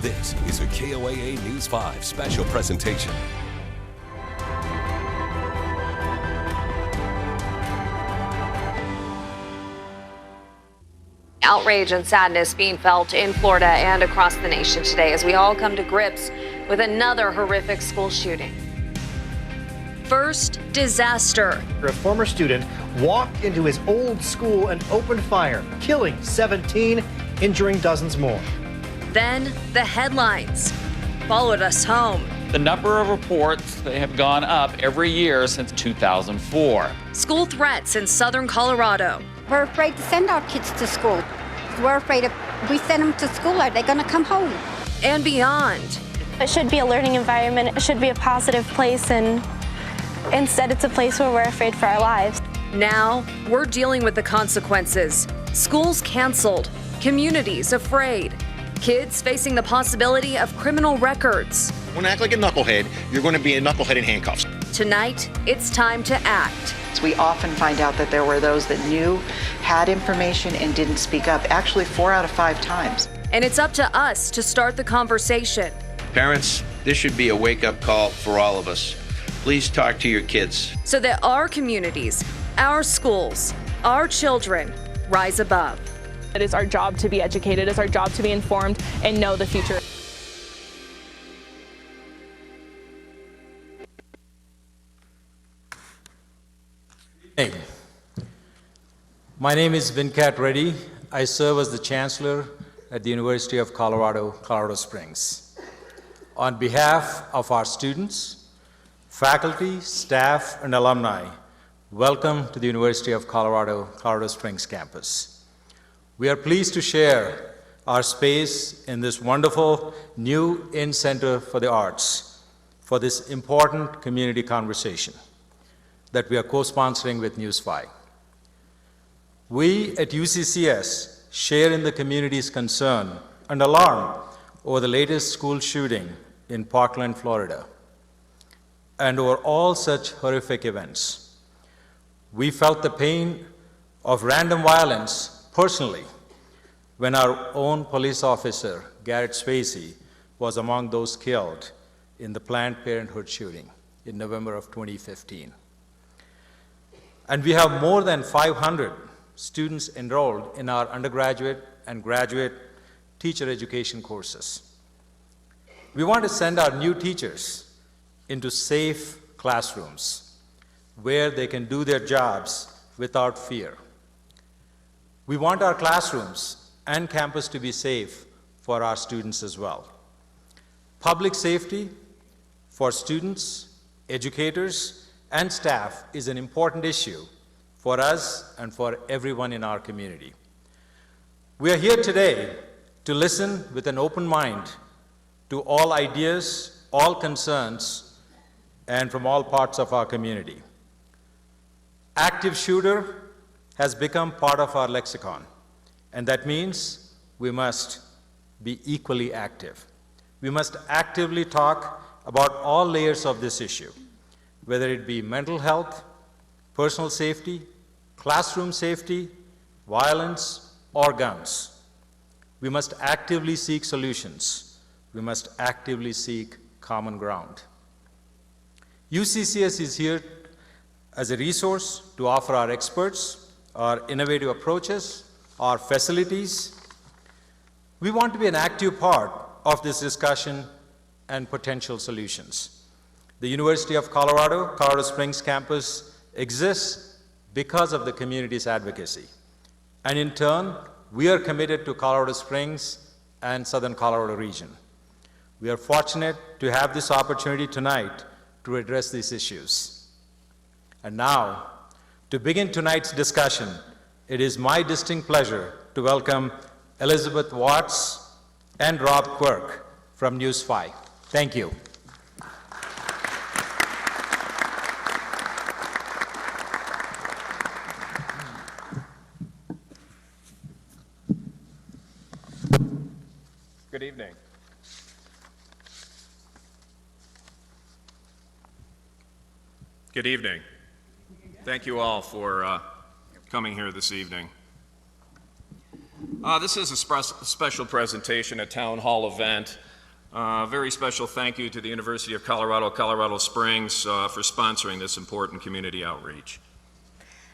This is a KOAA News 5 special presentation. Outrage and sadness being felt in Florida and across the nation today as we all come to grips with another horrific school shooting. First, disaster. A former student walked into his old school and opened fire, killing 17, injuring dozens more. Then the headlines followed us home. The number of reports, they have gone up every year since 2004. School threats in southern Colorado. We're afraid to send our kids to school. We're afraid if we send them to school, are they going to come home? And beyond. It should be a learning environment. It should be a positive place, and instead it's a place where we're afraid for our lives. Now we're dealing with the consequences. Schools canceled, communities afraid, kids facing the possibility of criminal records. When you act like a knucklehead, you're going to be a knucklehead in handcuffs. Tonight, it's time to act. We often find out that there were those that knew, had information, and didn't speak up, actually 4 out of 5 times. And it's up to us to start the conversation. Parents, this should be a wake-up call for all of us. Please talk to your kids. So that our communities, our schools, our children rise above. It is our job to be educated, it's our job to be informed and know the future. Hey, my name is Venkat Reddy. I serve as the Chancellor at the University of Colorado, Colorado Springs. On behalf of our students, faculty, staff, and alumni, welcome to the University of Colorado, Colorado Springs campus. We are pleased to share our space in this wonderful new in-center for the arts for this important community conversation that we are co-sponsoring with News 5. We at UCCS share in the community's concern and alarm over the latest school shooting in Parkland, Florida, and over all such horrific events. We felt the pain of random violence personally when our own police officer, Garrett Swayze, was among those killed in the Planned Parenthood shooting in November of 2015. And we have more than 500 students enrolled in our undergraduate and graduate teacher education courses. We want to send our new teachers into safe classrooms where they can do their jobs without fear. We want our classrooms and campus to be safe for our students as well. Public safety for students, educators, and staff is an important issue for us and for everyone in our community. We are here today to listen with an open mind to all ideas, all concerns, and from all parts of our community. Active shooter has become part of our lexicon, and that means we must be equally active. We must actively talk about all layers of this issue, whether it be mental health, personal safety, classroom safety, violence, or guns. We must actively seek solutions. We must actively seek common ground. UCCS is here as a resource to offer our experts, our innovative approaches, our facilities. We want to be an active part of this discussion and potential solutions. The University of Colorado, Colorado Springs campus exists because of the community's advocacy. And in turn, we are committed to Colorado Springs and Southern Colorado region. We are fortunate to have this opportunity tonight to address these issues. And now, to begin tonight's discussion, it is my distinct pleasure to welcome Elizabeth Watts and Rob Quirk from News 5. Thank you. Good evening. Good evening. Thank you all for coming here this evening. This is a special presentation, a town hall event Very special thank you to the University of Colorado, Colorado Springs for sponsoring this important community outreach.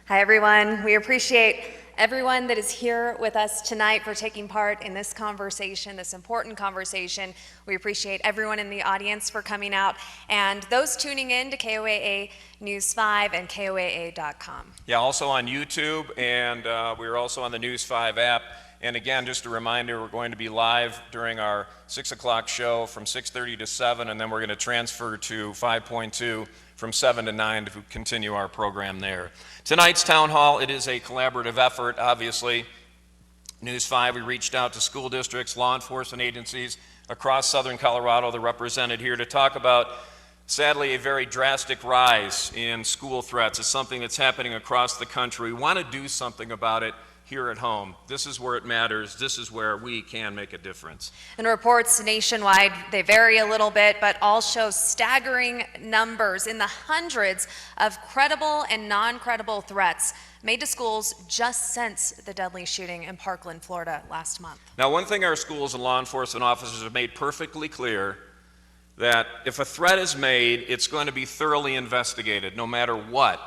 Hi, everyone. We appreciate everyone that is here with us tonight for taking part in this conversation, this important conversation. We appreciate everyone in the audience for coming out and those tuning in to KOAA News5 and KOAA.com. Yeah, also on YouTube, and we're also on the News5 app. And again, just a reminder, we're going to be live during our 6 o'clock show from 6:30 to 7, and then we're going to transfer to 5.2 from 7 to 9 to continue our program there. Tonight's town hall, it is a collaborative effort, obviously. News5, we reached out to school districts, law enforcement agencies across southern Colorado that are represented here to talk about, sadly, a very drastic rise in school threats. It's something that's happening across the country. We want to do something about it here at home. This is where it matters. This is where we can make a difference. And reports nationwide, they vary a little bit, but all show staggering numbers in the hundreds of credible and non-credible threats made to schools just since the deadly shooting in Parkland, Florida last month. Now, one thing our schools and law enforcement officers have made perfectly clear, that if a threat is made, it's going to be thoroughly investigated, no matter what.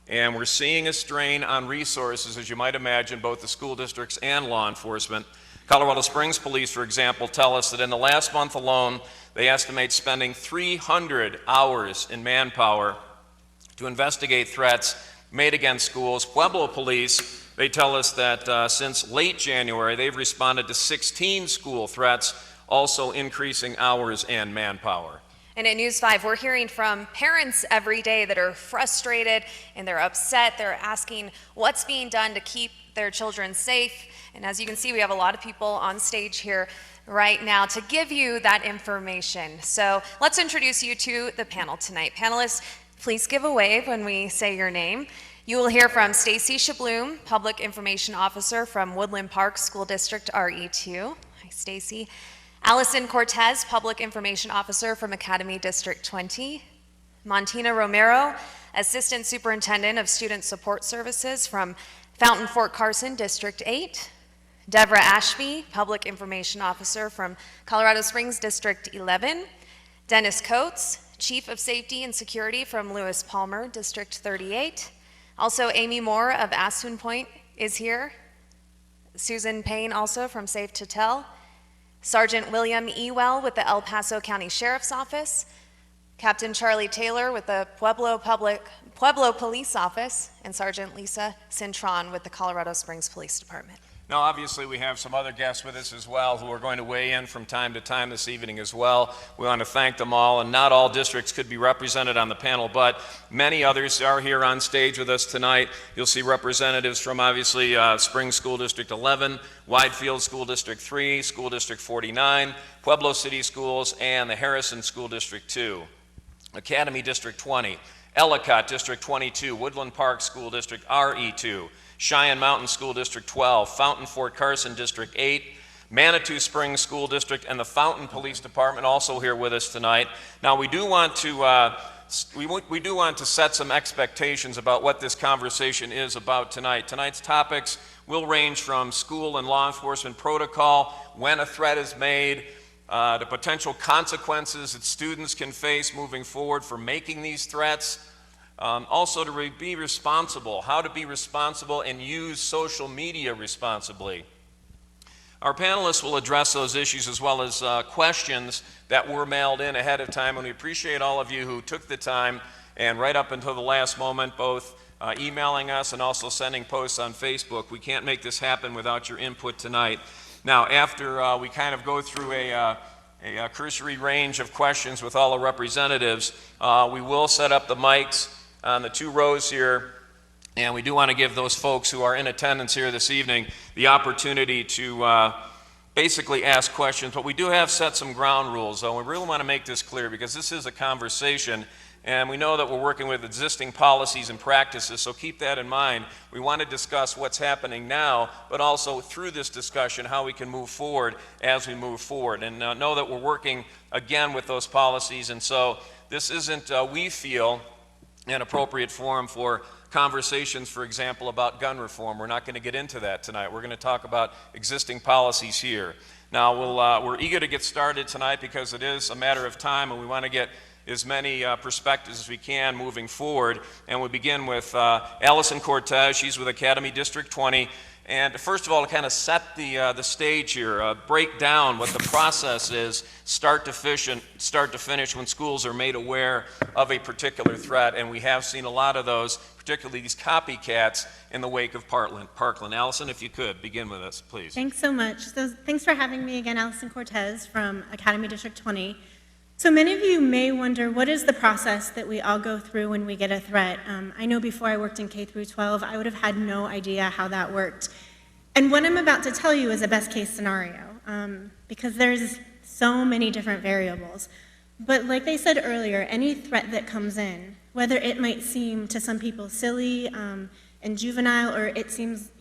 And we're seeing a strain on resources, as you might imagine, both the school districts and law enforcement. Colorado Springs Police, for example, tell us that in the last month alone, they estimate spending 300 hours in manpower to investigate threats made against schools. Pueblo Police, they tell us that since late January, they've responded to 16 school threats, also increasing hours and manpower. And at News5, we're hearing from parents every day that are frustrated and they're upset. They're asking what's being done to keep their children safe. And as you can see, we have a lot of people on stage here right now to give you that information. So let's introduce you to the panel tonight. Panelists, please give a wave when we say your name. You will hear from Stacy Shabloom, Public Information Officer from Woodland Park School District RE2. Hi, Stacy. Allison Cortez, Public Information Officer from Academy District 20. Montina Romero, Assistant Superintendent of Student Support Services from Fountain Fort Carson District 8. Deborah Ashby, Public Information Officer from Colorado Springs District 11. Dennis Coates, Chief of Safety and Security from Lewis Palmer District 38. Also, Amy Moore of Aspen Point is here. Susan Payne also from Safe to Tell. Sergeant William Ewell with the El Paso County Sheriff's Office, Captain Charlie Taylor with the Pueblo Police Office, and Sergeant Lisa Cintron with the Colorado Springs Police Department. Now, obviously, we have some other guests with us as well who are going to weigh in from time to time this evening as well. We want to thank them all, and not all districts could be represented on the panel, but many others are here on stage with us tonight. You'll see representatives from, obviously, Springs School District 11, Widefield School District 3, School District 49, Pueblo City Schools, and the Harrison School District 2, Academy District 20, Ellicott District 22, Woodland Park School District RE2, Cheyenne Mountain School District 12, Fountain Fort Carson District 8, Manitou Springs School District, and the Fountain Police Department also here with us tonight. Now, we do want to set some expectations about what this conversation is about tonight. Tonight's topics will range from school and law enforcement protocol, when a threat is made, the potential consequences that students can face moving forward for making these threats. Also to be responsible, how to be responsible and use social media responsibly. Our panelists will address those issues as well as questions that were mailed in ahead of time, and we appreciate all of you who took the time and right up until the last moment, both emailing us and also sending posts on Facebook. We can't make this happen without your input tonight. Now, after we kind of go through a cursory range of questions with all the representatives, we will set up the mics on the 2 rows here, and we do want to give those folks who are in attendance here this evening the opportunity to basically ask questions. But we do have set some ground rules, though. We really want to make this clear because this is a conversation, and we know that we're working with existing policies and practices, so keep that in mind. We want to discuss what's happening now, but also through this discussion how we can move forward as we move forward. And know that we're working, again, with those policies, and so this isn't, we feel, an appropriate forum for conversations, for example, about gun reform. We're not going to get into that tonight. We're going to talk about existing policies here. Now, we're eager to get started tonight because it is a matter of time, and we want to get as many perspectives as we can moving forward. And we begin with Allison Cortez. She's with Academy District 20. And first of all, to kind of set the stage here, break down what the process is, start to finish when schools are made aware of a particular threat. And we have seen a lot of those, particularly these copycats, in the wake of Parkland. Allison, if you could, begin with us, please. Thanks so much. So thanks for having me again, Allison Cortez from Academy District 20. So many of you may wonder, what is the process that we all go through when we get a threat? I know before I worked in K through 12, I would have had no idea how that worked. And what I'm about to tell you is a best case scenario, because there's so many different variables. But like they said earlier, any threat that comes in, whether it might seem to some people silly and juvenile, or it seems,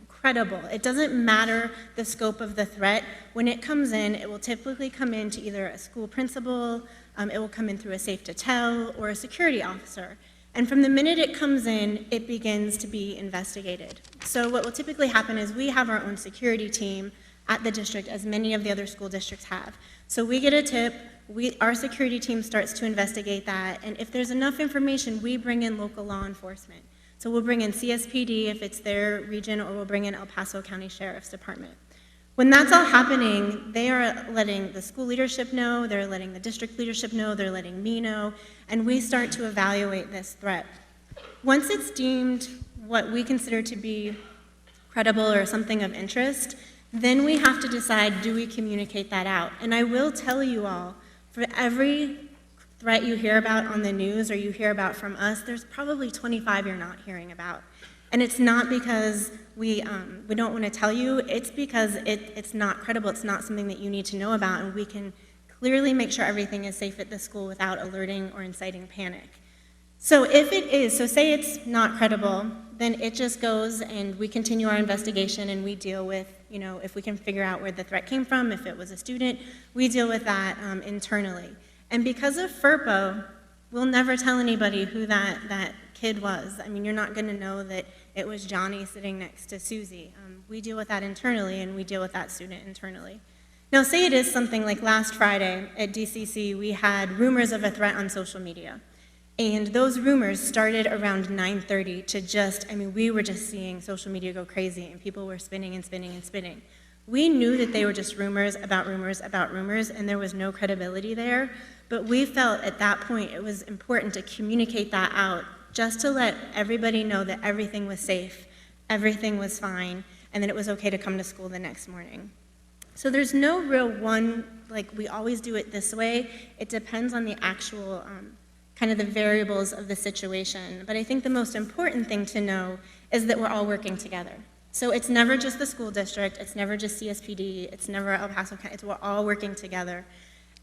credible. It doesn't matter the scope of the threat. When it comes in, it will typically come in to either a school principal, it will come in through a safe to tell, or a security officer. And from the minute it comes in, it begins to be investigated. So what will typically happen is we have our own security team at the district, as many of the other school districts have. So we get a tip, our security team starts to investigate that, and if there's enough information, we bring in local law enforcement. So we'll bring in CSPD if it's their region, or we'll bring in El Paso County Sheriff's Department. When that's all happening, they are letting the school leadership know, they're letting the district leadership know, they're letting me know, and we start to evaluate this threat. Once it's deemed what we consider to be credible or something of interest, then we have to decide, do we communicate that out? And I will tell you all, for every threat you hear about on the news or you hear about from us, there's probably 25 you're not hearing about. And it's not because we don't want to tell you, it's because it's not credible, it's not something that you need to know about, and we can clearly make sure everything is safe at the school without alerting or inciting panic. So if it is, so say it's not credible, then it just goes and we continue our investigation and we deal with, if we can figure out where the threat came from, if it was a student, we deal with that internally. And because of FERPA, we'll never tell anybody who that kid was. I mean, you're not going to know that it was Johnny sitting next to Susie. We deal with that internally, and we deal with that student internally. Now, say it is something like last Friday at DCC, we had rumors of a threat on social media. And those rumors started around 9:30 to we were just seeing social media go crazy, and people were spinning and spinning and spinning. We knew that they were just rumors about rumors about rumors, and there was no credibility there. But we felt at that point it was important to communicate that out, just to let everybody know that everything was safe, everything was fine, and that it was okay to come to school the next morning. So there's no real one, we always do it this way. It depends on the actual, kind of the variables of the situation. But I think the most important thing to know is that we're all working together. So it's never just the school district, it's never just CSPD, it's never El Paso County, we're all working together.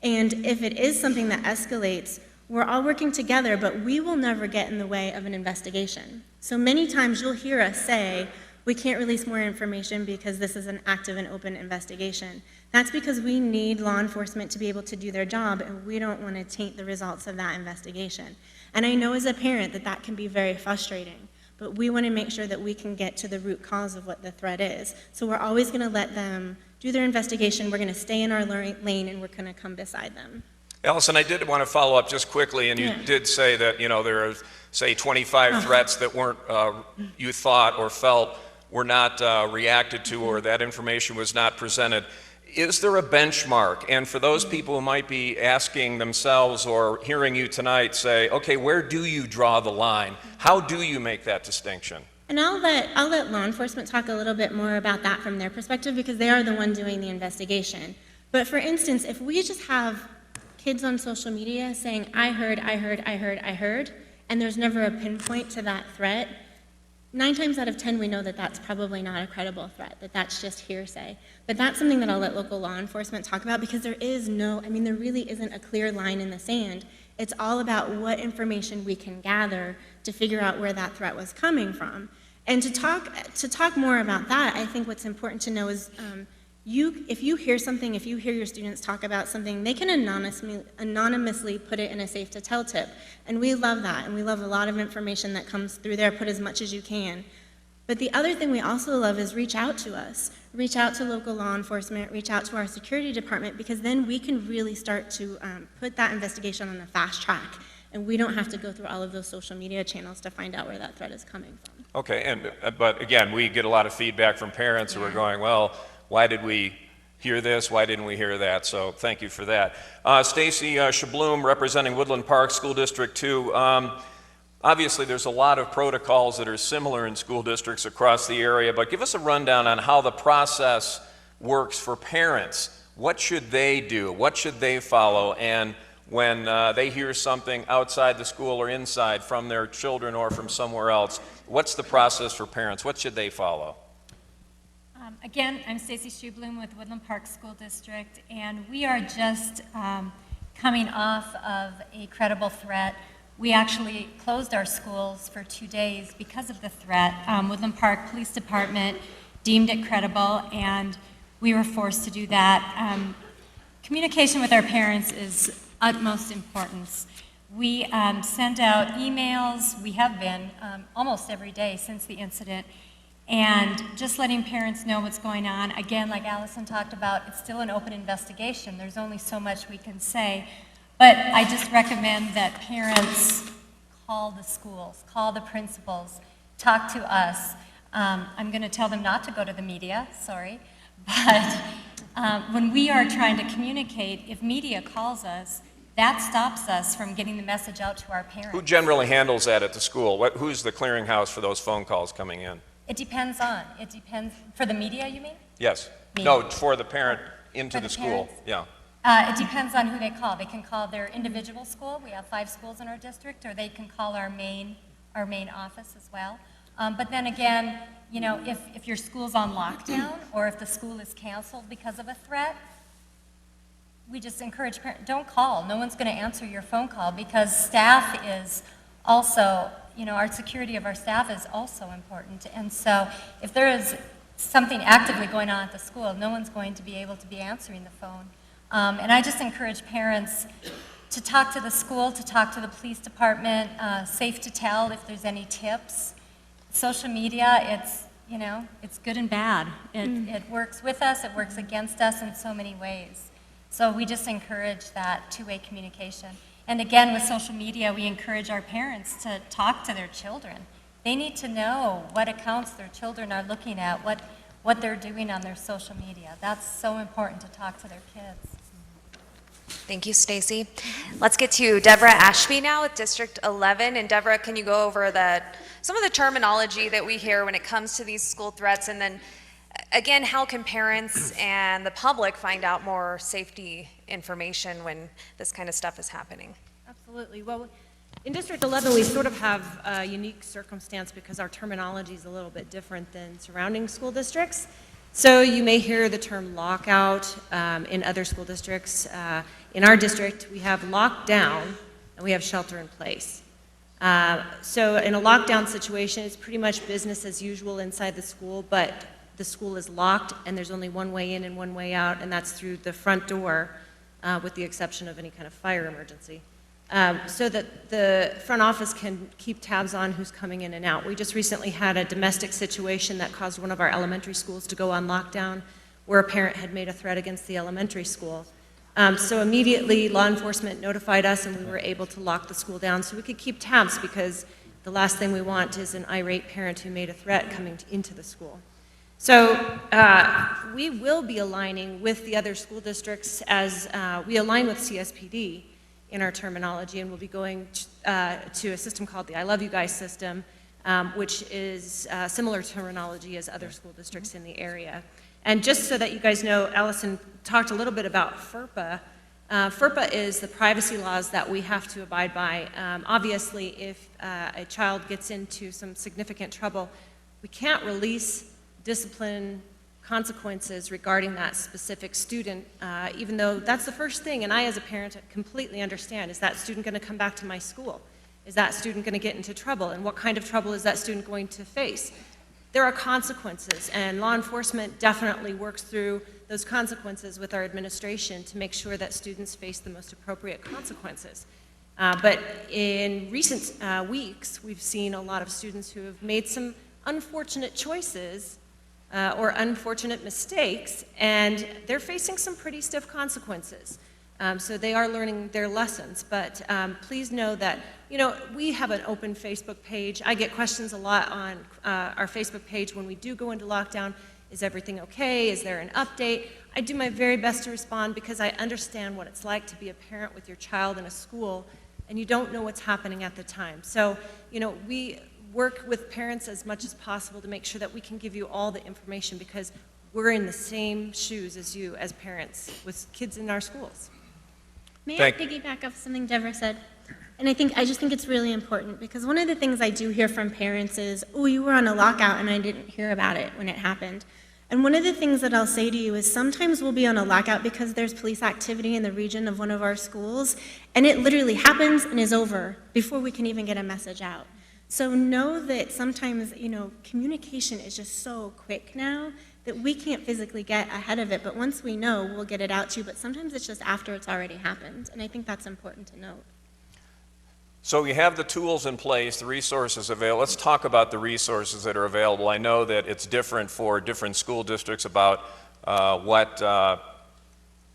And if it is something that escalates, we're all working together, but we will never get in the way of an investigation. So many times you'll hear us say, we can't release more information because this is an active and open investigation. That's because we need law enforcement to be able to do their job, and we don't want to taint the results of that investigation. And I know as a parent that that can be very frustrating, but we want to make sure that we can get to the root cause of what the threat is. So we're always going to let them do their investigation, we're going to stay in our lane, and we're going to come beside them. Allison, I did want to follow up just quickly, and you did say that, there are, say, 25 threats that weren't, you thought or felt were not reacted to, or that information was not presented. Is there a benchmark? And for those people who might be asking themselves or hearing you tonight say, okay, where do you draw the line? How do you make that distinction? And I'll let law enforcement talk a little bit more about that from their perspective, because they are the one doing the investigation. But for instance, if we just have kids on social media saying, I heard, and there's never a pinpoint to that threat, 9 times out of 10 we know that that's probably not a credible threat, that that's just hearsay. But that's something that I'll let local law enforcement talk about, because there really isn't a clear line in the sand. It's all about what information we can gather to figure out where that threat was coming from. And to talk more about that, I think what's important to know is if you hear something, if you hear your students talk about something, they can anonymously put it in a safe to tell tip. And we love that, and we love a lot of information that comes through there. Put as much as you can. But the other thing we also love is reach out to us. Reach out to local law enforcement, reach out to our security department, because then we can really start to put that investigation on a fast track. And we don't have to go through all of those social media channels to find out where that threat is coming from. Okay, but again, we get a lot of feedback from parents who are going, well, why did we hear this? Why didn't we hear that? So thank you for that. Stacy Shabloom, representing Woodland Park School District 2. Obviously, there's a lot of protocols that are similar in school districts across the area, but give us a rundown on how the process works for parents. What should they do? What should they follow? And when they hear something outside the school or inside from their children or from somewhere else, what's the process for parents? What should they follow? Again, I'm Stacy Schublum with Woodland Park School District, and we are just coming off of a credible threat. We actually closed our schools for 2 days because of the threat. Woodland Park Police Department deemed it credible, and we were forced to do that. Communication with our parents is utmost importance. We send out emails. We have been almost every day since the incident, and just letting parents know what's going on. Again, like Allison talked about, it's still an open investigation. There's only so much we can say. But I just recommend that parents call the schools, call the principals, talk to us. I'm going to tell them not to go to the media, sorry. But when we are trying to communicate, if media calls us, that stops us from getting the message out to our parents. Who generally handles that at the school? Who's the clearinghouse for those phone calls coming in? It depends. For the media, you mean? Yes. Me. No, for the parent into the school. Parents? Yeah. It depends on who they call. They can call their individual school. We have 5 schools in our district, or they can call our main office as well. But then again, you know, if your school's on lockdown or if the school is canceled because of a threat, we just encourage parents, don't call. No one's going to answer your phone call, because staff is also, you know, our security of our staff is also important. And so if there is something actively going on at the school, no one's going to be able to be answering the phone. And I just encourage parents to talk to the school, to talk to the police department, safe to tell if there's any tips. Social media, it's, you know, it's good and bad. It works with us, it works against us in so many ways. So we just encourage that two-way communication. And again, with social media, we encourage our parents to talk to their children. They need to know what accounts their children are looking at, what they're doing on their social media. That's so important to talk to their kids. Thank you, Stacy. Let's get to Deborah Ashby now with District 11. And Deborah, can you go over some of the terminology that we hear when it comes to these school threats, and then again, how can parents and the public find out more safety information when this kind of stuff is happening? Absolutely. Well, in District 11, we sort of have a unique circumstance because our terminology is a little bit different than surrounding school districts. So you may hear the term lockout in other school districts. In our district, we have lockdown and we have shelter in place. So in a lockdown situation, it's pretty much business as usual inside the school, but the school is locked and there's only one way in and one way out, and that's through the front door, with the exception of any kind of fire emergency. So that the front office can keep tabs on who's coming in and out. We just recently had a domestic situation that caused one of our elementary schools to go on lockdown, where a parent had made a threat against the elementary school. So immediately law enforcement notified us and we were able to lock the school down so we could keep tabs, because the last thing we want is an irate parent who made a threat coming into the school. So we will be aligning with the other school districts as we align with CSPD in our terminology, and we'll be going to a system called the I Love You Guys system, which is similar terminology as other school districts in the area. And just so that you guys know, Allison talked a little bit about FERPA. FERPA is the privacy laws that we have to abide by. Obviously, if a child gets into some significant trouble, we can't release discipline consequences regarding that specific student, even though that's the first thing, and I as a parent completely understand, is that student going to come back to my school? Is that student going to get into trouble? And what kind of trouble is that student going to face? There are consequences, and law enforcement definitely works through those consequences with our administration to make sure that students face the most appropriate consequences. But in recent weeks, we've seen a lot of students who have made some unfortunate choices or unfortunate mistakes, and they're facing some pretty stiff consequences. So they are learning their lessons, but please know that, we have an open Facebook page. I get questions a lot on our Facebook page when we do go into lockdown. Is everything okay? Is there an update? I do my very best to respond because I understand what it's like to be a parent with your child in a school and you don't know what's happening at the time. So, we work with parents as much as possible to make sure that we can give you all the information because we're in the same shoes as you as parents with kids in our schools. May I piggyback off something Deborah said? And I just think it's really important because one of the things I do hear from parents is, oh, you were on a lockout and I didn't hear about it when it happened. And one of the things that I'll say to you is sometimes we'll be on a lockout because there's police activity in the region of one of our schools, and it literally happens and is over before we can even get a message out. So know that sometimes, communication is just so quick now that we can't physically get ahead of it, but once we know, we'll get it out to you, but sometimes it's just after it's already happened, and I think that's important to note. So you have the tools in place, the resources available. Let's talk about the resources that are available. I know that it's different for different school districts about what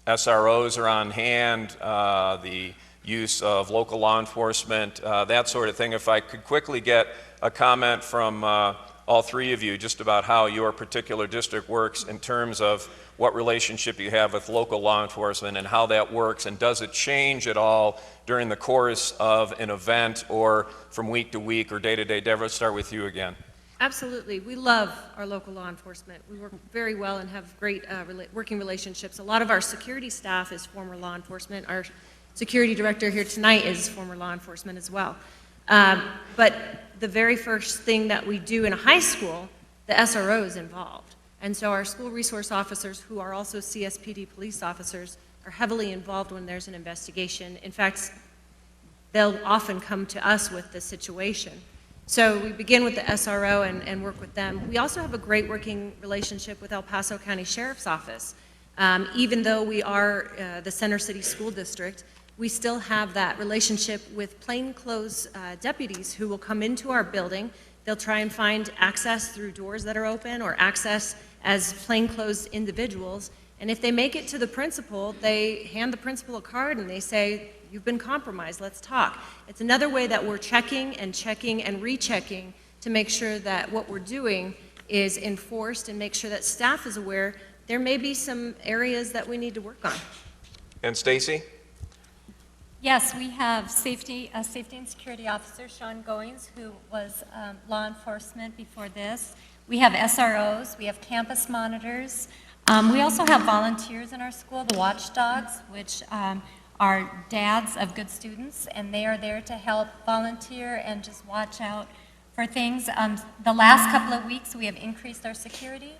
SROs are on hand, the use of local law enforcement, that sort of thing. If I could quickly get a comment from all three of you just about how your particular district works in terms of what relationship you have with local law enforcement and how that works, and does it change at all during the course of an event or from week to week or day to day? Deborah, let's start with you again. Absolutely. We love our local law enforcement. We work very well and have great working relationships. A lot of our security staff is former law enforcement. Our security director here tonight is former law enforcement as well. But the very first thing that we do in a high school, the SRO is involved. And so our school resource officers, who are also CSPD police officers, are heavily involved when there's an investigation. In fact, they'll often come to us with the situation. So we begin with the SRO and work with them. We also have a great working relationship with El Paso County Sheriff's Office. Even though we are the Center City School District, we still have that relationship with plainclothes deputies who will come into our building. They'll try and find access through doors that are open or access as plainclothes individuals. And if they make it to the principal, they hand the principal a card and they say, you've been compromised, let's talk. It's another way that we're checking and rechecking to make sure that what we're doing is enforced and make sure that staff is aware there may be some areas that we need to work on. And Stacy? Yes, we have a safety and security officer, Sean Goings, who was law enforcement before this. We have SROs, we have campus monitors. We also have volunteers in our school, the watchdogs, which are dads of good students, and they are there to help volunteer and just watch out for things. The last couple of weeks, we have increased our security,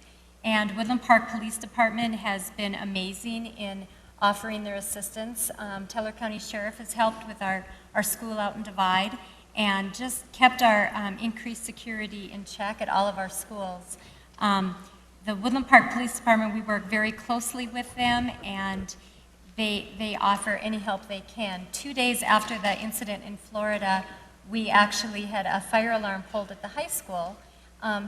and Woodland Park Police Department has been amazing in offering their assistance. Teller County Sheriff has helped with our school out in Divide and just kept our increased security in check at all of our schools. The Woodland Park Police Department, we work very closely with them, and they offer any help they can. 2 days after the incident in Florida, we actually had a fire alarm pulled at the high school.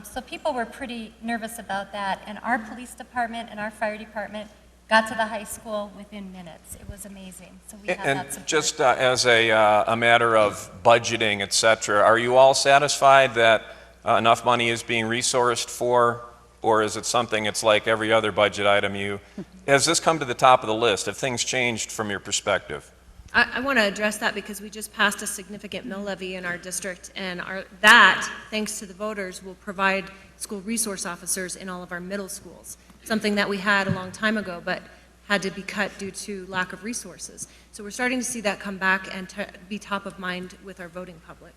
So people were pretty nervous about that, and our police department and our fire department got to the high school within minutes. It was amazing. So we had that support. Just as a matter of budgeting, et cetera, are you all satisfied that enough money is being resourced for, or is it something it's like every other budget item has this come to the top of the list? Have things changed from your perspective? I want to address that because we just passed a significant mill levy in our district, and that, thanks to the voters, will provide school resource officers in all of our middle schools, something that we had a long time ago but had to be cut due to lack of resources. So we're starting to see that come back and be top of mind with our voting public.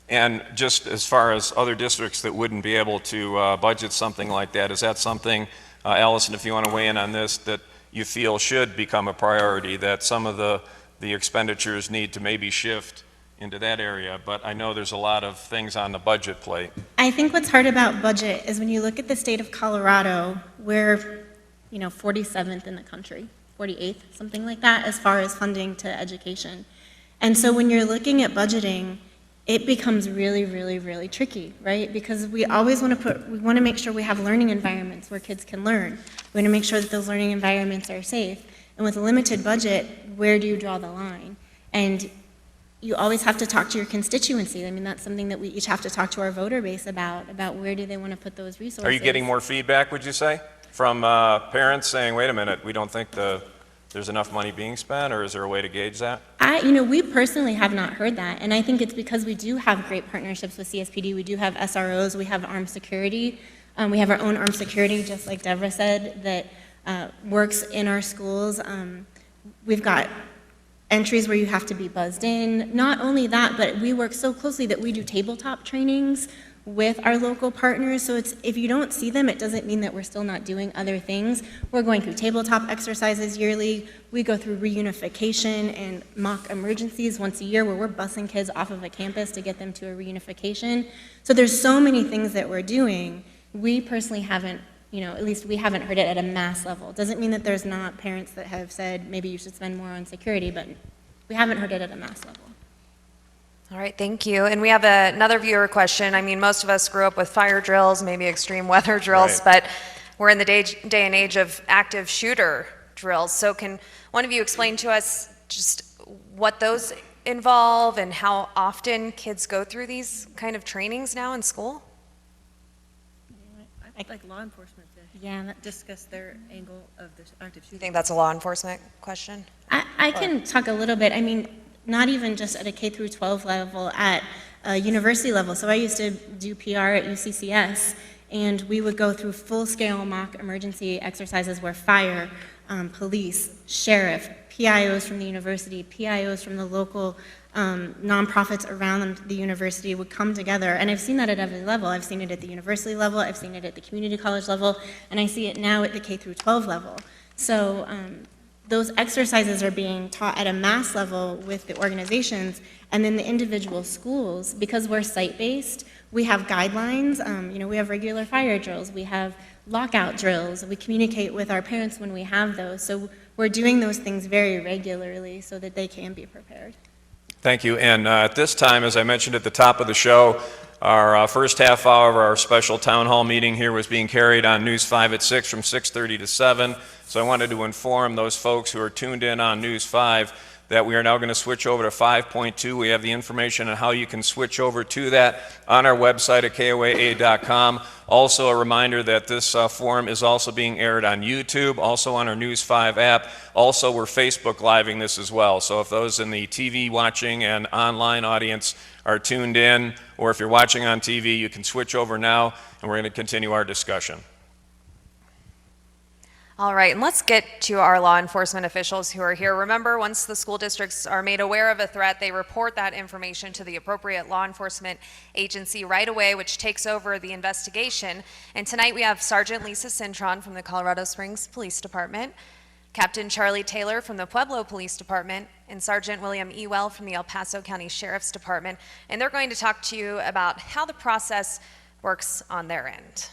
And just as far as other districts that wouldn't be able to budget something like that, is that something, Allison, if you want to weigh in on this, that you feel should become a priority, that some of the expenditures need to maybe shift into that area? But I know there's a lot of things on the budget plate. I think what's hard about budget is when you look at the state of Colorado, we're 47th in the country, 48th, something like that, as far as funding to education. And so when you're looking at budgeting, it becomes really, really, really tricky, right? Because we always want to make sure we have learning environments where kids can learn. We want to make sure that those learning environments are safe. And with a limited budget, where do you draw the line? And you always have to talk to your constituency. I mean, that's something that we each have to talk to our voter base about where do they want to put those resources. Are you getting more feedback, would you say, from parents saying, wait a minute, we don't think there's enough money being spent, or is there a way to gauge that? We personally have not heard that, and I think it's because we do have great partnerships with CSPD. We do have SROs, we have armed security. We have our own armed security, just like Deborah said, that works in our schools. We've got entries where you have to be buzzed in. Not only that, but we work so closely that we do tabletop trainings with our local partners. So if you don't see them, it doesn't mean that we're still not doing other things. We're going through tabletop exercises yearly. We go through reunification and mock emergencies once a year where we're busing kids off of a campus to get them to a reunification. So there's so many things that we're doing. We personally haven't, at least we haven't heard it at a mass level. Doesn't mean that there's not parents that have said maybe you should spend more on security, but we haven't heard it at a mass level. All right, thank you. And we have another viewer question. I mean, most of us grew up with fire drills, maybe extreme weather drills, Right. but we're in the day and age of active shooter drills. So can one of you explain to us just what those involve and how often kids go through these kind of trainings now in school? I'd like law enforcement to discuss their angle of the active shooter. You think that's a law enforcement question? I can talk a little bit. I mean, not even just at a K through 12 level, at a university level. So I used to do PR at UCCS, and we would go through full-scale mock emergency exercises where fire, police, sheriff, PIOs from the university, PIOs from the local nonprofits around the university would come together. And I've seen that at every level. I've seen it at the university level, I've seen it at the community college level, and I see it now at the K through 12 level. So those exercises are being taught at a mass level with the organizations, and then the individual schools, because we're site-based, we have guidelines. We have regular fire drills, we have lockout drills, we communicate with our parents when we have those. So we're doing those things very regularly so that they can be prepared. Thank you. And at this time, as I mentioned at the top of the show, our first half hour of our special town hall meeting here was being carried on News 5 at 6 from 6:30 to 7. So I wanted to inform those folks who are tuned in on News 5 that we are now going to switch over to 5.2. We have the information on how you can switch over to that on our website at KOAA.com. Also a reminder that this forum is also being aired on YouTube, also on our News 5 app. Also, we're Facebook Living this as well. So if those in the TV watching and online audience are tuned in, or if you're watching on TV, you can switch over now, and we're going to continue our discussion. All right, and let's get to our law enforcement officials who are here. Remember, once the school districts are made aware of a threat, they report that information to the appropriate law enforcement agency right away, which takes over the investigation. And tonight we have Sergeant Lisa Cintron from the Colorado Springs Police Department, Captain Charlie Taylor from the Pueblo Police Department, and Sergeant William Ewell from the El Paso County Sheriff's Department. And they're going to talk to you about how the process works on their end.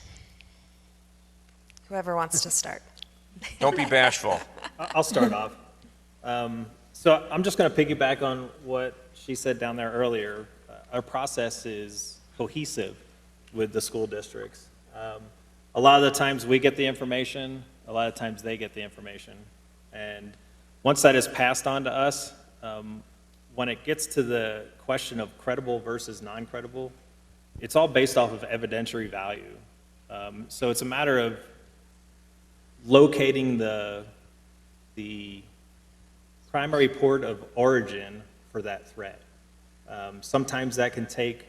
Whoever wants to start. Don't be bashful. I'll start off. So I'm just going to piggyback on what she said down there earlier. Our process is cohesive with the school districts. A lot of the times we get the information, a lot of times they get the information. And once that is passed on to us, when it gets to the question of credible versus non-credible, it's all based off of evidentiary value. So it's a matter of locating the primary port of origin for that threat. Sometimes that can take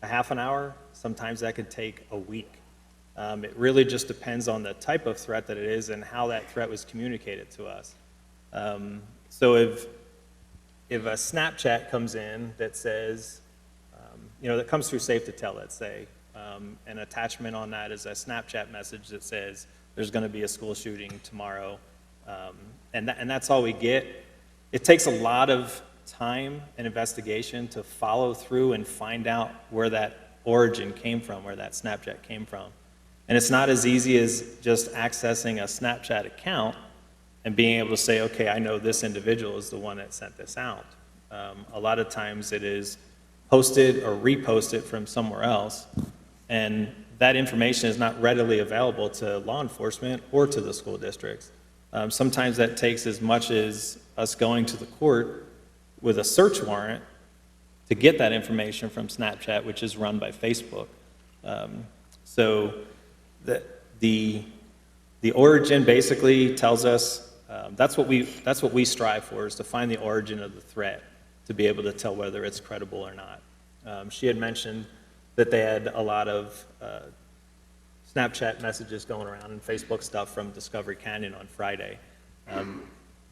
a half an hour, sometimes that can take a week. It really just depends on the type of threat that it is and how that threat was communicated to us. So if a Snapchat comes in that says, that comes through Safe to Tell, let's say, an attachment on that is a Snapchat message that says, there's going to be a school shooting tomorrow, and that's all we get. It takes a lot of time and investigation to follow through and find out where that origin came from, where that Snapchat came from. And it's not as easy as just accessing a Snapchat account and being able to say, okay, I know this individual is the one that sent this out. A lot of times it is post it or repost it from somewhere else, and that information is not readily available to law enforcement or to the school districts. Sometimes that takes as much as us going to the court with a search warrant to get that information from Snapchat, which is run by Facebook. So the origin basically tells us, that's what we strive for, is to find the origin of the threat, to be able to tell whether it's credible or not. She had mentioned that they had a lot of Snapchat messages going around and Facebook stuff from Discovery Canyon on Friday.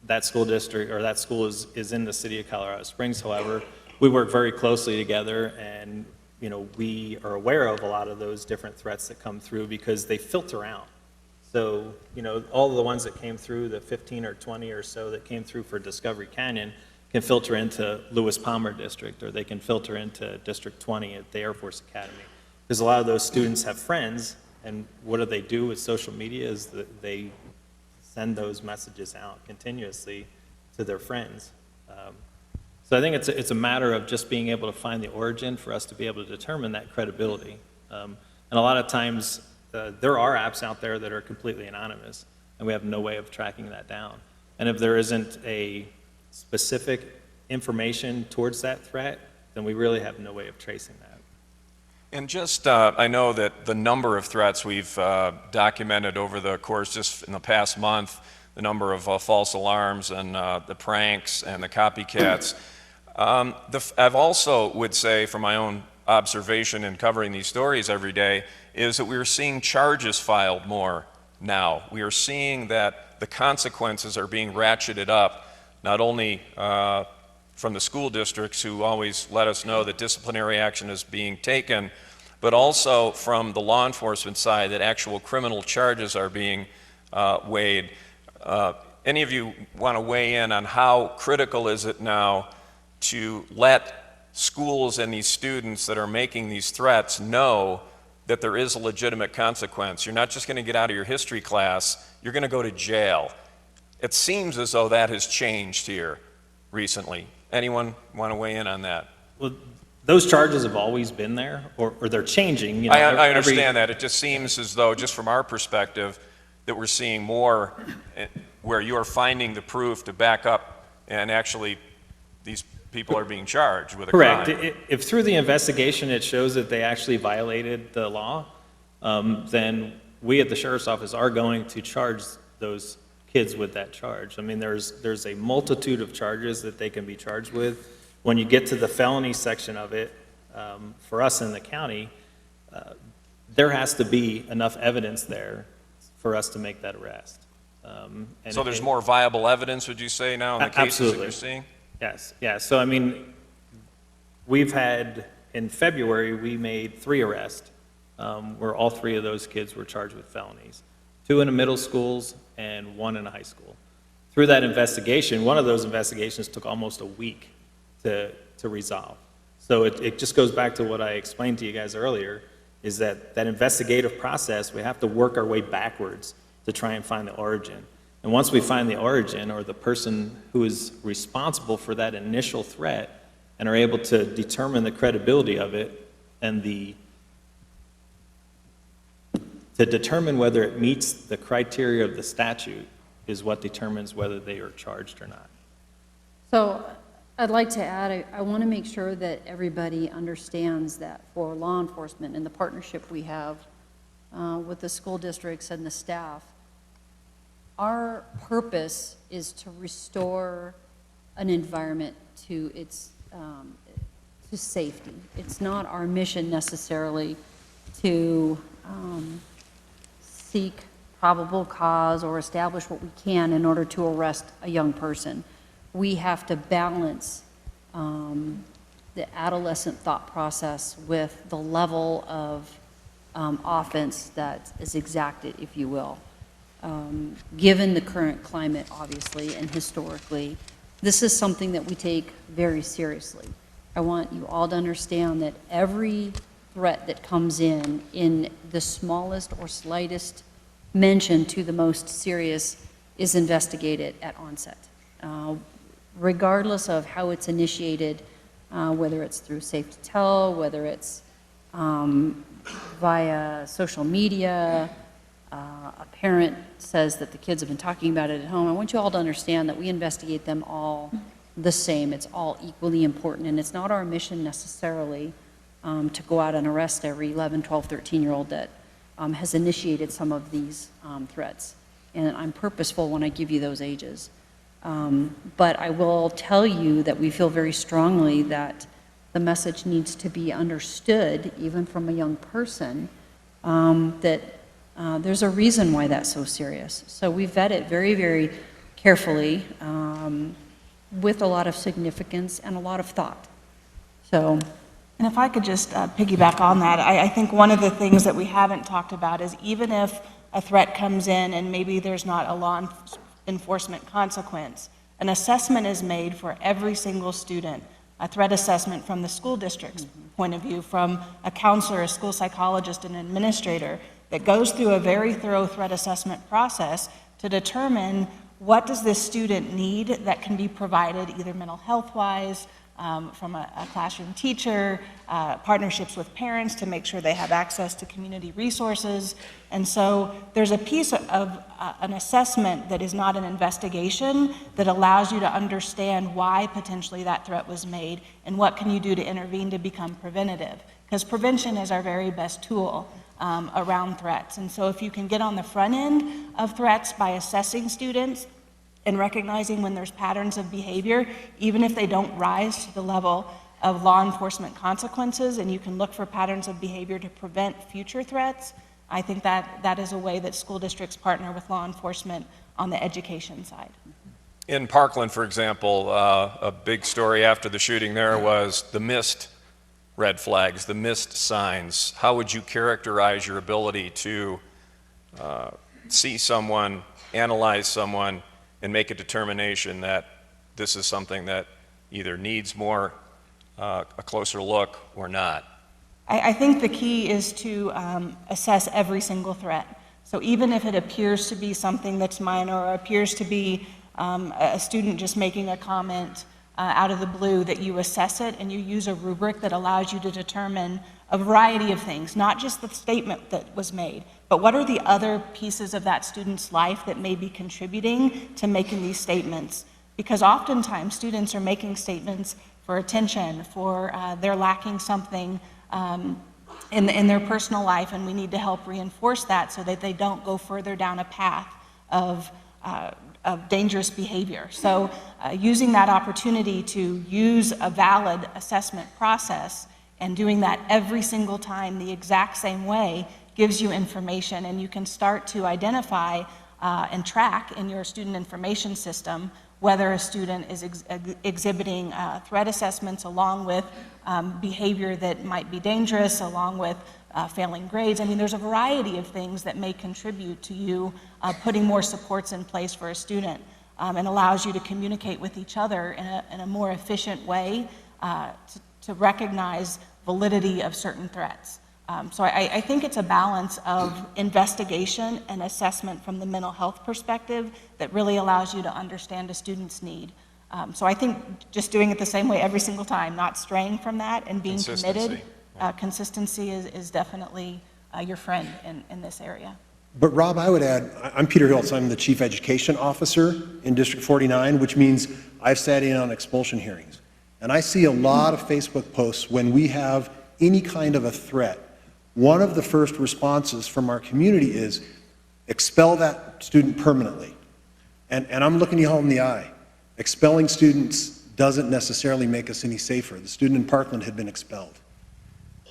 That school district, or that school is in the city of Colorado Springs. However, we work very closely together, and we are aware of a lot of those different threats that come through because they filter out. So, all of the ones that came through, the 15 or 20 or so that came through for Discovery Canyon, can filter into Lewis Palmer District, or they can filter into District 20 at the Air Force Academy. Because a lot of those students have friends, and what do they do with social media is that they send those messages out continuously to their friends. So I think it's a matter of just being able to find the origin for us to be able to determine that credibility. And a lot of times, there are apps out there that are completely anonymous, and we have no way of tracking that down. And if there isn't a specific information towards that threat, then we really have no way of tracing that. And just, I know that the number of threats we've documented over the course, just in the past month, the number of false alarms and the pranks and the copycats. I've also would say, from my own observation in covering these stories every day, is that we are seeing charges filed more now. We are seeing that the consequences are being ratcheted up, not only from the school districts, who always let us know that disciplinary action is being taken, but also from the law enforcement side, that actual criminal charges are being weighed. Any of you want to weigh in on how critical is it now to let schools and these students that are making these threats know that there is a legitimate consequence? You're not just going to get out of your history class, you're going to go to jail. It seems as though that has changed here recently. Anyone want to weigh in on that? Well, those charges have always been there, or they're changing. I understand that. It just seems as though, just from our perspective, that we're seeing more where you are finding the proof to back up, and actually these people are being charged with a crime. Correct. If through the investigation it shows that they actually violated the law, then we at the Sheriff's Office are going to charge those kids with that charge. I mean, there's a multitude of charges that they can be charged with. When you get to the felony section of it, for us in the county, there has to be enough evidence there for us to make that arrest. So there's more viable evidence, would you say, now in the cases that you're seeing? Yes, yeah. So I mean, we've had, in February, we made 3 arrests where all 3 of those kids were charged with felonies. 2 in the middle schools and 1 in a high school. Through that investigation, one of those investigations took almost a week to resolve. So it just goes back to what I explained to you guys earlier, is that investigative process, we have to work our way backwards to try and find the origin. And once we find the origin, or the person who is responsible for that initial threat, and are able to determine the credibility of it, and to determine whether it meets the criteria of the statute, is what determines whether they are charged or not. So I'd like to add, I want to make sure that everybody understands that for law enforcement and the partnership we have with the school districts and the staff, our purpose is to restore an environment to its to safety. It's not our mission necessarily to seek probable cause or establish what we can in order to arrest a young person. We have to balance the adolescent thought process with the level of offense that is exacted, if you will. Given the current climate, obviously, and historically, this is something that we take very seriously. I want you all to understand that every threat that comes in the smallest or slightest mention to the most serious, is investigated at onset. Regardless of how it's initiated, whether it's through Safe to Tell, whether it's via social media. A parent says that the kids have been talking about it at home. I want you all to understand that we investigate them all the same. It's all equally important, and it's not our mission necessarily to go out and arrest every 11, 12, 13-year-old that has initiated some of these threats. And I'm purposeful when I give you those ages. But I will tell you that we feel very strongly that the message needs to be understood, even from a young person, that there's a reason why that's so serious. So we vet it very, very carefully with a lot of significance and a lot of thought. So. And if I could just piggyback on that, I think one of the things that we haven't talked about is even if a threat comes in and maybe there's not a law enforcement consequence, an assessment is made for every single student, a threat assessment from the school district's point of view, from a counselor, a school psychologist, an administrator, that goes through a very thorough threat assessment process to determine what does this student need that can be provided either mental health-wise, from a classroom teacher, partnerships with parents to make sure they have access to community resources. And so there's a piece of an assessment that is not an investigation that allows you to understand why potentially that threat was made and what can you do to intervene to become preventative. Because prevention is our very best tool around threats. And so if you can get on the front end of threats by assessing students, and recognizing when there's patterns of behavior, even if they don't rise to the level of law enforcement consequences, and you can look for patterns of behavior to prevent future threats, I think that is a way that school districts partner with law enforcement on the education side. In Parkland, for example, a big story after the shooting there was the missed red flags, the missed signs. How would you characterize your ability to see someone, analyze someone, and make a determination that this is something that either needs more, a closer look or not? I think the key is to assess every single threat. So even if it appears to be something that's minor or appears to be a student just making a comment out of the blue, that you assess it and you use a rubric that allows you to determine a variety of things, not just the statement that was made, but what are the other pieces of that student's life that may be contributing to making these statements? Because oftentimes students are making statements for attention, for they're lacking something in their personal life, and we need to help reinforce that so that they don't go further down a path of dangerous behavior. So using that opportunity to use a valid assessment process and doing that every single time the exact same way gives you information, and you can start to identify and track in your student information system whether a student is exhibiting threat assessments along with behavior that might be dangerous, along with failing grades. I mean, there's a variety of things that may contribute to you putting more supports in place for a student, and allows you to communicate with each other in a more efficient way to recognize validity of certain threats. So I think it's a balance of investigation and assessment from the mental health perspective that really allows you to understand a student's need. So I think just doing it the same way every single time, not straying from that and being committed, consistency is definitely your friend in this area. But Rob, I would add, I'm Peter Hiltz, I'm the Chief Education Officer in District 49, which means I've sat in on expulsion hearings. And I see a lot of Facebook posts when we have any kind of a threat. One of the first responses from our community is expel that student permanently. And I'm looking you all in the eye. Expelling students doesn't necessarily make us any safer. The student in Parkland had been expelled.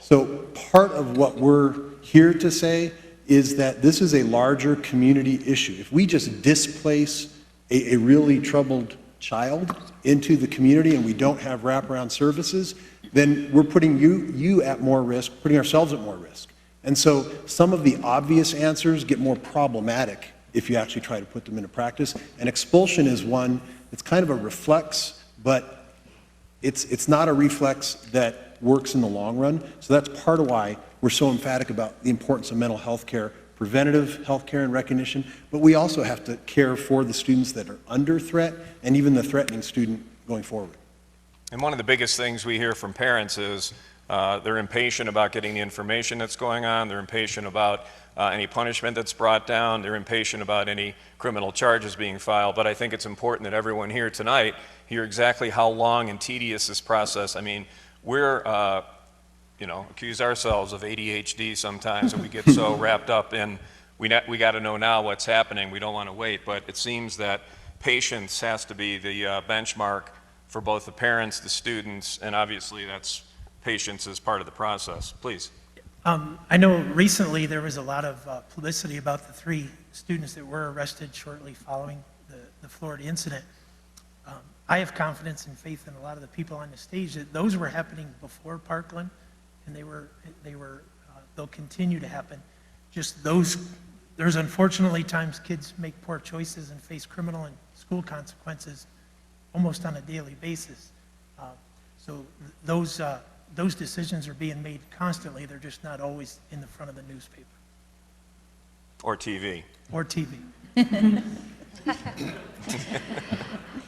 So part of what we're here to say is that this is a larger community issue. If we just displace a really troubled child into the community and we don't have wraparound services, then we're putting you at more risk, putting ourselves at more risk. And so some of the obvious answers get more problematic if you actually try to put them into practice. And expulsion is one, it's kind of a reflex, but it's not a reflex that works in the long run. So that's part of why we're so emphatic about the importance of mental health care, preventative health care and recognition, but we also have to care for the students that are under threat and even the threatening student going forward. And one of the biggest things we hear from parents is they're impatient about getting the information that's going on. They're impatient about any punishment that's brought down. They're impatient about any criminal charges being filed. But I think it's important that everyone here tonight hear exactly how long and tedious this process. I mean, we're, accuse ourselves of ADHD sometimes, and we get so wrapped up in we got to know now what's happening. We don't want to wait. But it seems that patience has to be the benchmark for both the parents, the students, and obviously that's patience as part of the process. Please. I know recently there was a lot of publicity about the 3 students that were arrested shortly following the Florida incident. I have confidence and faith in a lot of the people on the stage that those were happening before Parkland, and they'll continue to happen. Just there's unfortunately times kids make poor choices and face criminal and school consequences almost on a daily basis. So those decisions are being made constantly. They're just not always in the front of the newspaper. Or TV. Or TV.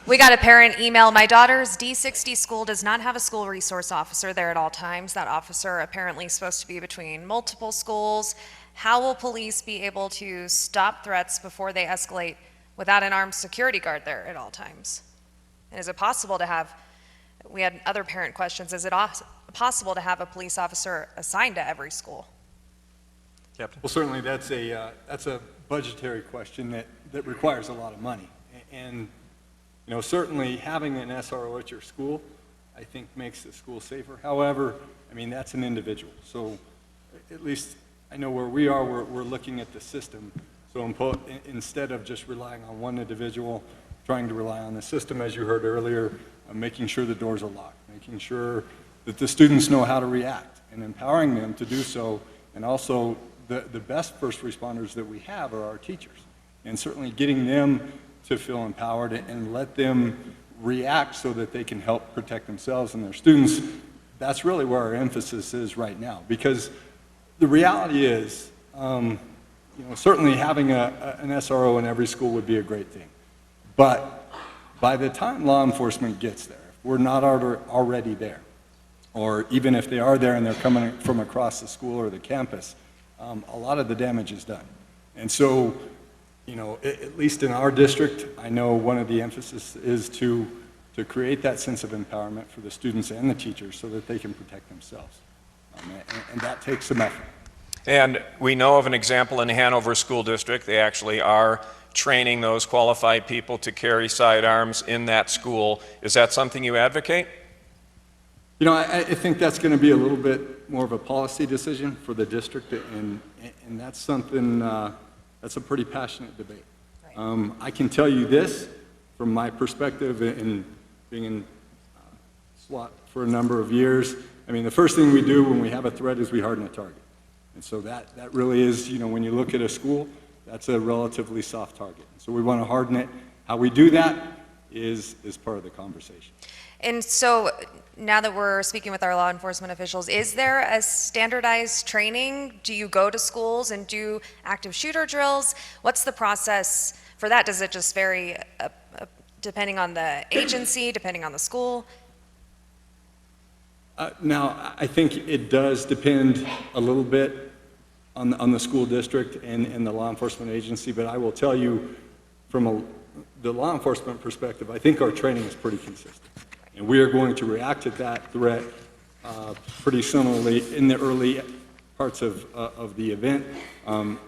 We got a parent email, my daughter's D60 school does not have a school resource officer there at all times. That officer apparently is supposed to be between multiple schools. How will police be able to stop threats before they escalate without an armed security guard there at all times? And is it possible to have, we had other parent questions, is it possible to have a police officer assigned to every school? Captain? Well, certainly that's a budgetary question that requires a lot of money. And certainly having an SRO at your school, I think makes the school safer. However, I mean, that's an individual. So at least I know where we are, we're looking at the system. So instead of just relying on one individual, trying to rely on the system, as you heard earlier, making sure the doors are locked, making sure that the students know how to react, and empowering them to do so. And also, the best first responders that we have are our teachers. And certainly getting them to feel empowered and let them react so that they can help protect themselves and their students, that's really where our emphasis is right now. Because the reality is, certainly having an SRO in every school would be a great thing. But by the time law enforcement gets there, if we're not already there, or even if they are there and they're coming from across the school or the campus, a lot of the damage is done. And so, at least in our district, I know one of the emphasis is to create that sense of empowerment for the students and the teachers so that they can protect themselves. And that takes some effort. And we know of an example in the Hanover School District. They actually are training those qualified people to carry sidearms in that school. Is that something you advocate? I think that's going to be a little bit more of a policy decision for the district, and that's something, that's a pretty passionate debate. Right. I can tell you this, from my perspective in being in SWAT for a number of years, I mean, the first thing we do when we have a threat is we harden a target. And so that really is, when you look at a school, that's a relatively soft target. So we want to harden it. How we do that is part of the conversation. And so now that we're speaking with our law enforcement officials, is there a standardized training? Do you go to schools and do active shooter drills? What's the process for that? Does it just vary depending on the agency, depending on the school? Now, I think it does depend a little bit on the school district and the law enforcement agency, but I will tell you from the law enforcement perspective, I think our training is pretty consistent. And we are going to react to that threat pretty similarly in the early parts of the event.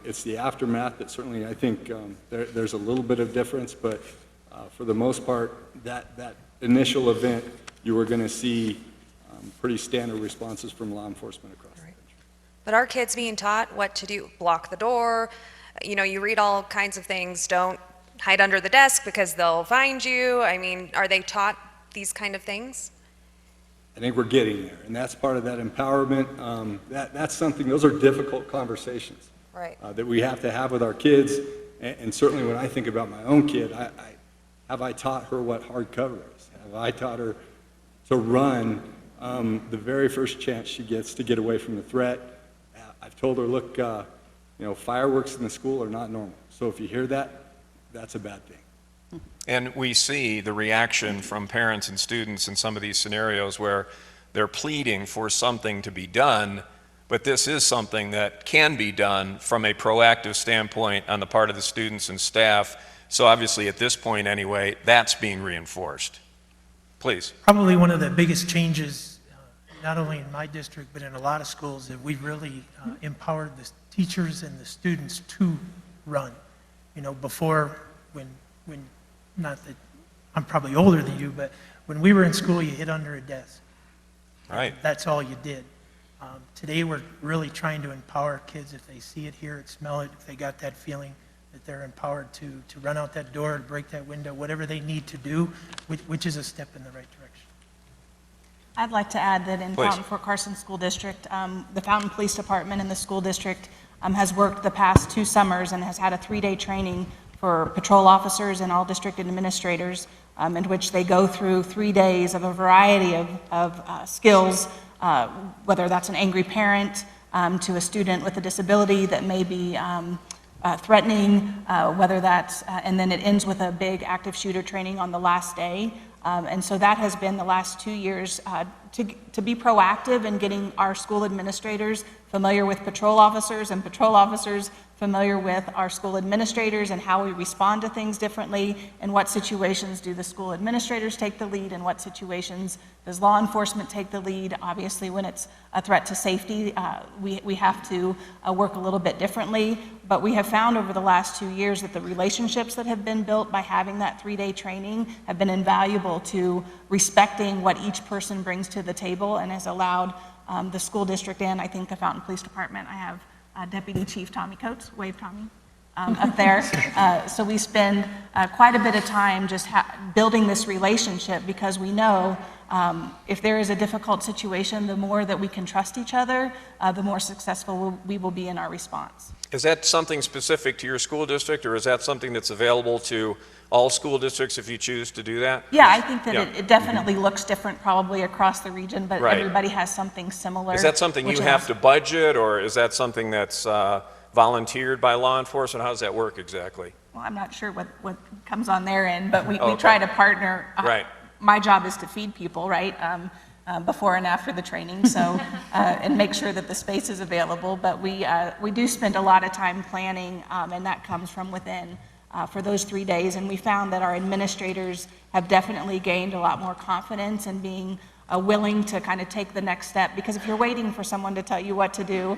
It's the aftermath that certainly I think there's a little bit of difference, but for the most part, that initial event, you are going to see pretty standard responses from law enforcement across the country. But are kids being taught what to do? Block the door? You read all kinds of things. Don't hide under the desk because they'll find you. I mean, are they taught these kind of things? I think we're getting there, and that's part of that empowerment. That's something, those are difficult conversations right. That we have to have with our kids, and certainly when I think about my own kid, have I taught her what hard cover is? Have I taught her to run the very first chance she gets to get away from the threat? I've told her, look, fireworks in the school are not normal, so if you hear that, that's a bad thing. And we see the reaction from parents and students in some of these scenarios where they're pleading for something to be done, but this is something that can be done from a proactive standpoint on the part of the students and staff. So obviously at this point anyway, that's being reinforced. Please. Probably one of the biggest changes, not only in my district, but in a lot of schools, that we've really empowered the teachers and the students to run. You know, before, when not that I'm probably older than you, but when we were in school, you hid under a desk. Right. That's all you did. Today, we're really trying to empower kids. If they see it, hear it, smell it, if they got that feeling, that they're empowered to run out that door, to break that window, whatever they need to do, which is a step in the right direction. I'd like to add that in Please. Fountain Fort Carson School District, the Fountain Police Department and the school district has worked the past 2 summers and has had a 3-day training for patrol officers and all district administrators, in which they go through 3 days of a variety of skills, whether that's an angry parent to a student with a disability that may be threatening, whether that's, and then it ends with a big active shooter training on the last day. And so that has been the last 2 years to be proactive in getting our school administrators familiar with patrol officers and patrol officers familiar with our school administrators and how we respond to things differently. In what situations do the school administrators take the lead? In what situations does law enforcement take the lead? Obviously, when it's a threat to safety, we have to work a little bit differently. But we have found over the last 2 years that the relationships that have been built by having that 3-day training have been invaluable to respecting what each person brings to the table, and has allowed the school district and I think the Fountain Police Department. I have Deputy Chief Tommy Coates, wave Tommy, up there. So we spend quite a bit of time just building this relationship, because we know if there is a difficult situation, the more that we can trust each other, the more successful we will be in our response. Is that something specific to your school district, or is that something that's available to all school districts if you choose to do that? Yeah, I think that it definitely looks different probably across the region, but Right. everybody has something similar. Is that something you have to budget, or is that something that's volunteered by law enforcement? How does that work exactly? Well, I'm not sure what comes on their end, but we Okay. try to partner. Right. My job is to feed people, right, before and after the training, so, and make sure that the space is available. But we do spend a lot of time planning, and that comes from within for those 3 days. And we found that our administrators have definitely gained a lot more confidence in being willing to kind of take the next step, because if you're waiting for someone to tell you what to do,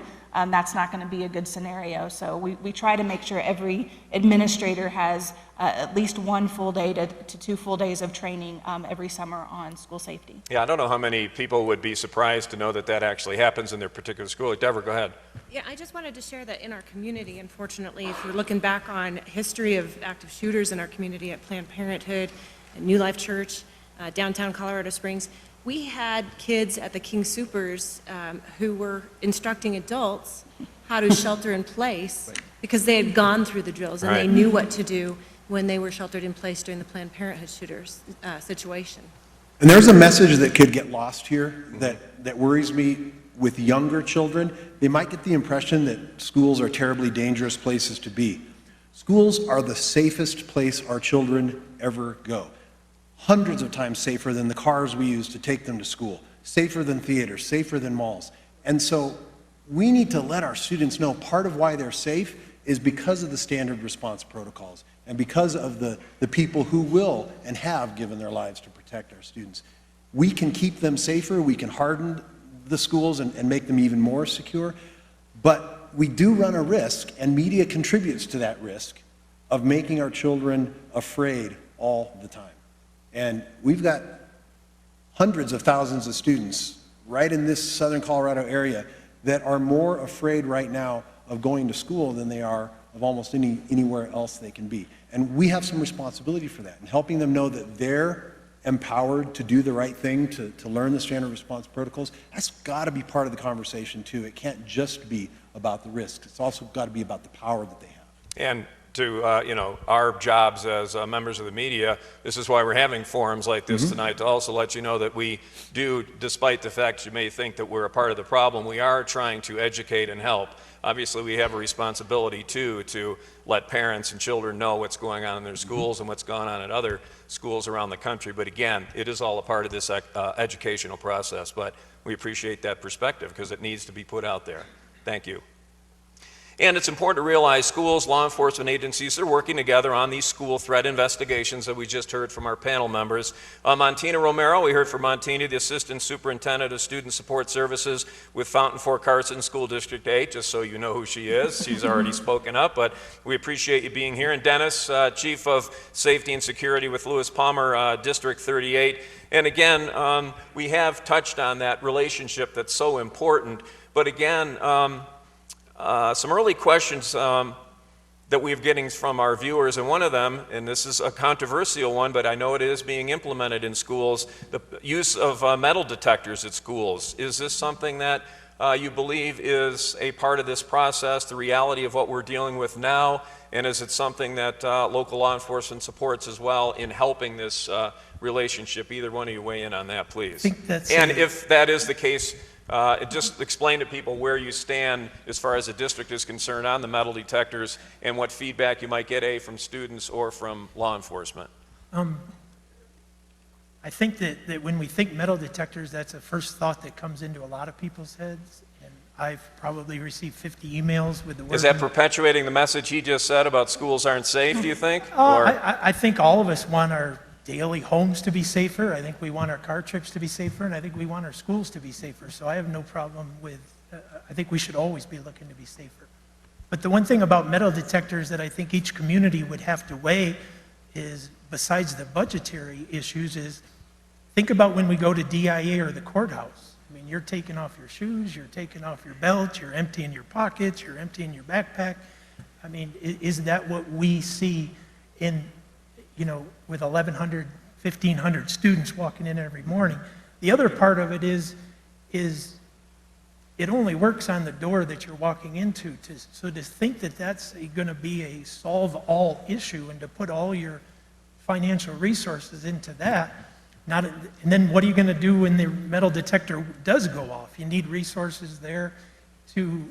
that's not going to be a good scenario. So we try to make sure every administrator has at least 1 full day to 2 full days of training every summer on school safety. Yeah, I don't know how many people would be surprised to know that that actually happens in their particular school. Deborah, go ahead. Yeah, I just wanted to share that in our community, unfortunately, if we're looking back on history of active shooters in our community at Planned Parenthood, at New Life Church, downtown Colorado Springs, we had kids at the King Soopers who were instructing adults how to shelter in place because they had gone through the drills and they knew what to do when they were sheltered in place during the Planned Parenthood shooters situation. And there's a message that could get lost here that worries me with younger children. They might get the impression that schools are terribly dangerous places to be. Schools are the safest place our children ever go. Hundreds of times safer than the cars we use to take them to school, safer than theaters, safer than malls. And so we need to let our students know part of why they're safe is because of the standard response protocols and because of the people who will and have given their lives to protect our students. We can keep them safer, we can harden the schools and make them even more secure, but we do run a risk, and media contributes to that risk, of making our children afraid all the time. And we've got hundreds of thousands of students right in this southern Colorado area that are more afraid right now of going to school than they are of almost anywhere else they can be. And we have some responsibility for that, and helping them know that they're empowered to do the right thing, to learn the standard response protocols. That's got to be part of the conversation too. It can't just be about the risks. It's also got to be about the power that they have. And to our jobs as members of the media. This is why we're having forums like this tonight, to also let you know that we do, despite the fact you may think that we're a part of the problem, we are trying to educate and help. Obviously, we have a responsibility too to let parents and children know what's going on in their schools and what's going on at other schools around the country. But again, it is all a part of this educational process. But we appreciate that perspective because it needs to be put out there. Thank you. And it's important to realize schools, law enforcement agencies are working together on these school threat investigations that we just heard from our panel members. Montina Romero, we heard from Montina, the Assistant Superintendent of Student Support Services with Fountain Fort Carson School District 8, just so you know who she is. She's already spoken up, but we appreciate you being here. And Dennis, Chief of Safety and Security with Lewis Palmer, District 38. And again, we have touched on that relationship that's so important, but again, some early questions that we're getting from our viewers, and one of them, and this is a controversial one, but I know it is being implemented in schools, the use of metal detectors at schools. Is this something that you believe is a part of this process, the reality of what we're dealing with now, and is it something that local law enforcement supports as well in helping this relationship? Either one of you weigh in on that, please. And if that is the case, just explain to people where you stand as far as the district is concerned on the metal detectors and what feedback you might get, from students or from law enforcement. I think that when we think metal detectors, that's a first thought that comes into a lot of people's heads. And I've probably received 50 emails with the word. Is that perpetuating the message he just said about schools aren't safe, do you think? I think all of us want our daily homes to be safer. I think we want our car trips to be safer, and I think we want our schools to be safer. So I have no problem with, I think we should always be looking to be safer. But the one thing about metal detectors that I think each community would have to weigh is, besides the budgetary issues, is think about when we go to DIA or the courthouse. I mean, you're taking off your shoes, you're taking off your belt, you're emptying your pockets, you're emptying your backpack. I mean, is that what we see in, with 1,100, 1,500 students walking in every morning? The other part of it is it only works on the door that you're walking into. So to think that that's going to be a solve-all issue and to put all your financial resources into that, and then what are you going to do when the metal detector does go off? You need resources there to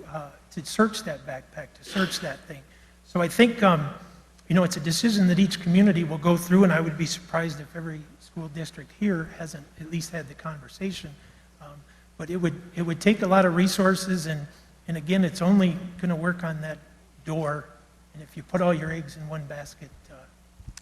search that backpack, to search that thing. So I think it's a decision that each community will go through, and I would be surprised if every school district here hasn't at least had the conversation. But it would take a lot of resources, and again, it's only going to work on that door. And if you put all your eggs in one basket.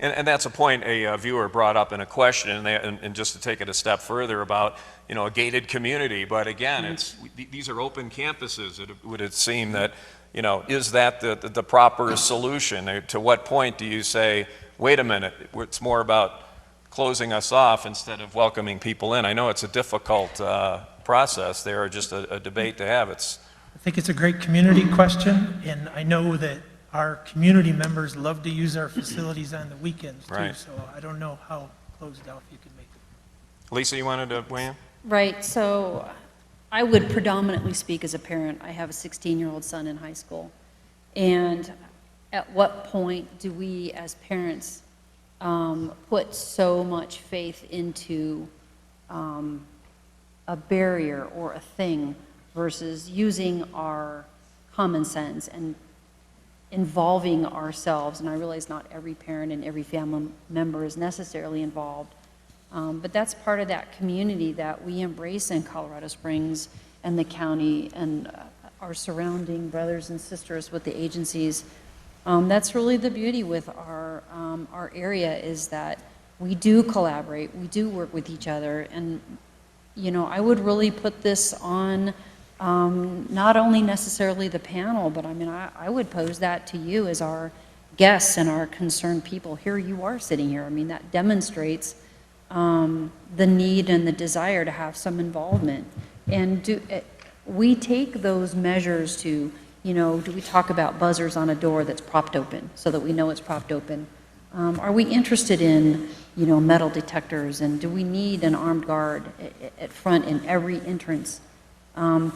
And that's a point a viewer brought up in a question, and just to take it a step further about a gated community. But again, these are open campuses. Would it seem that is that the proper solution? To what point do you say, wait a minute, it's more about closing us off instead of welcoming people in? I know it's a difficult process there, or just a debate to have. I think it's a great community question, and I know that our community members love to use our facilities on the weekends too, Right. so I don't know how closed off you can make it. Lisa, you wanted to weigh in? Right, so I would predominantly speak as a parent. I have a 16-year-old son in high school. And at what point do we as parents put so much faith into a barrier or a thing versus using our common sense and involving ourselves? And I realize not every parent and every family member is necessarily involved, but that's part of that community that we embrace in Colorado Springs and the county and our surrounding brothers and sisters with the agencies. That's really the beauty with our area, is that we do collaborate, we do work with each other, and I would really put this on not only necessarily the panel, but I mean, I would pose that to you as our guests and our concerned people. Here you are sitting here. I mean, that demonstrates the need and the desire to have some involvement. And do we take those measures to, do we talk about buzzers on a door that's propped open so that we know it's propped open? Are we interested in, metal detectors, and do we need an armed guard at front in every entrance?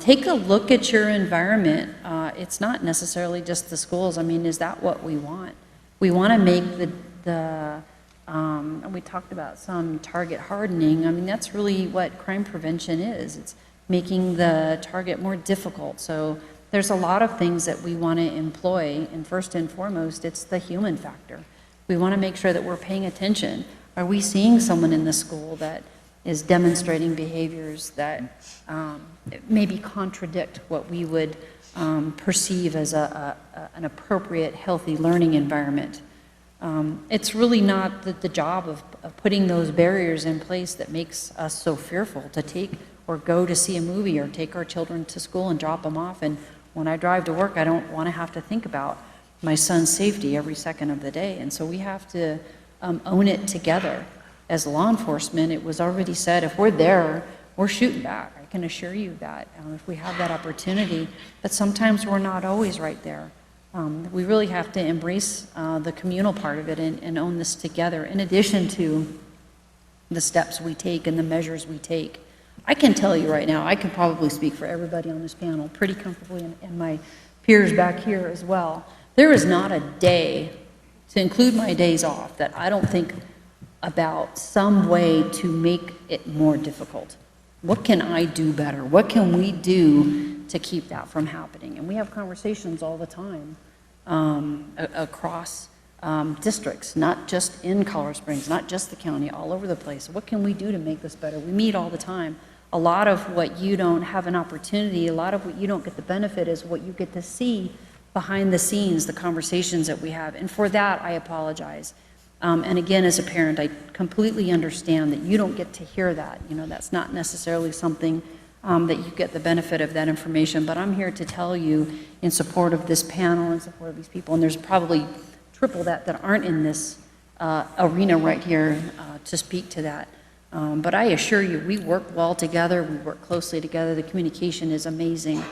Take a look at your environment. It's not necessarily just the schools. I mean, is that what we want? We want to make and we talked about some target hardening. I mean, that's really what crime prevention is. It's making the target more difficult. So there's a lot of things that we want to employ, and first and foremost, it's the human factor. We want to make sure that we're paying attention. Are we seeing someone in the school that is demonstrating behaviors that maybe contradict what we would perceive as an appropriate, healthy learning environment? It's really not the job of putting those barriers in place that makes us so fearful to take or go to see a movie or take our children to school and drop them off. And when I drive to work, I don't want to have to think about my son's safety every second of the day. And so we have to own it together. As law enforcement, it was already said, if we're there, we're shooting back. I can assure you that if we have that opportunity, but sometimes we're not always right there. We really have to embrace the communal part of it and own this together, in addition to the steps we take and the measures we take. I can tell you right now, I can probably speak for everybody on this panel pretty comfortably, and my peers back here as well. There is not a day, to include my days off, that I don't think about some way to make it more difficult. What can I do better? What can we do to keep that from happening? And we have conversations all the time across districts, not just in Colorado Springs, not just the county, all over the place. What can we do to make this better? We meet all the time. A lot of what you don't have an opportunity, a lot of what you don't get the benefit is what you get to see behind the scenes, the conversations that we have. And for that, I apologize. And again, as a parent, I completely understand that you don't get to hear that. You know, that's not necessarily something that you get the benefit of that information. But I'm here to tell you in support of this panel, in support of these people, and there's probably triple that aren't in this arena right here to speak to that. But I assure you, we work well together, we work closely together, the communication is amazing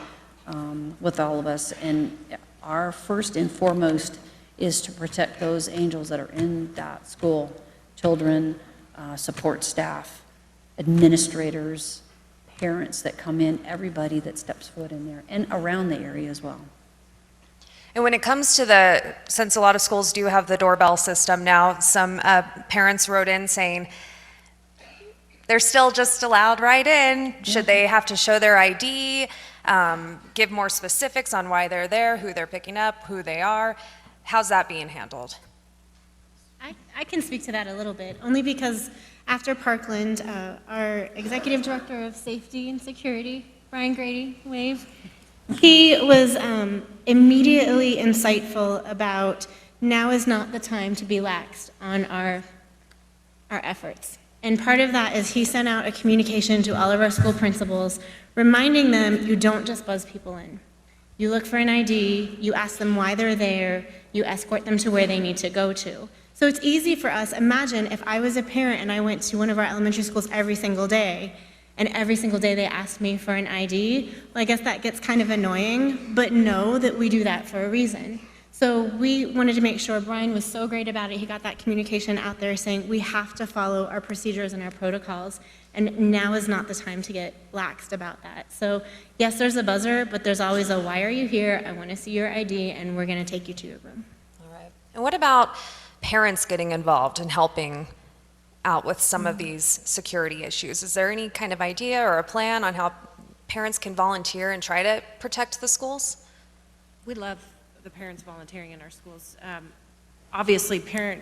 with all of us, and our first and foremost is to protect those angels that are in that school, children, support staff, administrators, parents that come in, everybody that steps foot in there, and around the area as well. And when it comes to since a lot of schools do have the doorbell system now, some parents wrote in saying they're still just allowed right in. Should they have to show their ID, give more specifics on why they're there, who they're picking up, who they are? How's that being handled? I can speak to that a little bit, only because after Parkland, our Executive Director of Safety and Security, Brian Grady, wave, he was immediately insightful about now is not the time to be lax on our efforts. And part of that is he sent out a communication to all of our school principals, reminding them you don't just buzz people in. You look for an ID, you ask them why they're there, you escort them to where they need to go to. So it's easy for us. Imagine if I was a parent and I went to one of our elementary schools every single day, and every single day they asked me for an ID. Well, I guess that gets kind of annoying, but know that we do that for a reason. So we wanted to make sure, Brian was so great about it, he got that communication out there saying we have to follow our procedures and our protocols, and now is not the time to get laxed about that. So yes, there's a buzzer, but there's always a why are you here, I want to see your ID, and we're going to take you to your room. All right. And what about parents getting involved and helping out with some of these security issues? Is there any kind of idea or a plan on how parents can volunteer and try to protect the schools? We love the parents volunteering in our schools. Obviously, parent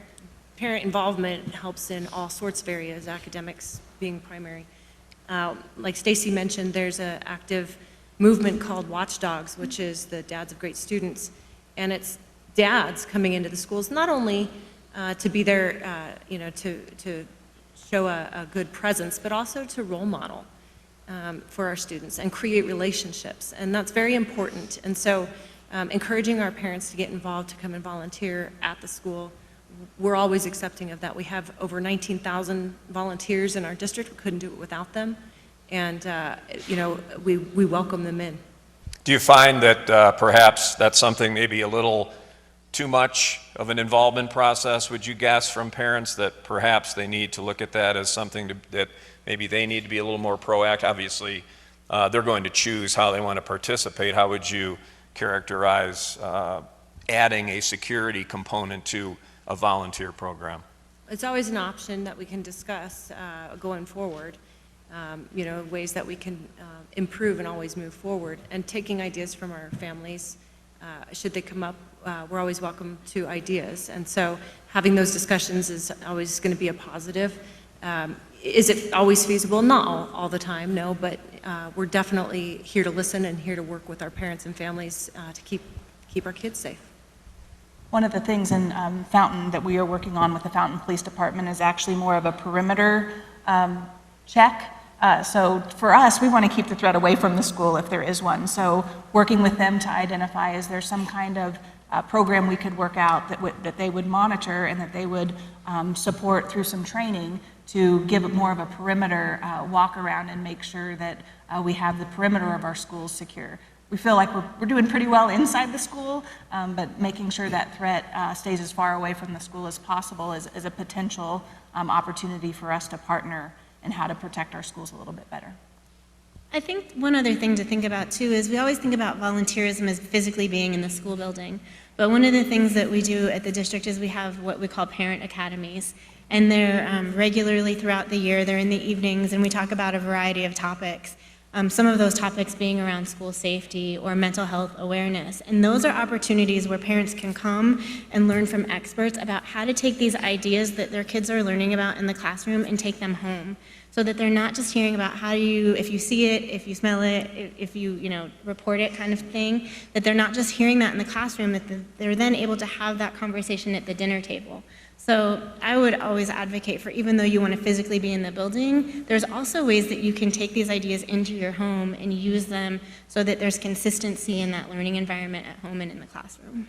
involvement helps in all sorts of areas, academics being primary. Like Stacy mentioned, there's an active movement called Watchdogs, which is the Dads of Great Students, and it's dads coming into the schools, not only to be there, to show a good presence, but also to role model for our students and create relationships, and that's very important. And so encouraging our parents to get involved, to come and volunteer at the school. We're always accepting of that. We have over 19,000 volunteers in our district. We couldn't do it without them, and we welcome them in. Do you find that perhaps that's something maybe a little too much of an involvement process? Would you guess from parents that perhaps they need to look at that as something that maybe they need to be a little more proactive? Obviously, they're going to choose how they want to participate. How would you characterize adding a security component to a volunteer program? It's always an option that we can discuss going forward, you know, ways that we can improve and always move forward, and taking ideas from our families. Should they come up, we're always welcome to ideas. And so having those discussions is always going to be a positive. Is it always feasible? Not all the time, no, but we're definitely here to listen and here to work with our parents and families to keep our kids safe. One of the things in Fountain that we are working on with the Fountain Police Department is actually more of a perimeter check. So for us, we want to keep the threat away from the school if there is one. So working with them to identify, is there some kind of program we could work out that they would monitor and that they would support through some training to give it more of a perimeter walk around and make sure that we have the perimeter of our schools secure. We feel like we're doing pretty well inside the school, but making sure that threat stays as far away from the school as possible is a potential opportunity for us to partner in how to protect our schools a little bit better. I think one other thing to think about too is we always think about volunteerism as physically being in the school building, but one of the things that we do at the district is we have what we call parent academies, and they're regularly throughout the year. They're in the evenings, and we talk about a variety of topics. Some of those topics being around school safety or mental health awareness. And those are opportunities where parents can come and learn from experts about how to take these ideas that their kids are learning about in the classroom and take them home. So that they're not just hearing about how you, if you see it, if you smell it, if you report it kind of thing, that they're not just hearing that in the classroom, that they're then able to have that conversation at the dinner table. So I would always advocate for, even though you want to physically be in the building, there's also ways that you can take these ideas into your home and use them so that there's consistency in that learning environment at home and in the classroom.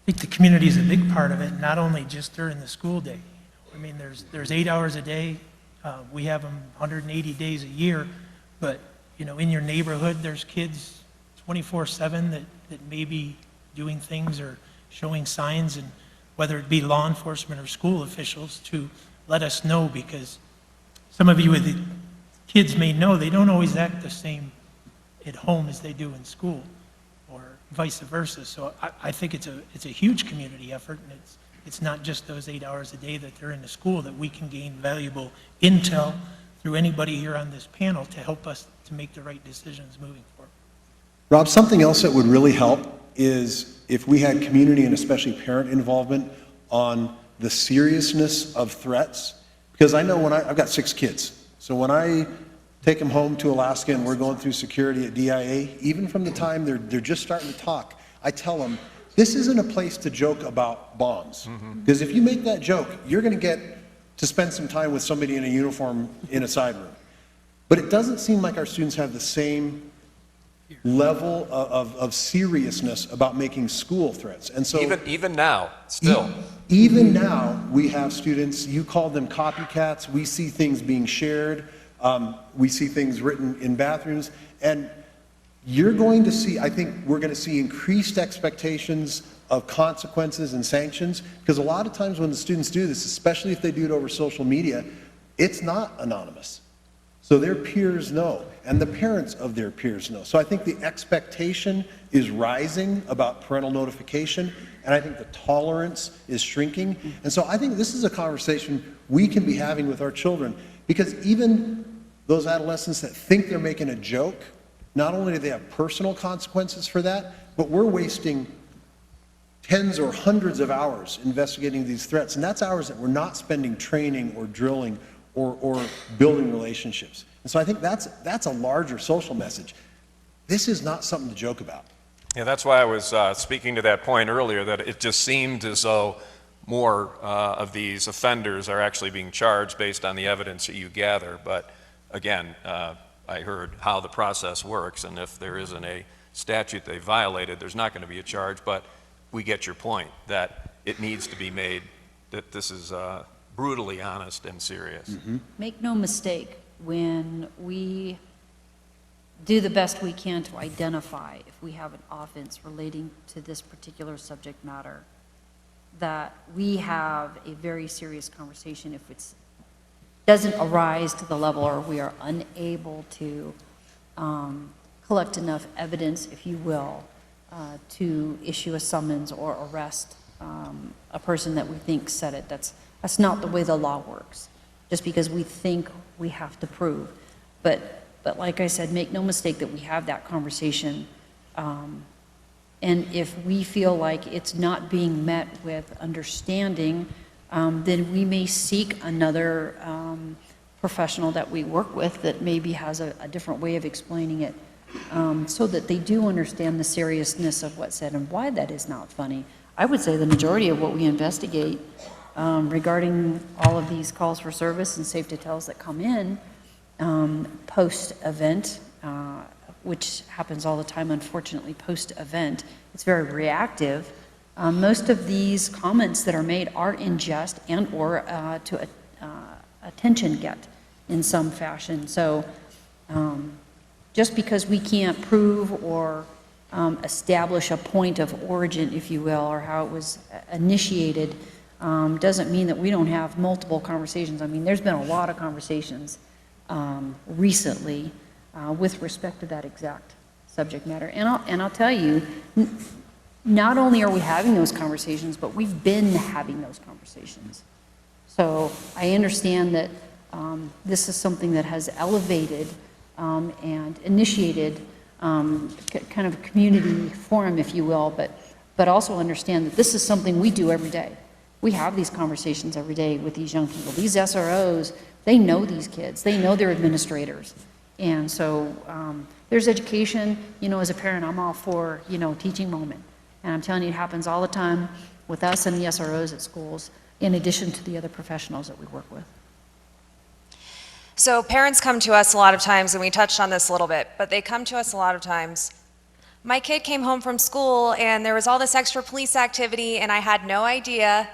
I think the community is a big part of it, not only just during the school day. I mean, there's 8 hours a day. We have them 180 days a year, but in your neighborhood, there's kids 24/7 that may be doing things or showing signs, and whether it be law enforcement or school officials, to let us know, because some of you with the kids may know they don't always act the same at home as they do in school, or vice versa. So I think it's a huge community effort, and it's not just those 8 hours a day that they're in the school, that we can gain valuable intel through anybody here on this panel to help us to make the right decisions moving forward. Rob, something else that would really help is if we had community and especially parent involvement on the seriousness of threats. Because I know I've got 6 kids, so when I take them home to Alaska and we're going through security at DIA, even from the time they're just starting to talk, I tell them, this isn't a place to joke about bombs. Because if you make that joke, you're going to get to spend some time with somebody in a uniform in a side room. But it doesn't seem like our students have the same level of seriousness about making school threats. And so even now, still. Even now, we have students, you call them copycats, we see things being shared, we see things written in bathrooms, and you're going to see, I think we're going to see increased expectations of consequences and sanctions, because a lot of times when the students do this, especially if they do it over social media, it's not anonymous. So their peers know, and the parents of their peers know. So I think the expectation is rising about parental notification, and I think the tolerance is shrinking. And so I think this is a conversation we can be having with our children, because even those adolescents that think they're making a joke, not only do they have personal consequences for that, but we're wasting tens or hundreds of hours investigating these threats, and that's hours that we're not spending training or drilling or building relationships. And so I think that's a larger social message. This is not something to joke about. Yeah, that's why I was speaking to that point earlier, that it just seemed as though more of these offenders are actually being charged based on the evidence that you gather. But again, I heard how the process works, and if there isn't a statute they violated, there's not going to be a charge. But we get your point that it needs to be made that this is brutally honest and serious. Make no mistake, when we do the best we can to identify if we have an offense relating to this particular subject matter, that we have a very serious conversation if it doesn't arise to the level or we are unable to collect enough evidence, if you will, to issue a summons or arrest a person that we think said it. That's not the way the law works, just because we think we have to prove. But like I said, make no mistake that we have that conversation. And if we feel like it's not being met with understanding, then we may seek another professional that we work with that maybe has a different way of explaining it, so that they do understand the seriousness of what's said and why that is not funny. I would say the majority of what we investigate regarding all of these calls for service and safe details that come in post-event, which happens all the time, unfortunately, post-event, it's very reactive. Most of these comments that are made are in jest and or to attention get in some fashion. So just because we can't prove or establish a point of origin, if you will, or how it was initiated, doesn't mean that we don't have multiple conversations. I mean, there's been a lot of conversations recently with respect to that exact subject matter. And I'll tell you, not only are we having those conversations, but we've been having those conversations. So I understand that this is something that has elevated and initiated kind of a community forum, if you will, but also understand that this is something we do every day. We have these conversations every day with these young people. These SROs, they know these kids. They know their administrators. And so there's education. You know, as a parent, I'm all for, teaching moment. And I'm telling you, it happens all the time with us and the SROs at schools, in addition to the other professionals that we work with. So parents come to us a lot of times, and we touched on this a little bit, but they come to us a lot of times. My kid came home from school and there was all this extra police activity and I had no idea.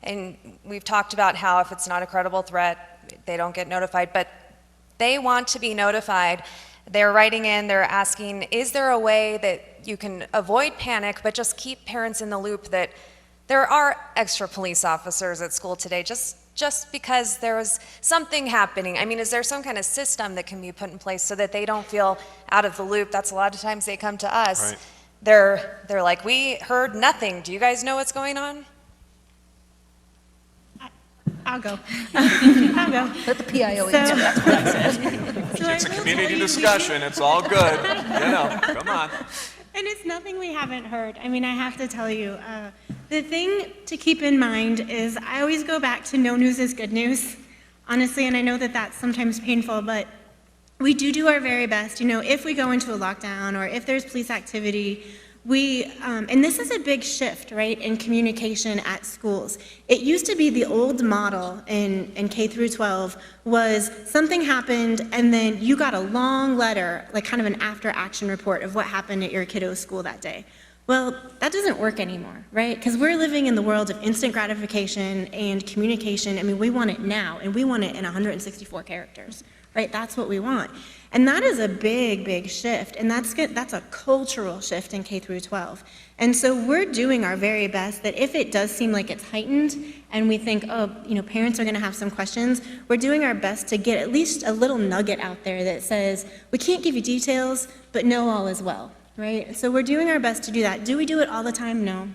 And we've talked about how if it's not a credible threat, they don't get notified, but they want to be notified. They're writing in, they're asking, is there a way that you can avoid panic, but just keep parents in the loop that there are extra police officers at school today, just because there was something happening? I mean, is there some kind of system that can be put in place so that they don't feel out of the loop? That's a lot of times they come to us. Right. They're like, we heard nothing. Do you guys know what's going on? I'll go. I'll go. Let the PIO answer. It's a community discussion. It's all good. Come on. And it's nothing we haven't heard. I mean, I have to tell you, the thing to keep in mind is I always go back to no news is good news, honestly, and I know that that's sometimes painful, but we do our very best. If we go into a lockdown or if there's police activity, and this is a big shift, right, in communication at schools. It used to be the old model in K through 12 was something happened and then you got a long letter, like kind of an after action report of what happened at your kiddo's school that day. Well, that doesn't work anymore, right? Because we're living in the world of instant gratification and communication. I mean, we want it now, and we want it in 164 characters, right? That's what we want. And that is a big, big shift, and that's a cultural shift in K through 12. And so we're doing our very best that if it does seem like it's heightened, and we think, parents are gonna have some questions, we're doing our best to get at least a little nugget out there that says, we can't give you details, but know all is well. Right? So we're doing our best to do that. Do we do it all the time? No.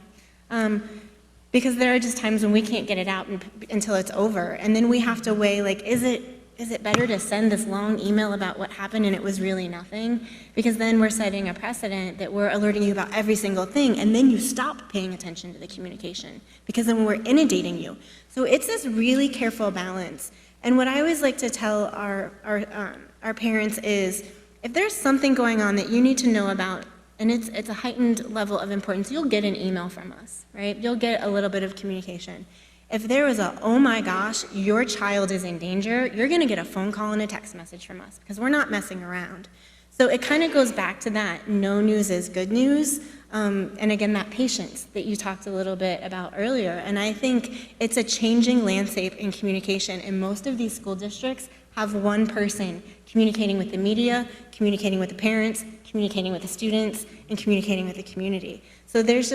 Because there are just times when we can't get it out until it's over. And then we have to weigh, is it better to send this long email about what happened and it was really nothing? Because then we're setting a precedent that we're alerting you about every single thing, and then you stop paying attention to the communication, because then we're inundating you. So it's this really careful balance. And what I always like to tell our parents is, if there's something going on that you need to know about, and it's a heightened level of importance, you'll get an email from us, right? You'll get a little bit of communication. If there is oh my gosh, your child is in danger, you're gonna get a phone call and a text message from us, because we're not messing around. So it kind of goes back to that, no news is good news, and again, that patience that you talked a little bit about earlier. And I think it's a changing landscape in communication, and most of these school districts have one person communicating with the media, communicating with the parents, communicating with the students, and communicating with the community. So there's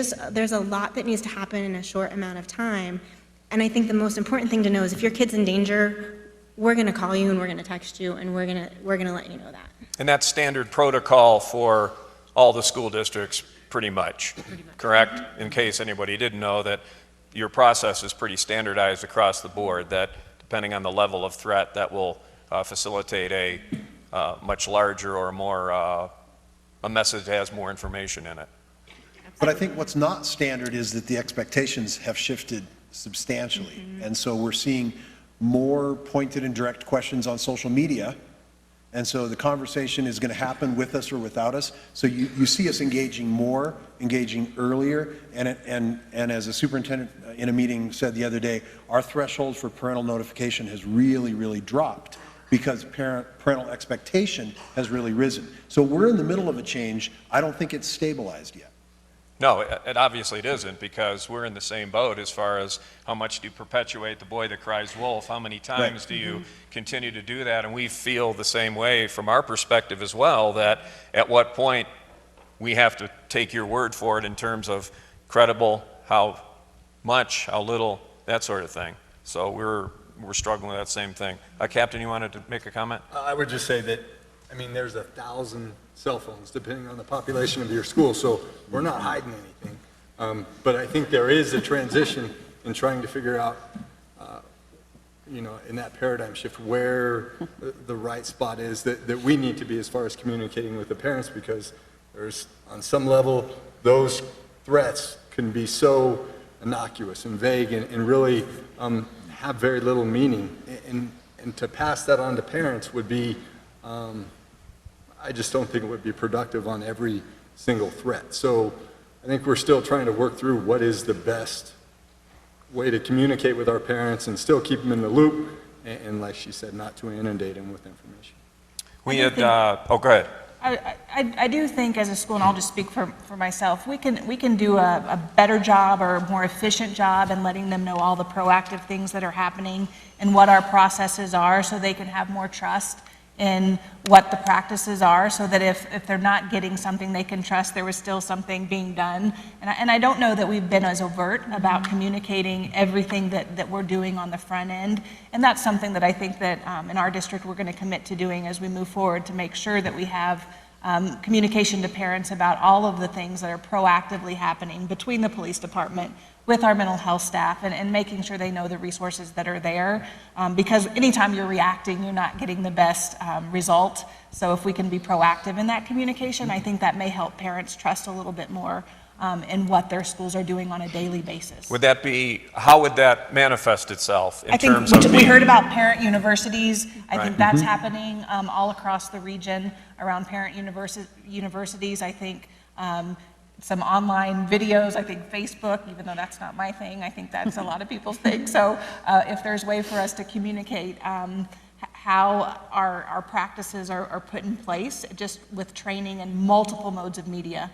a lot that needs to happen in a short amount of time. And I think the most important thing to know is if your kid's in danger, we're gonna call you and we're gonna text you and we're gonna let you know that. And that's standard protocol for all the school districts, pretty much, correct? In case anybody didn't know that your process is pretty standardized across the board, that depending on the level of threat, that will facilitate a much larger or more, a message that has more information in it. But I think what's not standard is that the expectations have shifted substantially. And so we're seeing more pointed and direct questions on social media. And so the conversation is going to happen with us or without us. So you see us engaging more, engaging earlier. And as a superintendent in a meeting said the other day, our threshold for parental notification has really, really dropped because parental expectation has really risen. So we're in the middle of a change. I don't think it's stabilized yet. No, it obviously it isn't, because we're in the same boat as far as how much do you perpetuate the boy that cries wolf, how many times do you continue to do that, and we feel the same way from our perspective as well, that at what point we have to take your word for it in terms of credible, how much, how little, that sort of thing. So we're struggling with that same thing. Captain, you wanted to make a comment? I would just say that, I mean, there's 1,000 cell phones depending on the population of your school, so we're not hiding anything. But I think there is a transition in trying to figure out, you know, in that paradigm shift where the right spot is that we need to be as far as communicating with the parents, because there's, on some level, those threats can be so innocuous and vague and really have very little meaning. And to pass that on to parents would be, I just don't think it would be productive on every single threat. So I think we're still trying to work through what is the best way to communicate with our parents and still keep them in the loop, and like she said, not to inundate them with information. We had, oh, go ahead. I do think as a school, and I'll just speak for myself, we can do a better job or a more efficient job in letting them know all the proactive things that are happening and what our processes are, so they can have more trust in what the practices are, so that if they're not getting something, they can trust there was still something being done. And I don't know that we've been as overt about communicating everything that we're doing on the front end. And that's something that I think that in our district we're going to commit to doing as we move forward, to make sure that we have communication to parents about all of the things that are proactively happening between the police department, with our mental health staff, and making sure they know the resources that are there. Because anytime you're reacting, you're not getting the best result. So if we can be proactive in that communication, I think that may help parents trust a little bit more in what their schools are doing on a daily basis. Would that be, how would that manifest itself in terms of we heard about parent universities. I think that's happening all across the region around parent universities. I think some online videos, I think Facebook, even though that's not my thing, I think that's a lot of people's thing. So if there's a way for us to communicate how our practices are put in place, just with training and multiple modes of media,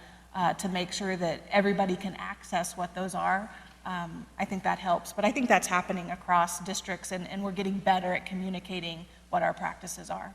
to make sure that everybody can access what those are, I think that helps. But I think that's happening across districts, and we're getting better at communicating what our practices are.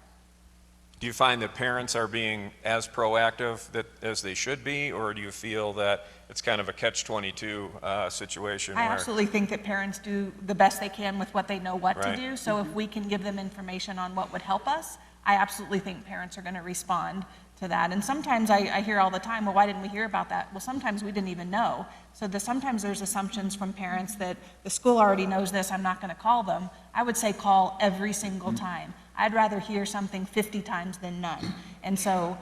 Do you find that parents are being as proactive as they should be, or do you feel that it's kind of a catch-22 situation? I absolutely think that parents do the best they can with what they know what to do. So if we can give them information on what would help us, I absolutely think parents are going to respond to that. And sometimes I hear all the time, well, why didn't we hear about that? Well, sometimes we didn't even know. So sometimes there's assumptions from parents that the school already knows this, I'm not going to call them. I would say call every single time. I'd rather hear something 50 times than none. And so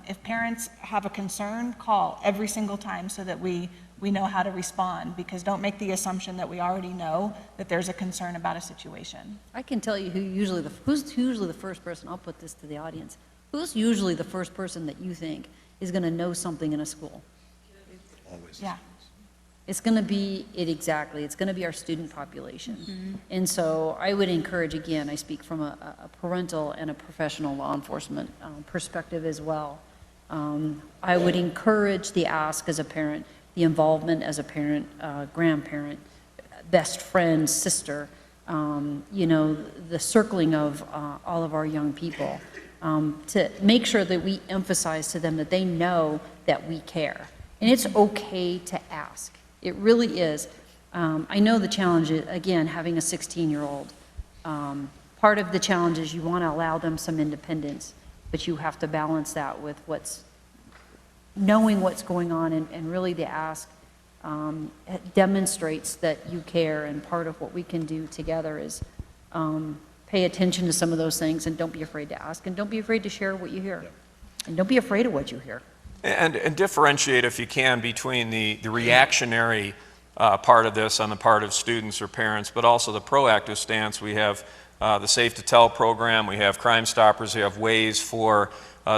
if parents have a concern, call every single time so that we know how to respond, because don't make the assumption that we already know that there's a concern about a situation. I can tell you who's usually the first person, I'll put this to the audience, who's usually the first person that you think is going to know something in a school? Always. Yeah. It's going to be exactly. It's going to be our student population. And so I would encourage, again, I speak from a parental and a professional law enforcement perspective as well. I would encourage the ask as a parent, the involvement as a parent, grandparent, best friend, sister, you know, the circling of all of our young people, to make sure that we emphasize to them that they know that we care. And it's okay to ask. It really is. I know the challenge is, again, having a 16-year-old. Part of the challenge is you want to allow them some independence, but you have to balance that with what's knowing what's going on and really the ask it demonstrates that you care, and part of what we can do together is pay attention to some of those things, and don't be afraid to ask, and don't be afraid to share what you hear, and don't be afraid of what you hear. And differentiate, if you can, between the reactionary part of this on the part of students or parents, but also the proactive stance. We have the Safe to Tell program, we have Crime Stoppers, we have ways for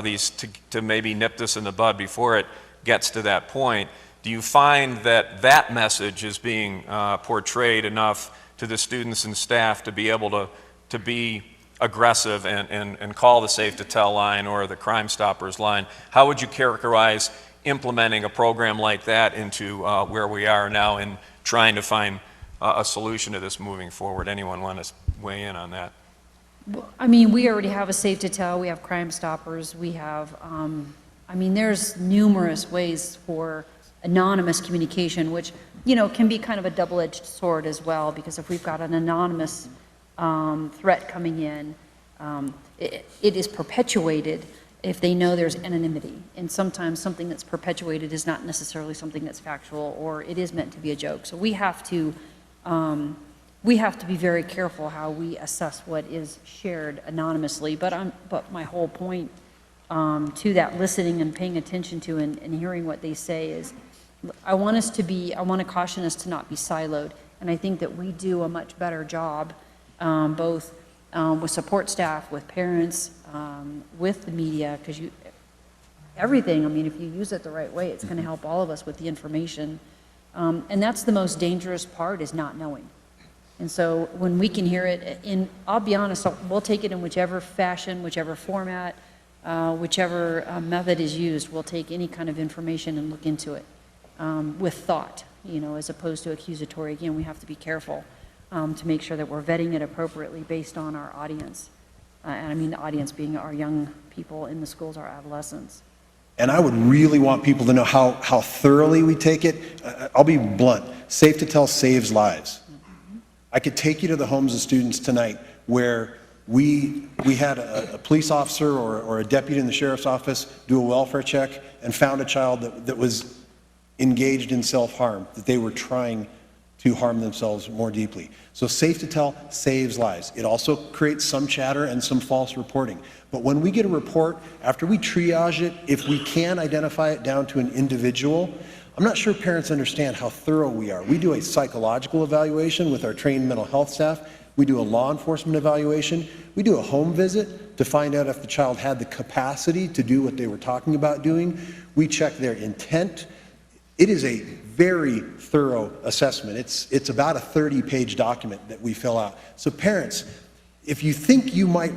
these to maybe nip this in the bud before it gets to that point. Do you find that that message is being portrayed enough to the students and staff to be able to be aggressive and call the Safe to Tell line or the Crime Stoppers line? How would you characterize implementing a program like that into where we are now in trying to find a solution to this moving forward? Anyone want to weigh in on that? Well, I mean, we already have a Safe to Tell, we have Crime Stoppers, we have, I mean, there's numerous ways for anonymous communication, which, you know, can be kind of a double-edged sword as well, because if we've got an anonymous threat coming in, it is perpetuated if they know there's anonymity. And sometimes something that's perpetuated is not necessarily something that's factual, or it is meant to be a joke. So we have to be very careful how we assess what is shared anonymously. But my whole point to that listening and paying attention to and hearing what they say is, I want to caution us to not be siloed. And I think that we do a much better job, both with support staff, with parents, with the media, because everything, I mean, if you use it the right way, it's going to help all of us with the information. And that's the most dangerous part, is not knowing. And so when we can hear it, I'll be honest, we'll take it in whichever fashion, whichever format, whichever method is used. We'll take any kind of information and look into it with thought, you know, as opposed to accusatory. Again, we have to be careful to make sure that we're vetting it appropriately based on our audience. And I mean the audience being our young people in the schools, our adolescents. And I would really want people to know how thoroughly we take it. I'll be blunt. Safe to Tell saves lives. I could take you to the homes of students tonight where we had a police officer or a deputy in the sheriff's office do a welfare check and found a child that was engaged in self-harm, that they were trying to harm themselves more deeply. So Safe to Tell saves lives. It also creates some chatter and some false reporting. But when we get a report, after we triage it, if we can identify it down to an individual, I'm not sure parents understand how thorough we are. We do a psychological evaluation with our trained mental health staff. We do a law enforcement evaluation. We do a home visit to find out if the child had the capacity to do what they were talking about doing. We check their intent. It is a very thorough assessment. It's about a 30-page document that we fill out. So parents, if you think you might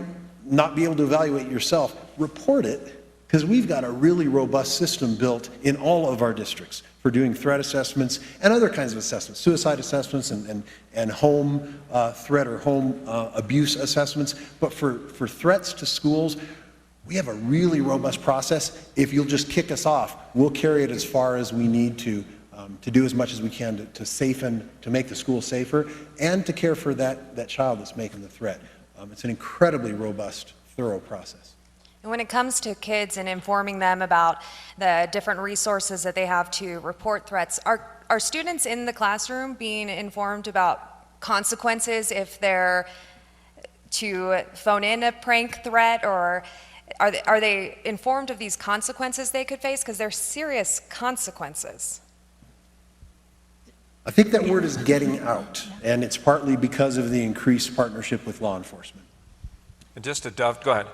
not be able to evaluate yourself, report it, because we've got a really robust system built in all of our districts for doing threat assessments and other kinds of assessments, suicide assessments and home threat or home abuse assessments. But for threats to schools, we have a really robust process. If you'll just kick us off, we'll carry it as far as we need to do as much as we can to make the school safer and to care for that child that's making the threat. It's an incredibly robust, thorough process. And when it comes to kids and informing them about the different resources that they have to report threats, are students in the classroom being informed about consequences if they're to phone in a prank threat, or are they informed of these consequences they could face? Because they're serious consequences. I think that word is getting out, and it's partly because of the increased partnership with law enforcement. And just to go ahead.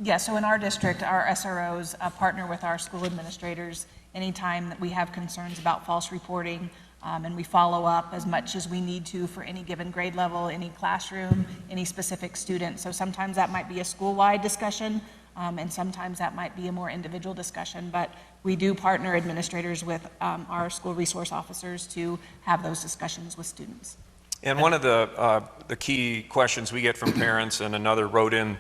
Yeah, so in our district, our SROs partner with our school administrators anytime that we have concerns about false reporting, and we follow up as much as we need to for any given grade level, any classroom, any specific student. So sometimes that might be a school-wide discussion, and sometimes that might be a more individual discussion, but we do partner administrators with our school resource officers to have those discussions with students. And one of the key questions we get from parents, and another wrote in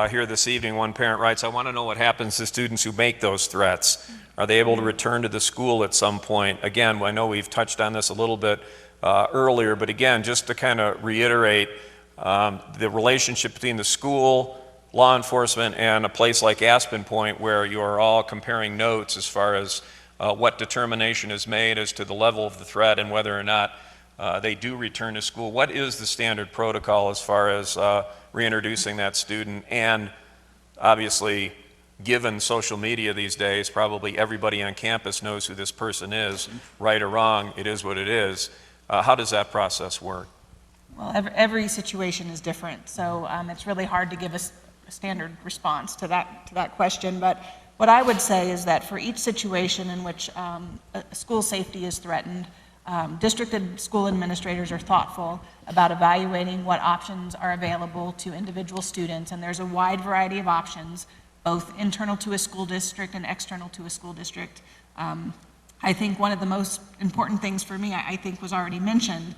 here this evening, one parent writes, I want to know what happens to students who make those threats. Are they able to return to the school at some point? Again, I know we've touched on this a little bit earlier, but again, just to kind of reiterate, the relationship between the school, law enforcement and a place like Aspen Point where you are all comparing notes as far as what determination is made as to the level of the threat and whether or not they do return to school. What is the standard protocol as far as reintroducing that student? And obviously, given social media these days, probably everybody on campus knows who this person is, right or wrong, it is what it is. How does that process work? Well, every situation is different, so it's really hard to give a standard response to that question. But what I would say is that for each situation in which school safety is threatened, district and school administrators are thoughtful about evaluating what options are available to individual students, and there's a wide variety of options, both internal to a school district and external to a school district. I think one of the most important things for me, I think was already mentioned.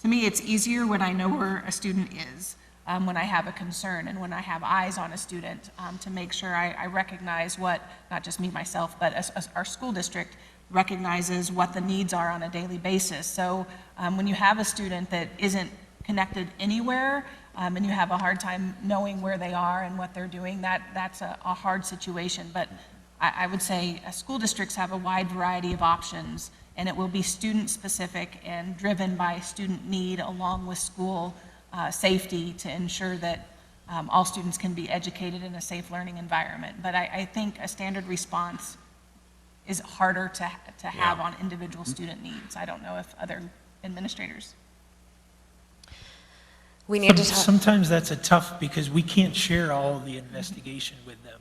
To me, it's easier when I know where a student is, when I have a concern and when I have eyes on a student, to make sure I recognize what, not just me myself, but as our school district recognizes what the needs are on a daily basis. So when you have a student that isn't connected anywhere, and you have a hard time knowing where they are and what they're doing, that's a hard situation. But I would say school districts have a wide variety of options, and it will be student-specific and driven by student need along with school safety to ensure that all students can be educated in a safe learning environment. But I think a standard response is harder to have on individual student needs. I don't know if other administrators. We need to talk. Sometimes that's a tough, because we can't share all of the investigation with them.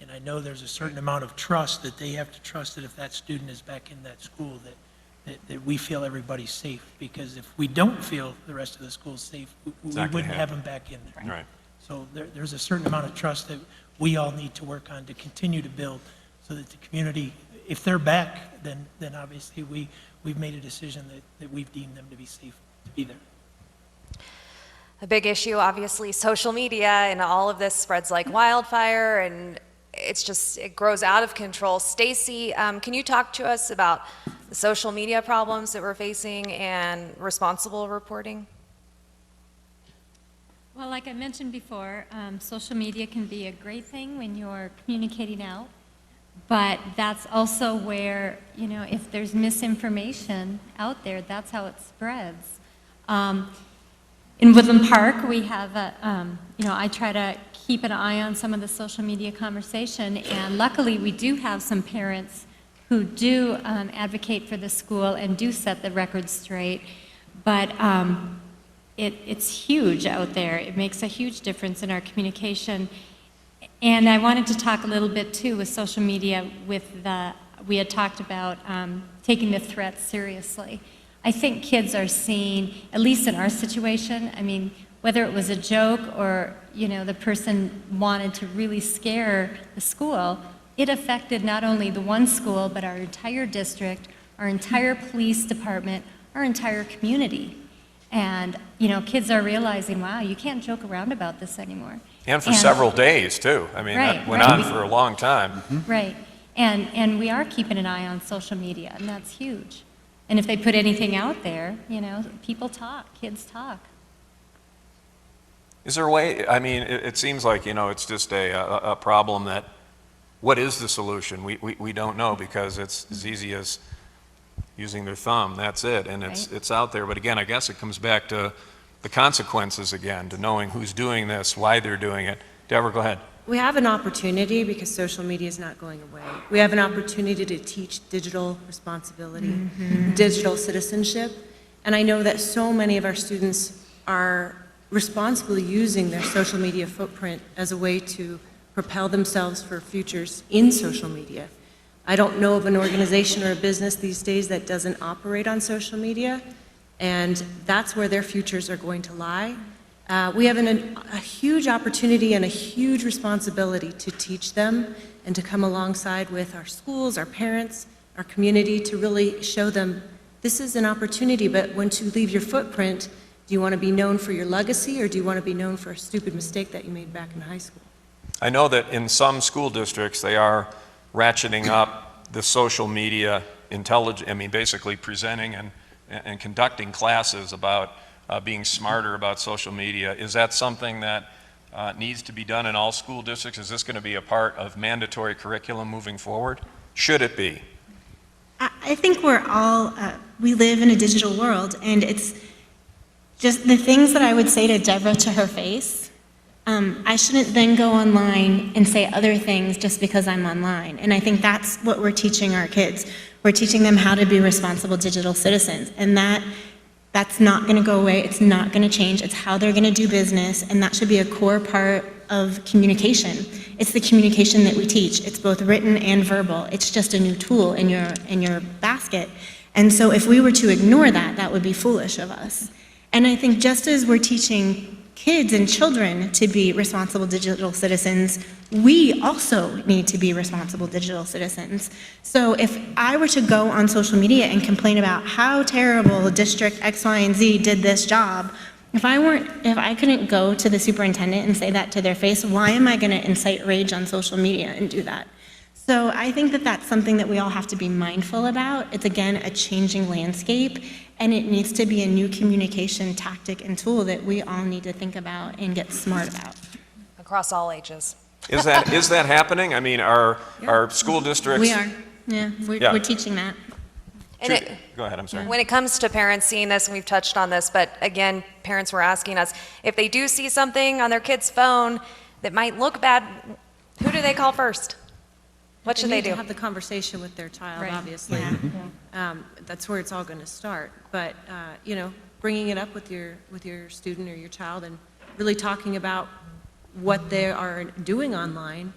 And I know there's a certain amount of trust that they have to trust that if that student is back in that school, that we feel everybody's safe. Because if we don't feel the rest of the school's safe, we wouldn't have them back in there. Right. So there's a certain amount of trust that we all need to work on to continue to build, so that the community, if they're back, then obviously we've made a decision that we've deemed them to be safe to be there. A big issue, obviously, social media, and all of this spreads like wildfire, and it grows out of control. Stacy, can you talk to us about the social media problems that we're facing and responsible reporting? Well, like I mentioned before, social media can be a great thing when you're communicating out, but that's also where, if there's misinformation out there, that's how it spreads. In Woodland Park, we have I try to keep an eye on some of the social media conversation, and luckily we do have some parents who do advocate for the school and do set the record straight, but it's huge out there. It makes a huge difference in our communication. And I wanted to talk a little bit too with social media we had talked about taking the threats seriously. I think kids are seeing, at least in our situation, whether it was a joke or, the person wanted to really scare the school, it affected not only the one school, but our entire district, our entire police department, our entire community. And, kids are realizing, wow, you can't joke around about this anymore. And for several days, too. That went on for a long time. Right. And we are keeping an eye on social media, and that's huge. And if they put anything out there, people talk, kids talk. Is there a way, it seems like, it's just a problem that, what is the solution? We don't know, because it's as easy as using their thumb, that's it, and it's out there. But again, I guess it comes back to the consequences again, to knowing who's doing this, why they're doing it. Deborah, go ahead. We have an opportunity, because social media is not going away. We have an opportunity to teach digital responsibility, digital citizenship, and I know that so many of our students are responsibly using their social media footprint as a way to propel themselves for futures in social media. I don't know of an organization or a business these days that doesn't operate on social media, and that's where their futures are going to lie. We have a huge opportunity and a huge responsibility to teach them and to come alongside with our schools, our parents, our community, to really show them this is an opportunity, but once you leave your footprint, do you want to be known for your legacy, or do you want to be known for a stupid mistake that you made back in high school? I know that in some school districts, they are ratcheting up the social media intelligence, basically presenting and conducting classes about being smarter about social media. Is that something that needs to be done in all school districts? Is this going to be a part of mandatory curriculum moving forward? Should it be? I think we live in a digital world, and it's just the things that I would say to Deborah to her face. I shouldn't then go online and say other things just because I'm online. And I think that's what we're teaching our kids. We're teaching them how to be responsible digital citizens. And that's not going to go away. It's not going to change. It's how they're going to do business. And that should be a core part of communication. It's the communication that we teach. It's both written and verbal. It's just a new tool in your basket. And so if we were to ignore that, that would be foolish of us. And I think just as we're teaching kids and children to be responsible digital citizens, we also need to be responsible digital citizens. So if I were to go on social media and complain about how terrible District X, Y, and Z did this job, if I couldn't go to the superintendent and say that to their face, why am I going to incite rage on social media and do that? So I think that that's something that we all have to be mindful about. It's, again, a changing landscape, and it needs to be a new communication tactic and tool that we all need to think about and get smart about. Across all ages. Is that happening? I mean, are school districts? We are. Yeah, we're teaching that. Go ahead, I'm sorry. When it comes to parents seeing this, and we've touched on this, but again, parents were asking us, if they do see something on their kid's phone that might look bad, who do they call first? What should they do? Need to have the conversation with their child, obviously. That's where it's all going to start. But bringing it up with your student or your child and really talking about what they are doing online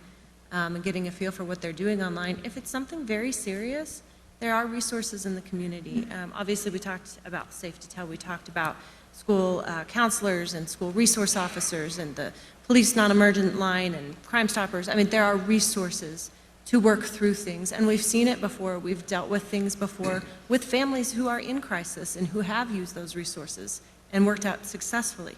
and getting a feel for what they're doing online. If it's something very serious, there are resources in the community. Obviously, we talked about Safe to Tell. We talked about school counselors and school resource officers and the police non-emergent line and Crime Stoppers. I mean, there are resources to work through things, and we've seen it before. We've dealt with things before with families who are in crisis and who have used those resources and worked out successfully.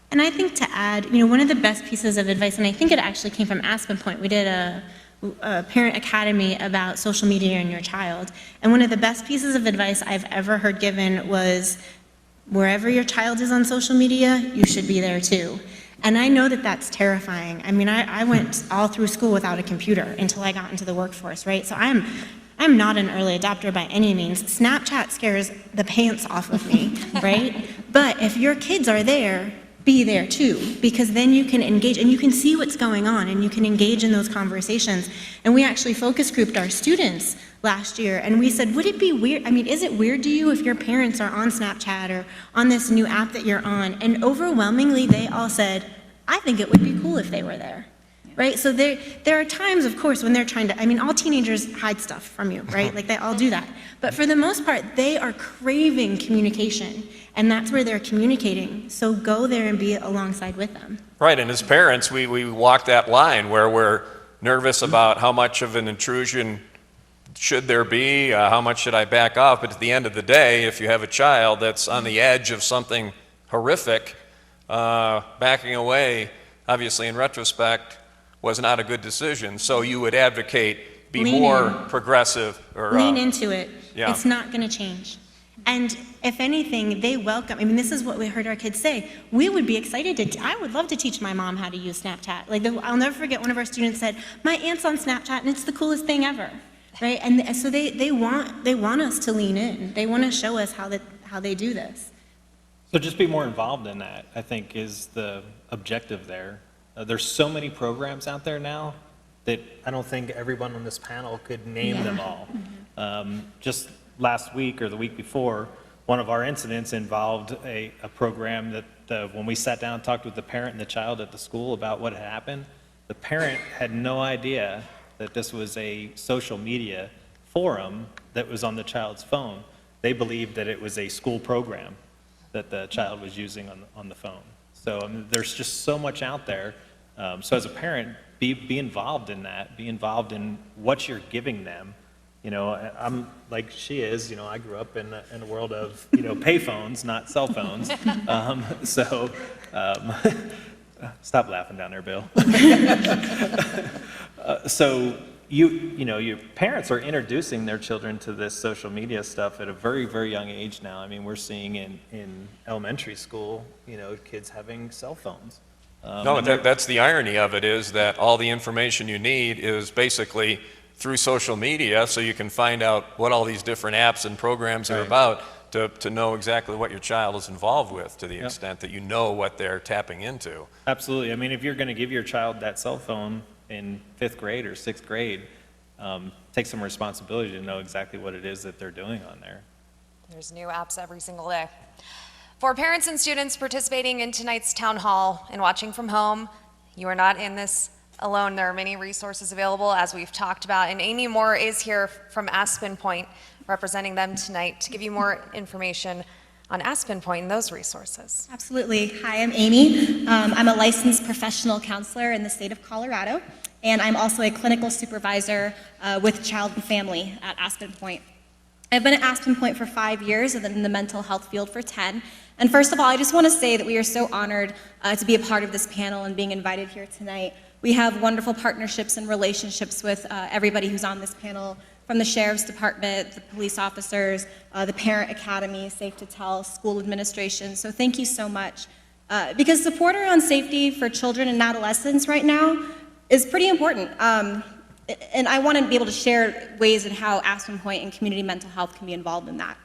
And I think to add, one of the best pieces of advice, and I think it actually came from Aspen Point, we did a parent academy about social media and your child, and one of the best pieces of advice I've ever heard given was, wherever your child is on social media, you should be there too. And I know that that's terrifying. I mean, I went all through school without a computer until I got into the workforce, right? So I'm not an early adopter by any means. Snapchat scares the pants off of me, right? But if your kids are there, be there too, because then you can engage and you can see what's going on and you can engage in those conversations. And we actually focus grouped our students last year, and we said, would it be weird? I mean, is it weird to you if your parents are on Snapchat or on this new app that you're on? And overwhelmingly, they all said, I think it would be cool if they were there, right? So there are times, of course, when they're trying to, I mean, all teenagers hide stuff from you, right? Like, they all do that. But for the most part, they are craving communication, and that's where they're communicating. So go there and be alongside with them. Right, and as parents, we walk that line where we're nervous about how much of an intrusion should there be, how much should I back off, but at the end of the day, if you have a child that's on the edge of something horrific, backing away, obviously in retrospect, was not a good decision. So you would advocate be more progressive. Or lean into it. Yeah. It's not going to change. And if anything, they welcome, I mean, this is what we heard our kids say. We would be excited I would love to teach my mom how to use Snapchat. Like, I'll never forget, one of our students said, my aunt's on Snapchat and it's the coolest thing ever. Right? And so they want us to lean in. They want to show us how they do this. So just be more involved in that, I think, is the objective there. There's so many programs out there now that I don't think everyone on this panel could name them all. Just last week or the week before, one of our incidents involved a program that when we sat down and talked with the parent and the child at the school about what had happened, the parent had no idea that this was a social media forum that was on the child's phone. They believed that it was a school program that the child was using on the phone. So I mean, there's just so much out there. So as a parent, be involved in that. Be involved in what you're giving them. I'm like she is. I grew up in a world of pay phones, not cell phones. Stop laughing down there, Bill. So your parents are introducing their children to this social media stuff at a very, very young age now. I mean, we're seeing in elementary school, kids having cell phones. No, that's the irony of it, is that all the information you need is basically through social media, so you can find out what all these different apps and programs are about to know exactly what your child is involved with, to the extent that you know what they're tapping into. Absolutely. I mean, if you're going to give your child that cell phone in 5th grade or 6th grade, take some responsibility to know exactly what it is that they're doing on there. There's new apps every single day. For parents and students participating in tonight's town hall and watching from home, you are not in this alone. There are many resources available, as we've talked about, and Amy Moore is here from Aspen Point, representing them tonight to give you more information on Aspen Point and those resources. Absolutely. Hi, I'm Amy. I'm a licensed professional counselor in the state of Colorado, and I'm also a clinical supervisor with Child and Family at Aspen Point. I've been at Aspen Point for 5 years and then in the mental health field for 10. And first of all, I just want to say that we are so honored to be a part of this panel and being invited here tonight. We have wonderful partnerships and relationships with everybody who's on this panel, from the Sheriff's Department, the police officers, the Parent Academy, Safe to Tell, school administration. So thank you so much. Because support around safety for children and adolescents right now is pretty important. And I want to be able to share ways in how Aspen Point and community mental health can be involved in that.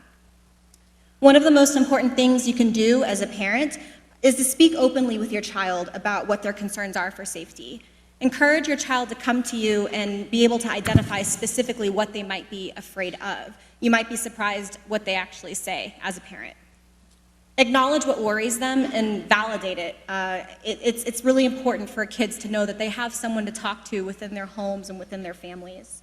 One of the most important things you can do as a parent is to speak openly with your child about what their concerns are for safety. Encourage your child to come to you and be able to identify specifically what they might be afraid of. You might be surprised what they actually say as a parent. Acknowledge what worries them and validate it. It's really important for kids to know that they have someone to talk to within their homes and within their families.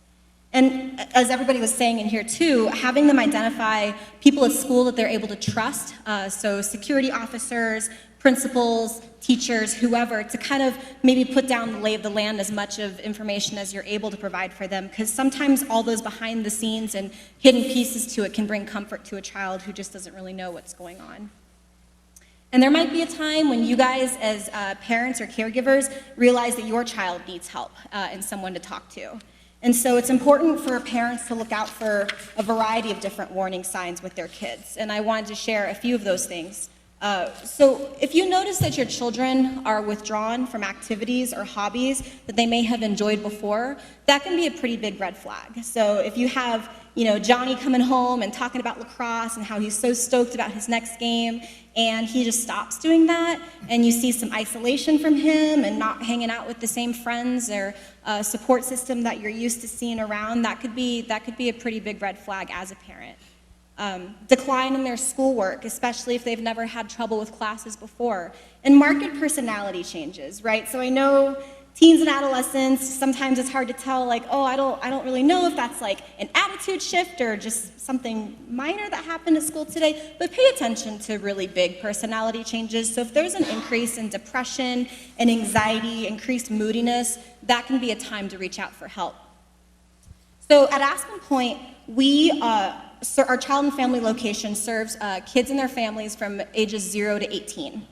And as everybody was saying in here too, having them identify people at school that they're able to trust, so security officers, principals, teachers, whoever, to kind of maybe put down the lay of the land as much of information as you're able to provide for them, because sometimes all those behind the scenes and hidden pieces to it can bring comfort to a child who just doesn't really know what's going on. And there might be a time when you guys as parents or caregivers realize that your child needs help and someone to talk to. And so it's important for parents to look out for a variety of different warning signs with their kids. And I wanted to share a few of those things. So if you notice that your children are withdrawn from activities or hobbies that they may have enjoyed before, that can be a pretty big red flag. So if you have, Johnny coming home and talking about lacrosse and how he's so stoked about his next game, and he just stops doing that, and you see some isolation from him and not hanging out with the same friends or support system that you're used to seeing around, that could be a pretty big red flag as a parent. Decline in their schoolwork, especially if they've never had trouble with classes before. And marked personality changes, right? So I know teens and adolescents, sometimes it's hard to tell, like, oh, I don't really know if that's like an attitude shift or just something minor that happened at school today, but pay attention to really big personality changes. So if there's an increase in depression and anxiety, increased moodiness, that can be a time to reach out for help. So at Aspen Point, our Child and Family location serves kids and their families from ages 0 to 18.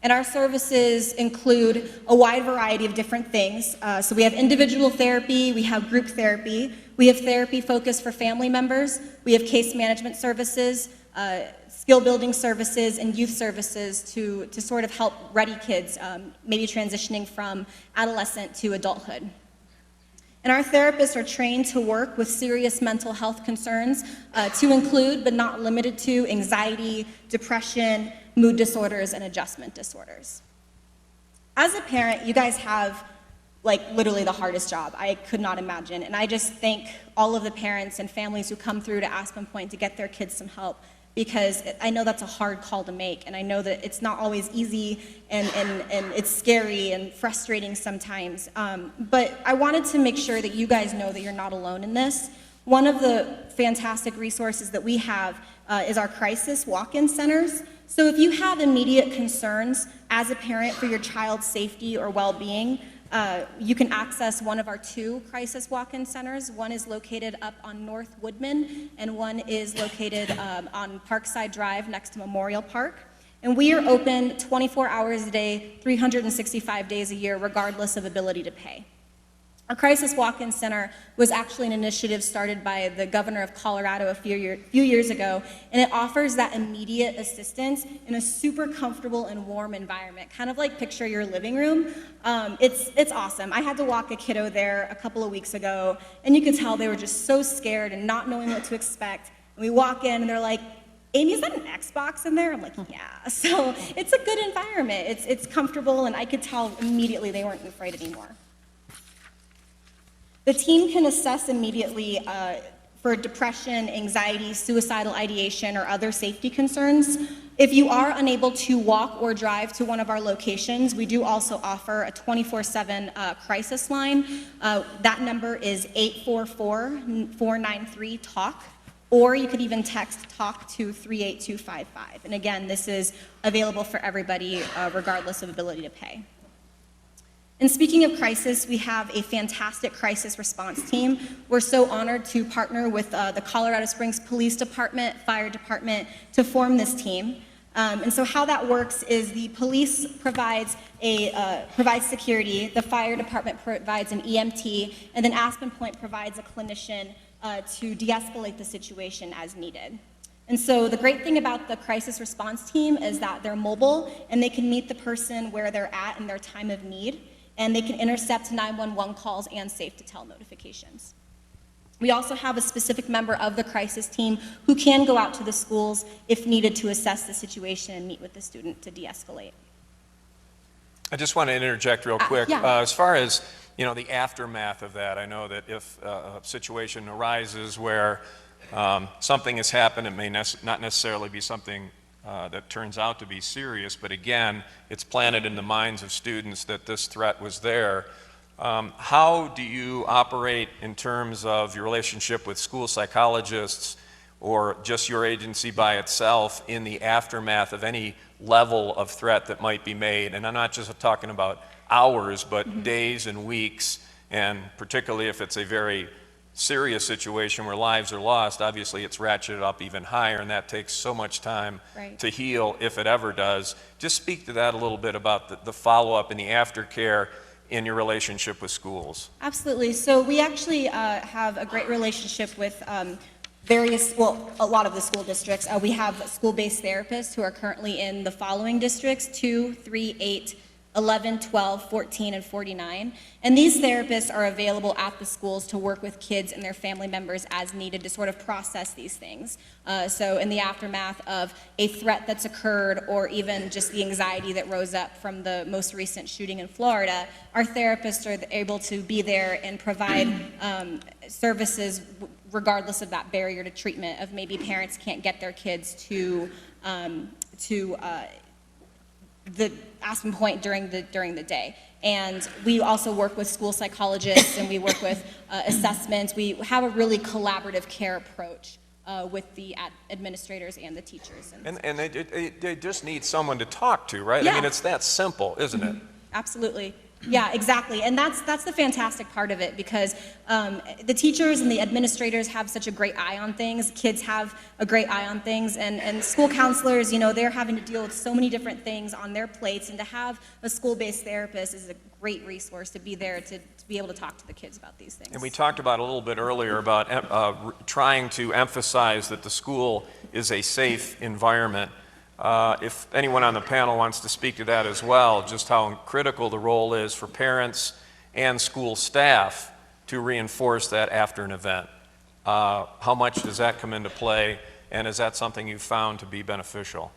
And our services include a wide variety of different things. So we have individual therapy, we have group therapy, we have therapy focused for family members, we have case management services, skill building services, and youth services to sort of help ready kids, maybe transitioning from adolescent to adulthood. And our therapists are trained to work with serious mental health concerns to include, but not limited to, anxiety, depression, mood disorders, and adjustment disorders. As a parent, you guys have literally the hardest job I could not imagine. And I just thank all of the parents and families who come through to Aspen Point to get their kids some help, because I know that's a hard call to make, and I know that it's not always easy, and it's scary and frustrating sometimes. But I wanted to make sure that you guys know that you're not alone in this. One of the fantastic resources that we have is our crisis walk-in centers. So if you have immediate concerns as a parent for your child's safety or well-being, you can access one of our 2 crisis walk-in centers. One is located up on North Woodman, and one is located on Parkside Drive next to Memorial Park. And we are open 24 hours a day, 365 days a year, regardless of ability to pay. Our Crisis Walk-In Center was actually an initiative started by the governor of Colorado a few years ago, and it offers that immediate assistance in a super comfortable and warm environment, kind of like picture your living room. It's awesome. I had to walk a kiddo there a couple of weeks ago, and you could tell they were just so scared and not knowing what to expect. And we walk in, and they're like, Amy, is that an Xbox in there? I'm like, yeah. So it's a good environment. It's comfortable, and I could tell immediately they weren't afraid anymore. The team can assess immediately for depression, anxiety, suicidal ideation, or other safety concerns. If you are unable to walk or drive to one of our locations, we do also offer a 24/7 crisis line. That number is 844-493-TALK, or you could even text TALK to 38255. And again, this is available for everybody regardless of ability to pay. And speaking of crisis, we have a fantastic crisis response team. We're so honored to partner with the Colorado Springs Police Department, Fire Department to form this team. And so how that works is the police provides security, the fire department provides an EMT, and then Aspen Point provides a clinician to de-escalate the situation as needed. And so the great thing about the crisis response team is that they're mobile and they can meet the person where they're at in their time of need, and they can intercept 911 calls and safe-to-tell notifications. We also have a specific member of the crisis team who can go out to the schools if needed to assess the situation and meet with the student to de-escalate. I just want to interject real quick. Yeah. As far as the aftermath of that, I know that if a situation arises where something has happened, it may not necessarily be something that turns out to be serious, but again, it's planted in the minds of students that this threat was there. How do you operate in terms of your relationship with school psychologists or just your agency by itself in the aftermath of any level of threat that might be made? And I'm not just talking about hours, but days and weeks, and particularly if it's a very serious situation where lives are lost, obviously it's ratcheted up even higher, and that takes so much time to heal, if it ever does. Just speak to that a little bit about the follow-up and the aftercare in your relationship with schools. Absolutely. So we actually have a great relationship with a lot of the school districts. We have school-based therapists who are currently in the following districts: 2, 3, 8, 11, 12, 14, and 49. And these therapists are available at the schools to work with kids and their family members as needed to sort of process these things. So in the aftermath of a threat that's occurred, or even just the anxiety that rose up from the most recent shooting in Florida, our therapists are able to be there and provide services regardless of that barrier to treatment of maybe parents can't get their kids to the Aspen Point during the day. And we also work with school psychologists, and we work with assessments. We have a really collaborative care approach with the administrators and the teachers. And they just need someone to talk to, right? Yeah. I mean, it's that simple, isn't it? Absolutely. Yeah, exactly. And that's the fantastic part of it, because the teachers and the administrators have such a great eye on things. Kids have a great eye on things, and school counselors, they're having to deal with so many different things on their plates, and to have a school-based therapist is a great resource to be there to be able to talk to the kids about these things. And we talked about a little bit earlier about trying to emphasize that the school is a safe environment. If anyone on the panel wants to speak to that as well, just how critical the role is for parents and school staff to reinforce that after an event. How much does that come into play, and is that something you've found to be beneficial?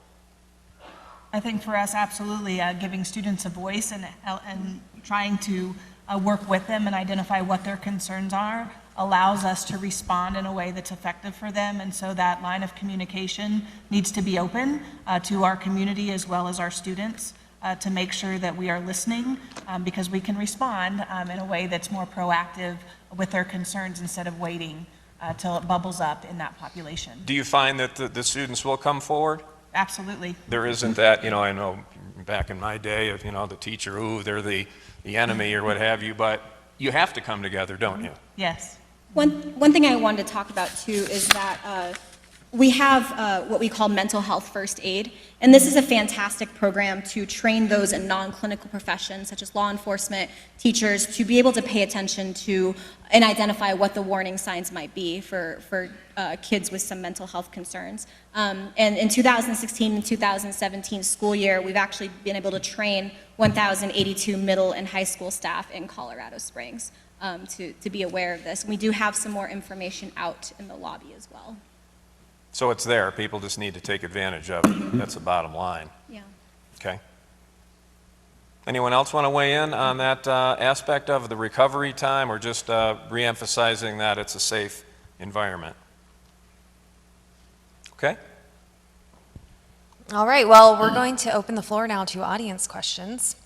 I think for us, absolutely, giving students a voice and trying to work with them and identify what their concerns are allows us to respond in a way that's effective for them. And so that line of communication needs to be open to our community as well as our students to make sure that we are listening, because we can respond in a way that's more proactive with their concerns instead of waiting till it bubbles up in that population. Do you find that the students will come forward? Absolutely. There isn't that, I know back in my day, of the teacher, ooh, they're the enemy or what have you, but you have to come together, don't you? Yes. One thing I wanted to talk about too is that we have what we call mental health first aid, and this is a fantastic program to train those in non-clinical professions, such as law enforcement, teachers, to be able to pay attention to and identify what the warning signs might be for kids with some mental health concerns. And in 2016 and 2017 school year, we've actually been able to train 1,082 middle and high school staff in Colorado Springs to be aware of this. And we do have some more information out in the lobby as well. So it's there, people just need to take advantage of it. That's the bottom line. Yeah. Okay. Anyone else want to weigh in on that aspect of the recovery time, or just re-emphasizing that it's a safe environment? Okay. All right, well, we're going to open the floor now to audience questions.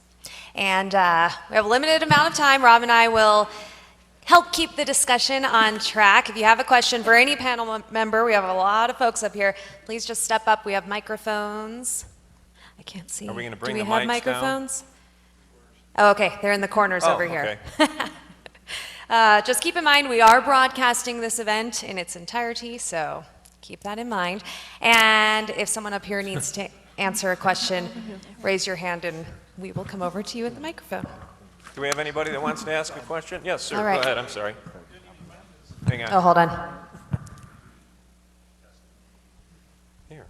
And we have a limited amount of time. Rob and I will help keep the discussion on track. If you have a question for any panel member, we have a lot of folks up here, please just step up. We have microphones. I can't see. Are we going to bring Do the we have mics microphones? Oh, okay, they're in the corners over here. Okay. Just keep in mind, we are broadcasting this event in its entirety, so keep that in mind. And if someone up here needs to answer a question, raise your hand and we will come over to you at the microphone. Do we have anybody that wants to ask a question? Yes, sir. All right. Go ahead. I'm sorry. Hang on. Oh, hold on. Here.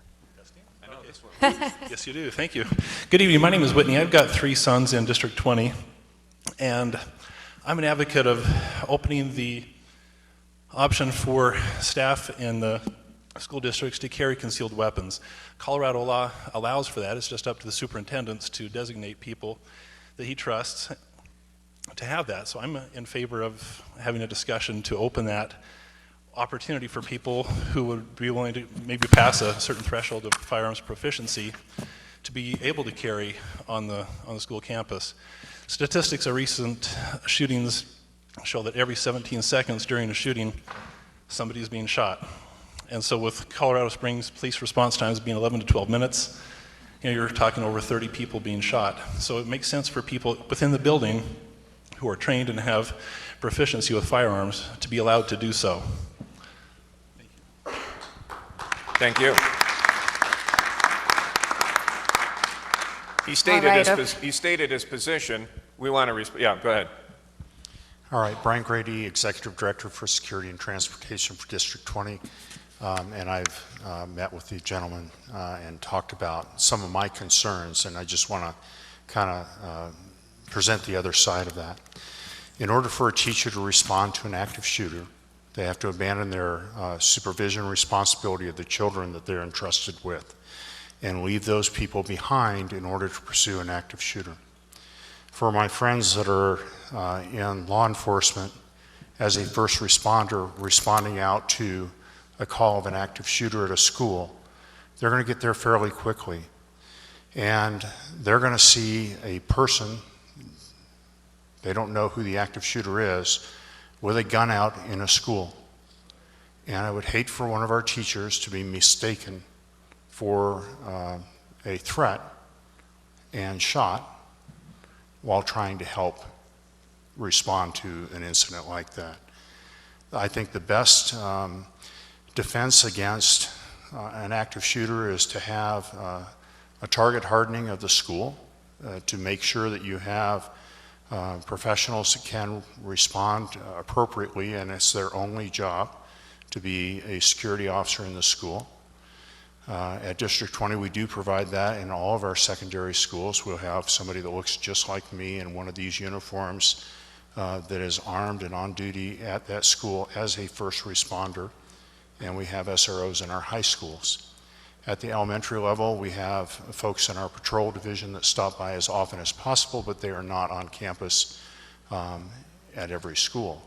I know this one. Yes, you do. Thank you. Good evening. My name is Whitney. I've got 3 sons in District 20, and I'm an advocate of opening the option for staff in the school districts to carry concealed weapons. Colorado law allows for that. It's just up to the superintendents to designate people that he trusts to have that. So I'm in favor of having a discussion to open that opportunity for people who would be willing to maybe pass a certain threshold of firearms proficiency to be able to carry on the school campus. Statistics of recent shootings show that every 17 seconds during a shooting, somebody is being shot. And so with Colorado Springs police response times being 11 to 12 minutes, you're talking over 30 people being shot. So it makes sense for people within the building who are trained and have proficiency with firearms to be allowed to do so. Thank you. He stated his position. We want to yeah, go ahead. All right, Brian Grady, Executive Director for Security and Transportation for District 20. And I've met with the gentleman and talked about some of my concerns, and I just want to kind of present the other side of that. In order for a teacher to respond to an active shooter, they have to abandon their supervision responsibility of the children that they're entrusted with and leave those people behind in order to pursue an active shooter. For my friends that are in law enforcement, as a first responder responding out to a call of an active shooter at a school, they're going to get there fairly quickly. And they're going to see a person, they don't know who the active shooter is, with a gun out in a school. And I would hate for one of our teachers to be mistaken for a threat and shot while trying to help respond to an incident like that. I think the best defense against an active shooter is to have a target hardening of the school to make sure that you have professionals that can respond appropriately, and it's their only job to be a security officer in the school. At District 20, we do provide that in all of our secondary schools. We'll have somebody that looks just like me in one of these uniforms that is armed and on duty at that school as a first responder, and we have SROs in our high schools. At the elementary level, we have folks in our patrol division that stop by as often as possible, but they are not on campus at every school.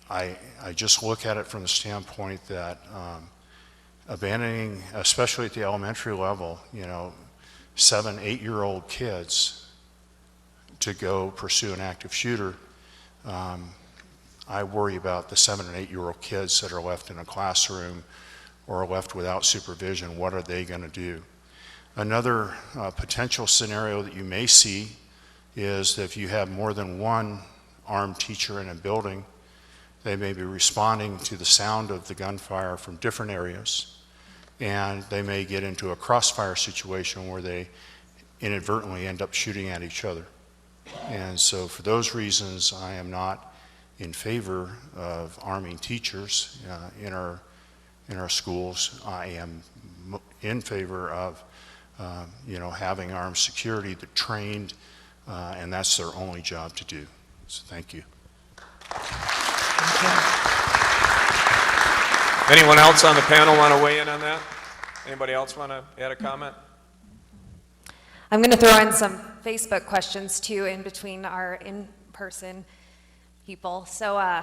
I just look at it from the standpoint that abandoning, especially at the elementary level, 7, 8-year-old kids to go pursue an active shooter, I worry about the 7 and 8-year-old kids that are left in a classroom or are left without supervision. What are they going to do? Another potential scenario that you may see is that if you have more than one armed teacher in a building, They may be responding to the sound of the gunfire from different areas, and they may get into a crossfire situation where they inadvertently end up shooting at each other. And so for those reasons, I am not in favor of arming teachers in our schools. I am in favor of having armed security that trained, and that's their only job to do. So thank you. Anyone else on the panel want to weigh in on that? Anybody else want to add a comment? I'm going to throw in some Facebook questions too in between our in-person people. So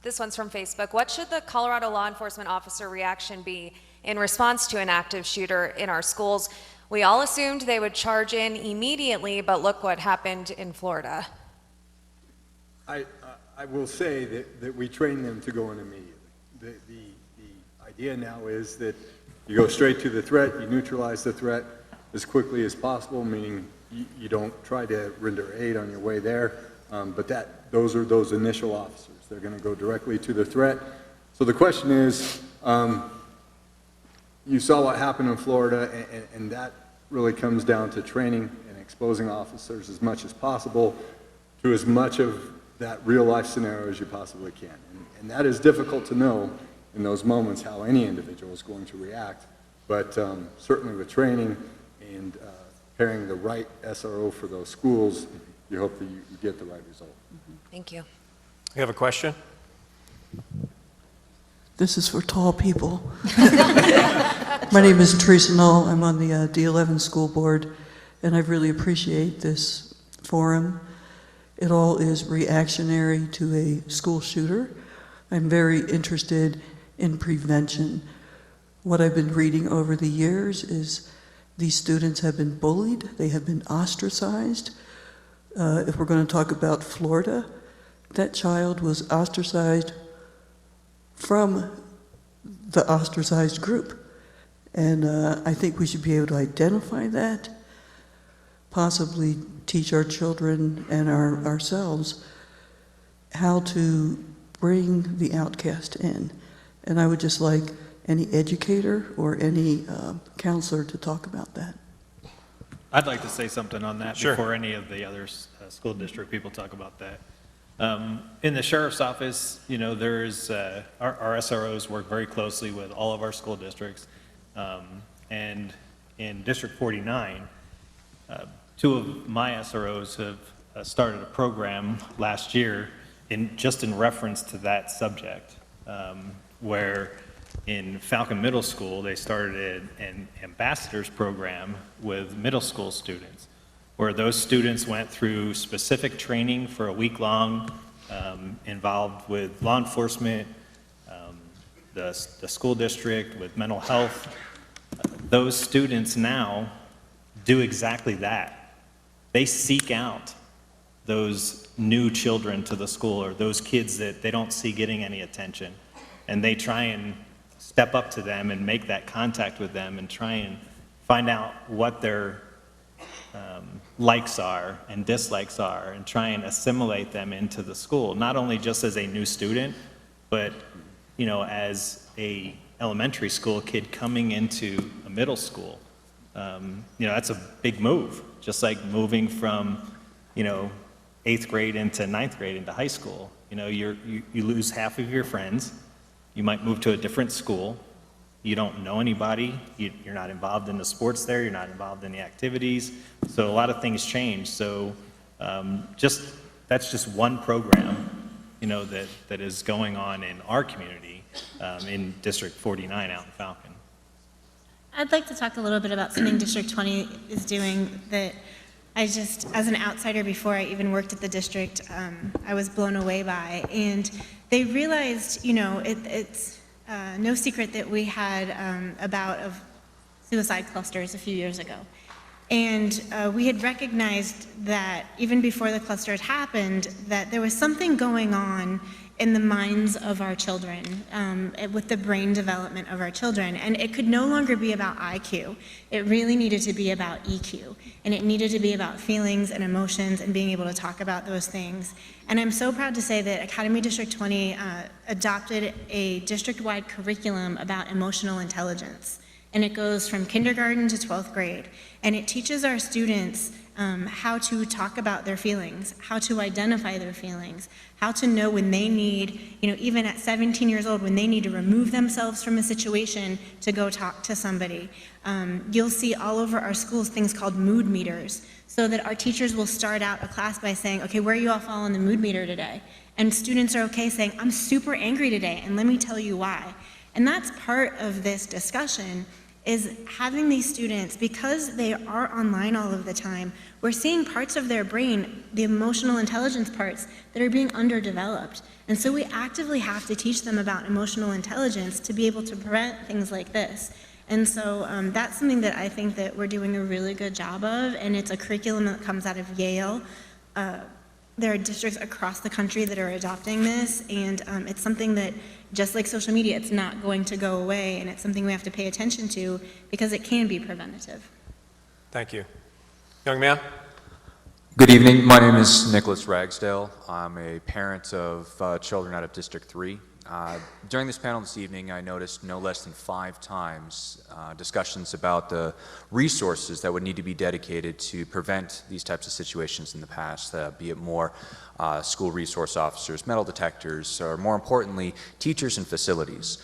this one's from Facebook. What should the Colorado law enforcement officer reaction be in response to an active shooter in our schools? We all assumed they would charge in immediately, but look what happened in Florida. I will say that we train them to go in immediately. The idea now is that you go straight to the threat, you neutralize the threat as quickly as possible, meaning you don't try to render aid on your way there, but those are those initial officers. They're going to go directly to the threat. So the question is, you saw what happened in Florida, and that really comes down to training and exposing officers as much as possible to as much of that real-life scenario as you possibly can. And that is difficult to know in those moments how any individual is going to react, but certainly with training and pairing the right SRO for those schools, you hope that you get the right result. Thank you. You have a question? This is for tall people. My name is Teresa Knoll. I'm on the D11 school board, and I really appreciate this forum. It all is reactionary to a school shooter. I'm very interested in prevention. What I've been reading over the years is these students have been bullied, they have been ostracized. If we're going to talk about Florida, that child was ostracized from the ostracized group. And I think we should be able to identify that, possibly teach our children and ourselves how to bring the outcast in. And I would just like any educator or any counselor to talk about that. I'd like to say something on that Sure. before any of the other school district people talk about that. In the sheriff's office, there's our SROs work very closely with all of our school districts. And in District 49, two of my SROs have started a program last year just in reference to that subject, where in Falcon Middle School, they started an ambassadors program with middle school students, where those students went through specific training for a week long, involved with law enforcement, the school district, with mental health. Those students now do exactly that. They seek out those new children to the school, or those kids that they don't see getting any attention, and they try and step up to them and make that contact with them and try and find out what their likes are and dislikes are, and try and assimilate them into the school, not only just as a new student, but as a elementary school kid coming into a middle school. That's a big move, just like moving from 8th grade into 9th grade into high school. You lose half of your friends. You might move to a different school. You don't know anybody. You're not involved in the sports there. You're not involved in the activities. So a lot of things change. So that's just one program, that is going on in our community in District 49 out in Falcon. I'd like to talk a little bit about something District 20 is doing that I just, as an outsider before I even worked at the district, I was blown away by. And they realized, it's no secret that we had a bout of suicide clusters a few years ago. And we had recognized that even before the cluster had happened, that there was something going on in the minds of our children, with the brain development of our children. And it could no longer be about IQ. It really needed to be about EQ. And it needed to be about feelings and emotions and being able to talk about those things. And I'm so proud to say that Academy District 20 adopted a district-wide curriculum about emotional intelligence. And it goes from kindergarten to 12th grade. And it teaches our students how to talk about their feelings, how to identify their feelings, how to know when they need, even at 17 years old, when they need to remove themselves from a situation to go talk to somebody. You'll see all over our schools things called mood meters, so that our teachers will start out a class by saying, okay, where you all fall on the mood meter today? And students are okay saying, I'm super angry today, and let me tell you why. And that's part of this discussion, is having these students, because they are online all of the time, we're seeing parts of their brain, the emotional intelligence parts, that are being underdeveloped. And so we actively have to teach them about emotional intelligence to be able to prevent things like this. And so that's something that I think that we're doing a really good job of, and it's a curriculum that comes out of Yale. There are districts across the country that are adopting this, and it's something that, just like social media, it's not going to go away, and it's something we have to pay attention to because it can be preventative. Thank you. Young man? Good evening. My name is Nicholas Ragsdale. I'm a parent of children out of District 3. During this panel this evening, I noticed no less than 5 times discussions about the resources that would need to be dedicated to prevent these types of situations in the past, be it more school resource officers, metal detectors, or more importantly, teachers and facilities.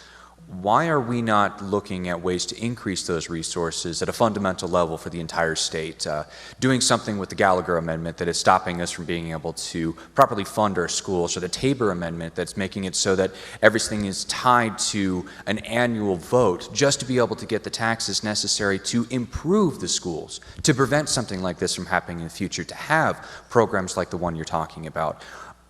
Why are we not looking at ways to increase those resources at a fundamental level for the entire state? Doing something with the Gallagher Amendment that is stopping us from being able to properly fund our schools, or the Tabor Amendment that's making it so that everything is tied to an annual vote just to be able to get the taxes necessary to improve the schools, to prevent something like this from happening in the future, to have programs like the one you're talking about.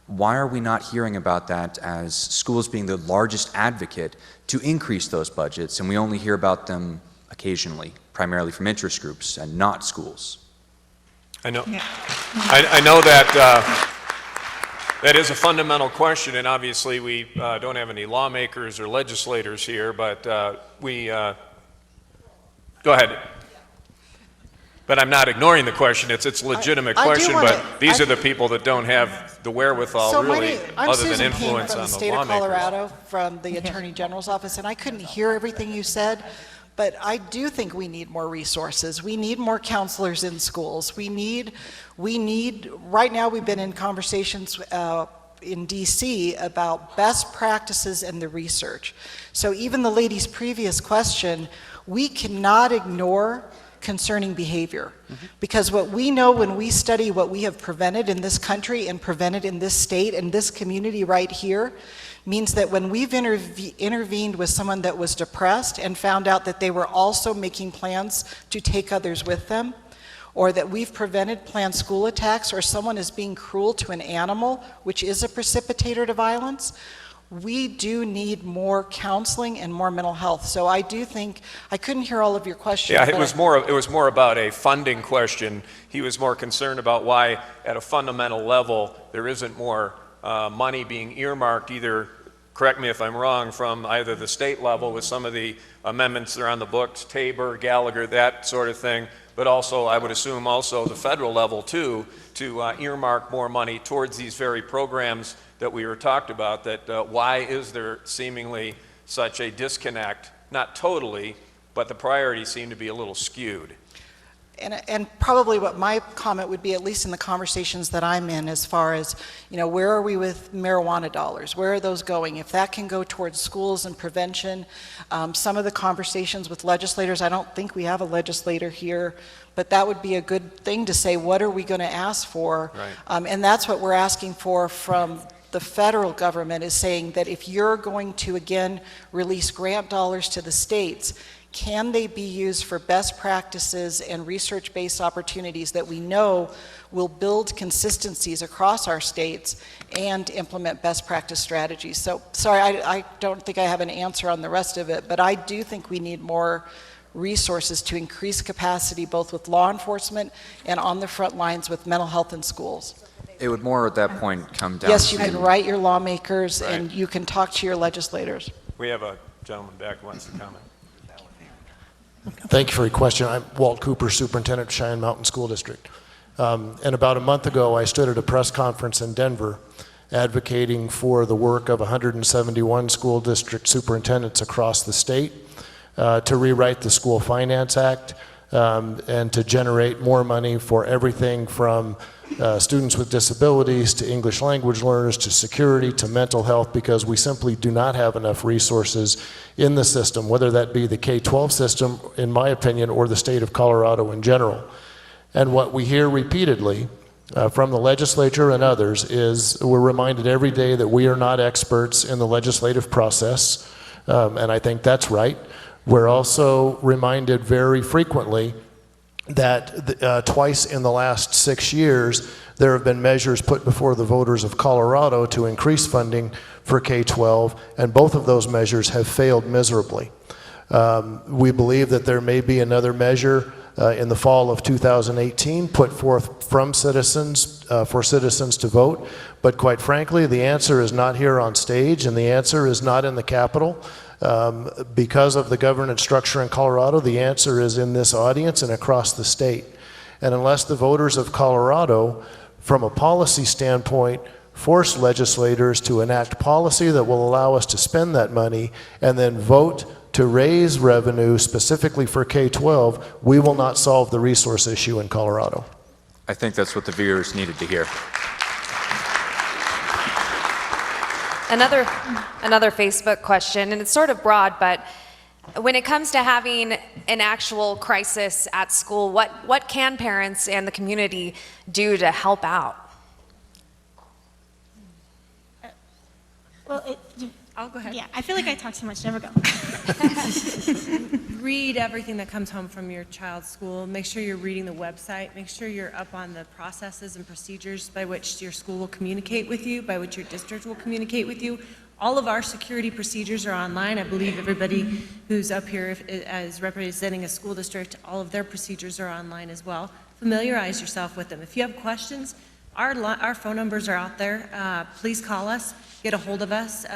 Why are we not hearing about that as schools being the largest advocate to increase those budgets, and we only hear about them occasionally, primarily from interest groups and not schools? I know, I know that that is a fundamental question, and obviously we don't have any lawmakers or legislators here, but go ahead. But I'm not ignoring the question. It's a legitimate question, but these are the people that don't have the wherewithal, really, other than influence on the lawmakers. I'm Susan Payne from the state of Colorado, from the Attorney General's office, and I couldn't hear everything you said, but I do think we need more resources. We need more counselors in schools. We need, right now we've been in conversations in DC about best practices and the research. So even the lady's previous question, we cannot ignore concerning behavior. Because what we know when we study what we have prevented in this country and prevented in this state and this community right here, means that when we've intervened with someone that was depressed and found out that they were also making plans to take others with them, or that we've prevented planned school attacks, or someone is being cruel to an animal, which is a precipitator to violence, we do need more counseling and more mental health. So I do think, I couldn't hear all of your questions. Yeah, it was more about a funding question. He was more concerned about why, at a fundamental level, there isn't more money being earmarked, either, correct me if I'm wrong, from either the state level with some of the amendments that are on the books, Tabor, Gallagher, that sort of thing, but also, I would assume, also the federal level too, to earmark more money towards these very programs that we were talked about. That why is there seemingly such a disconnect? Not totally, but the priorities seem to be a little skewed. And probably what my comment would be, at least in the conversations that I'm in, as far as, where are we with marijuana dollars? Where are those going? If that can go towards schools and prevention, some of the conversations with legislators, I don't think we have a legislator here, but that would be a good thing to say, what are we going to ask for? Right. And that's what we're asking for from the federal government, is saying that if you're going to, again, release grant dollars to the states, can they be used for best practices and research-based opportunities that we know will build consistencies across our states and implement best practice strategies? So, sorry, I don't think I have an answer on the rest of it, but I do think we need more resources to increase capacity both with law enforcement and on the front lines with mental health in schools. It would more at that point come down Yes, you to- can write your lawmakers Right. and you can talk to your legislators. We have a gentleman back who wants to comment. Thank you for your question. I'm Walt Cooper, Superintendent of Cheyenne Mountain School District. And about a month ago, I stood at a press conference in Denver advocating for the work of 171 school district superintendents across the state to rewrite the School Finance Act and to generate more money for everything from students with disabilities to English language learners to security to mental health, because we simply do not have enough resources in the system, whether that be the K-12 system, in my opinion, or the state of Colorado in general. And what we hear repeatedly from the legislature and others is we're reminded every day that we are not experts in the legislative process, and I think that's right. We're also reminded very frequently that twice in the last 6 years, there have been measures put before the voters of Colorado to increase funding for K-12, and both of those measures have failed miserably. We believe that there may be another measure in the fall of 2018 put forth from citizens for citizens to vote, but quite frankly, the answer is not here on stage, and the answer is not in the Capitol. Because of the governance structure in Colorado, the answer is in this audience and across the state. And unless the voters of Colorado, from a policy standpoint, force legislators to enact policy that will allow us to spend that money and then vote to raise revenue specifically for K-12, we will not solve the resource issue in Colorado. I think that's what the viewers needed to hear. Another Facebook question, and it's sort of broad, but when it comes to having an actual crisis at school, what can parents and the community do to help out? Well, I'll go ahead. Yeah, I feel like I talk too much. Never go. Read everything that comes home from your child's school. Make sure you're reading the website. Make sure you're up on the processes and procedures by which your school will communicate with you, by which your district will communicate with you. All of our security procedures are online. I believe everybody who's up here as representing a school district, all of their procedures are online as well. Familiarize yourself with them. If you have questions, our phone numbers are out there. Please call us, get a hold of us,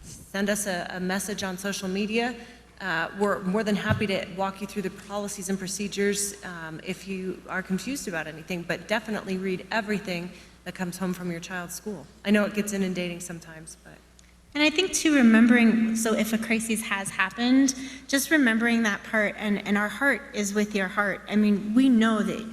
send us a message on social media. We're more than happy to walk you through the policies and procedures if you are confused about anything, but definitely read everything that comes home from your child's school. I know it gets inundating sometimes, but. And I think too, remembering, so if a crisis has happened, just remembering that part, and our heart is with your heart. I mean, we know that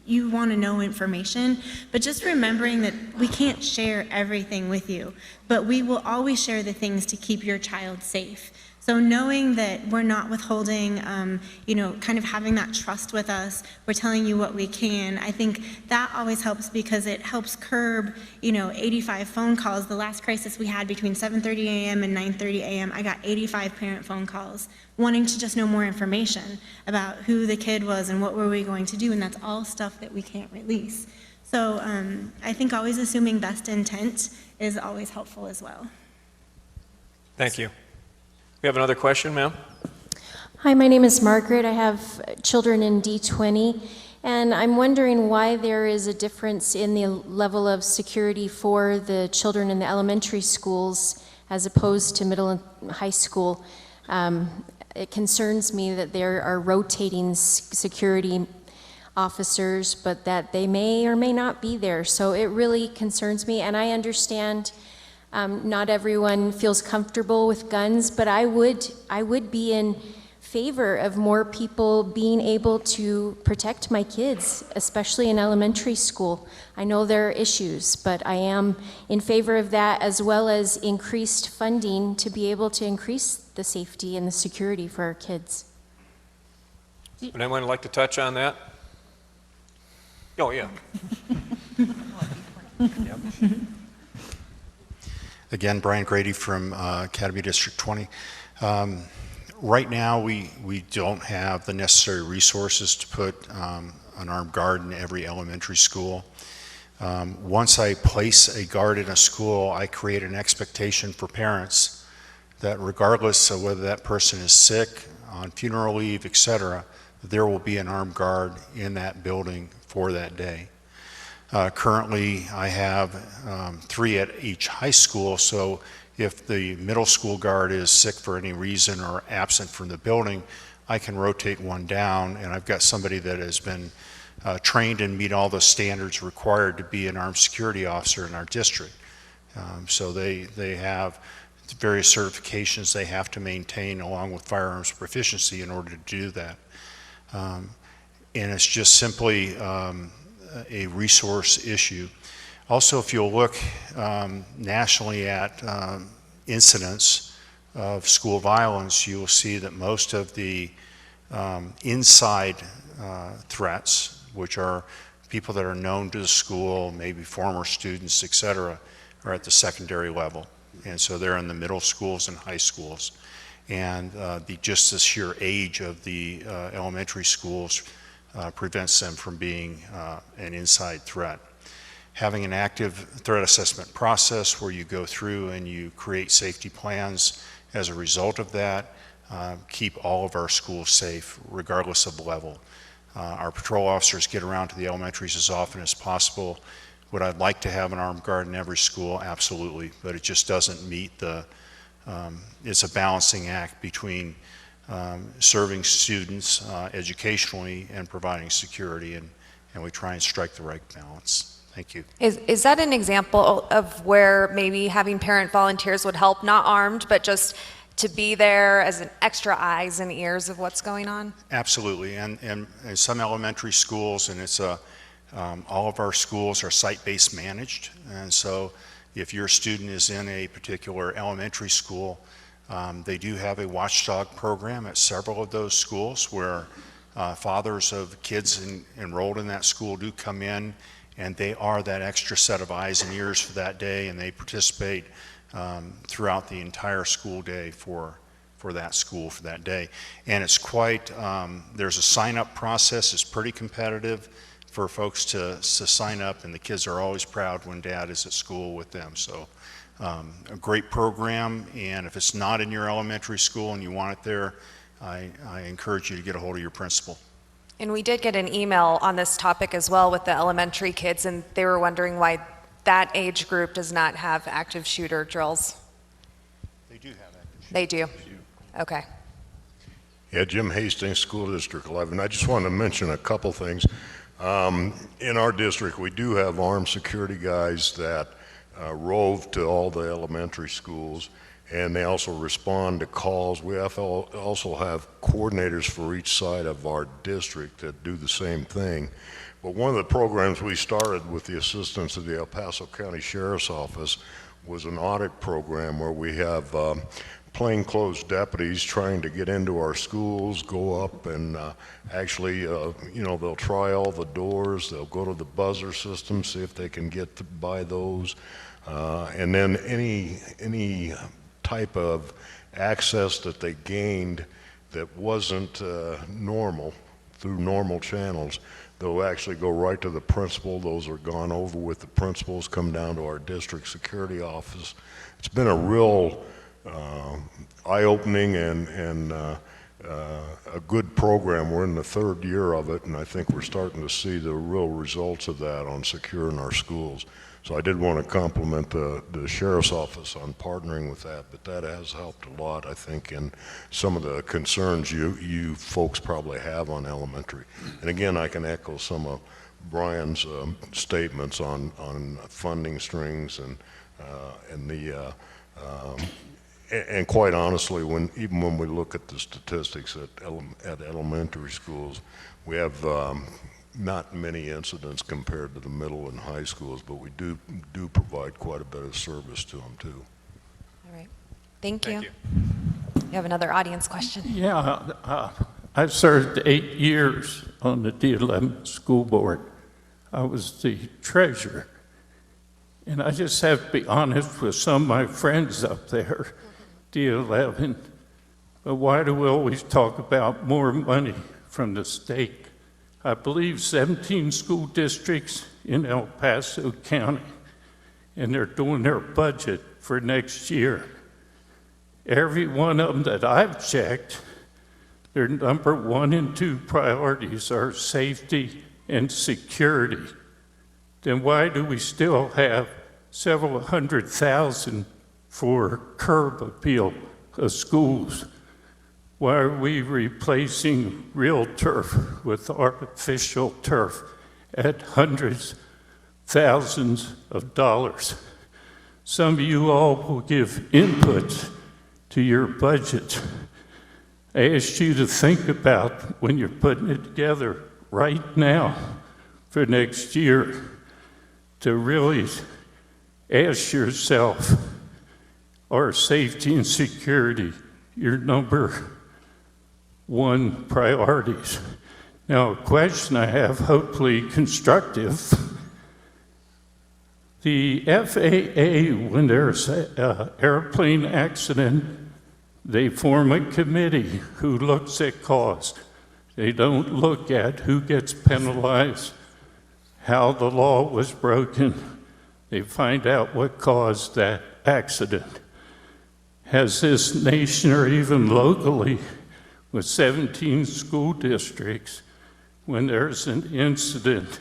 you want to know information, but just remembering that we can't share everything with you, but we will always share the things to keep your child safe. So knowing that we're not withholding, kind of having that trust with us, we're telling you what we can, I think that always helps because it helps curb, 85 phone calls. The last crisis we had between 7:30 a.m. and 9:30 a.m., I got 85 parent phone calls wanting to just know more information about who the kid was and what were we going to do, and that's all stuff that we can't release. So I think always assuming best intent is always helpful as well. Thank you. We have another question, ma'am. Hi, my name is Margaret. I have children in D20, and I'm wondering why there is a difference in the level of security for the children in the elementary schools as opposed to middle and high school. It concerns me that there are rotating security officers, but that they may or may not be there. So it really concerns me, and I understand not everyone feels comfortable with guns, but I would be in favor of more people being able to protect my kids, especially in elementary school. I know there are issues, but I am in favor of that, as well as increased funding to be able to increase the safety and the security for our kids. Would anyone like to touch on that? Oh, yeah. Again, Brian Grady from Academy District 20. Right now, we don't have the necessary resources to put an armed guard in every elementary school. Once I place a guard in a school, I create an expectation for parents that regardless of whether that person is sick, on funeral leave, etc., there will be an armed guard in that building for that day. Currently, I have 3 at each high school, so if the middle school guard is sick for any reason or absent from the building, I can rotate one down, and I've got somebody that has been trained and meet all the standards required to be an armed security officer in our district. So they have various certifications they have to maintain along with firearms proficiency in order to do that. And it's just simply a resource issue. Also, if you'll look nationally at incidents of school violence, you will see that most of the inside threats, which are people that are known to the school, maybe former students, etc., are at the secondary level. And so they're in the middle schools and high schools. And just the sheer age of the elementary schools prevents them from being an inside threat. Having an active threat assessment process where you go through and you create safety plans as a result of that, keep all of our schools safe regardless of level. Our patrol officers get around to the elementaries as often as possible. Would I like to have an armed guard in every school? Absolutely, but it just doesn't meet the, it's a balancing act between serving students educationally and providing security, and we try and strike the right balance. Thank you. Is that an example of where maybe having parent volunteers would help, not armed, but just to be there as an extra eyes and ears of what's going on? Absolutely, and in some elementary schools, and it's all of our schools are site-based managed, and so if your student is in a particular elementary school, they do have a watchdog program at several of those schools where fathers of kids enrolled in that school do come in, and they are that extra set of eyes and ears for that day, and they participate throughout the entire school day for that school for that day. And it's quite, there's a sign-up process. It's pretty competitive for folks to sign up, and the kids are always proud when dad is at school with them. So a great program, and if it's not in your elementary school and you want it there, I encourage you to get a hold of your principal. And we did get an email on this topic as well with the elementary kids, and they were wondering why that age group does not have active shooter drills. They do have active shooter. They do? Okay. Yeah, Jim Hastings, School District 11. I just wanted to mention a couple things. In our district, we do have armed security guys that rove to all the elementary schools, and they also respond to calls. We also have coordinators for each side of our district that do the same thing. But one of the programs we started with the assistance of the El Paso County Sheriff's Office was an audit program where we have plainclothes deputies trying to get into our schools, go up and actually, they'll try all the doors, they'll go to the buzzer system, see if they can get by those, and then any type of access that they gained that wasn't normal through normal channels, they'll actually go right to the principal. Those are gone over with the principals, come down to our district security office. It's been a real eye-opening and a good program. We're in the 3rd year of it, and I think we're starting to see the real results of that on securing our schools. So I did want to compliment the Sheriff's Office on partnering with that, but that has helped a lot, I think, in some of the concerns you folks probably have on elementary. And again, I can echo some of Brian's statements on funding strings and quite honestly, even when we look at the statistics at elementary schools, we have not many incidents compared to the middle and high schools, but we do provide quite a bit of service to them too. All right. Thank you. You have another audience question. Yeah, I served 8 years on the D11 school board. I was the treasurer. And I just have to be honest with some of my friends up there, D11, but why do we always talk about more money from the state? I believe 17 school districts in El Paso County, and they're doing their budget for next year. Every one of them that I've checked, their number 1 and 2 priorities are safety and security, then why do we still have several $100,000 for curb appeal of schools? Why are we replacing real turf with artificial turf at hundreds, thousands of dollars? Some of you all will give input to your budget. I asked you to think about when you're putting it together right now for next year to really ask yourself, are safety and security your number 1 priorities? Now, a question I have, hopefully constructive. The FAA, when there's an airplane accident, they form a committee who looks at cost. They don't look at who gets penalized, how the law was broken. They find out what caused that accident. Has this nation, or even locally, with 17 school districts, when there's an incident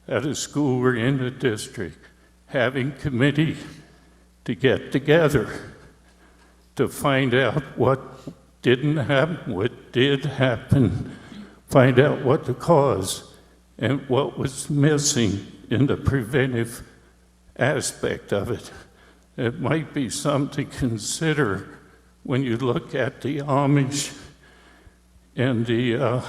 at a school or in a district, having committee to get together to find out what didn't happen, what did happen, find out what the cause and what was missing in the preventive aspect of it. It might be something to consider when you look at the Amish and the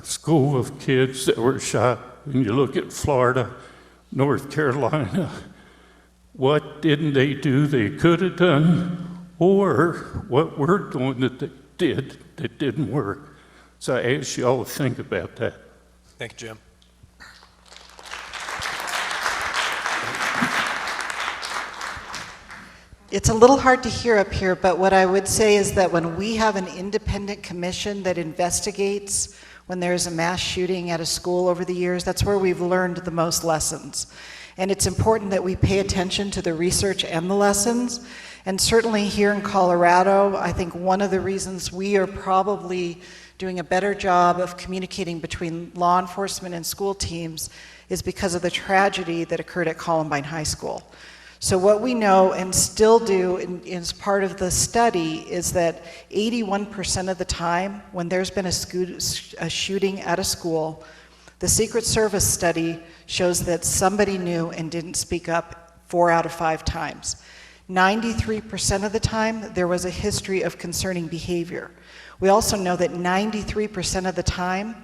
school of kids that were shot, when you look at Florida, North Carolina, what didn't they do they could have done, or what we're doing that they did that didn't work? So I ask you all to think about that. Thank you, Jim. It's a little hard to hear up here, but what I would say is that when we have an independent commission that investigates when there's a mass shooting at a school over the years, that's where we've learned the most lessons. And it's important that we pay attention to the research and the lessons. And certainly here in Colorado, I think one of the reasons we are probably doing a better job of communicating between law enforcement and school teams is because of the tragedy that occurred at Columbine High School. So what we know and still do as part of the study is that 81% of the time when there's been a shooting at a school, the Secret Service study shows that somebody knew and didn't speak up 4 out of 5 times. 93% of the time, there was a history of concerning behavior. We also know that 93% of the time,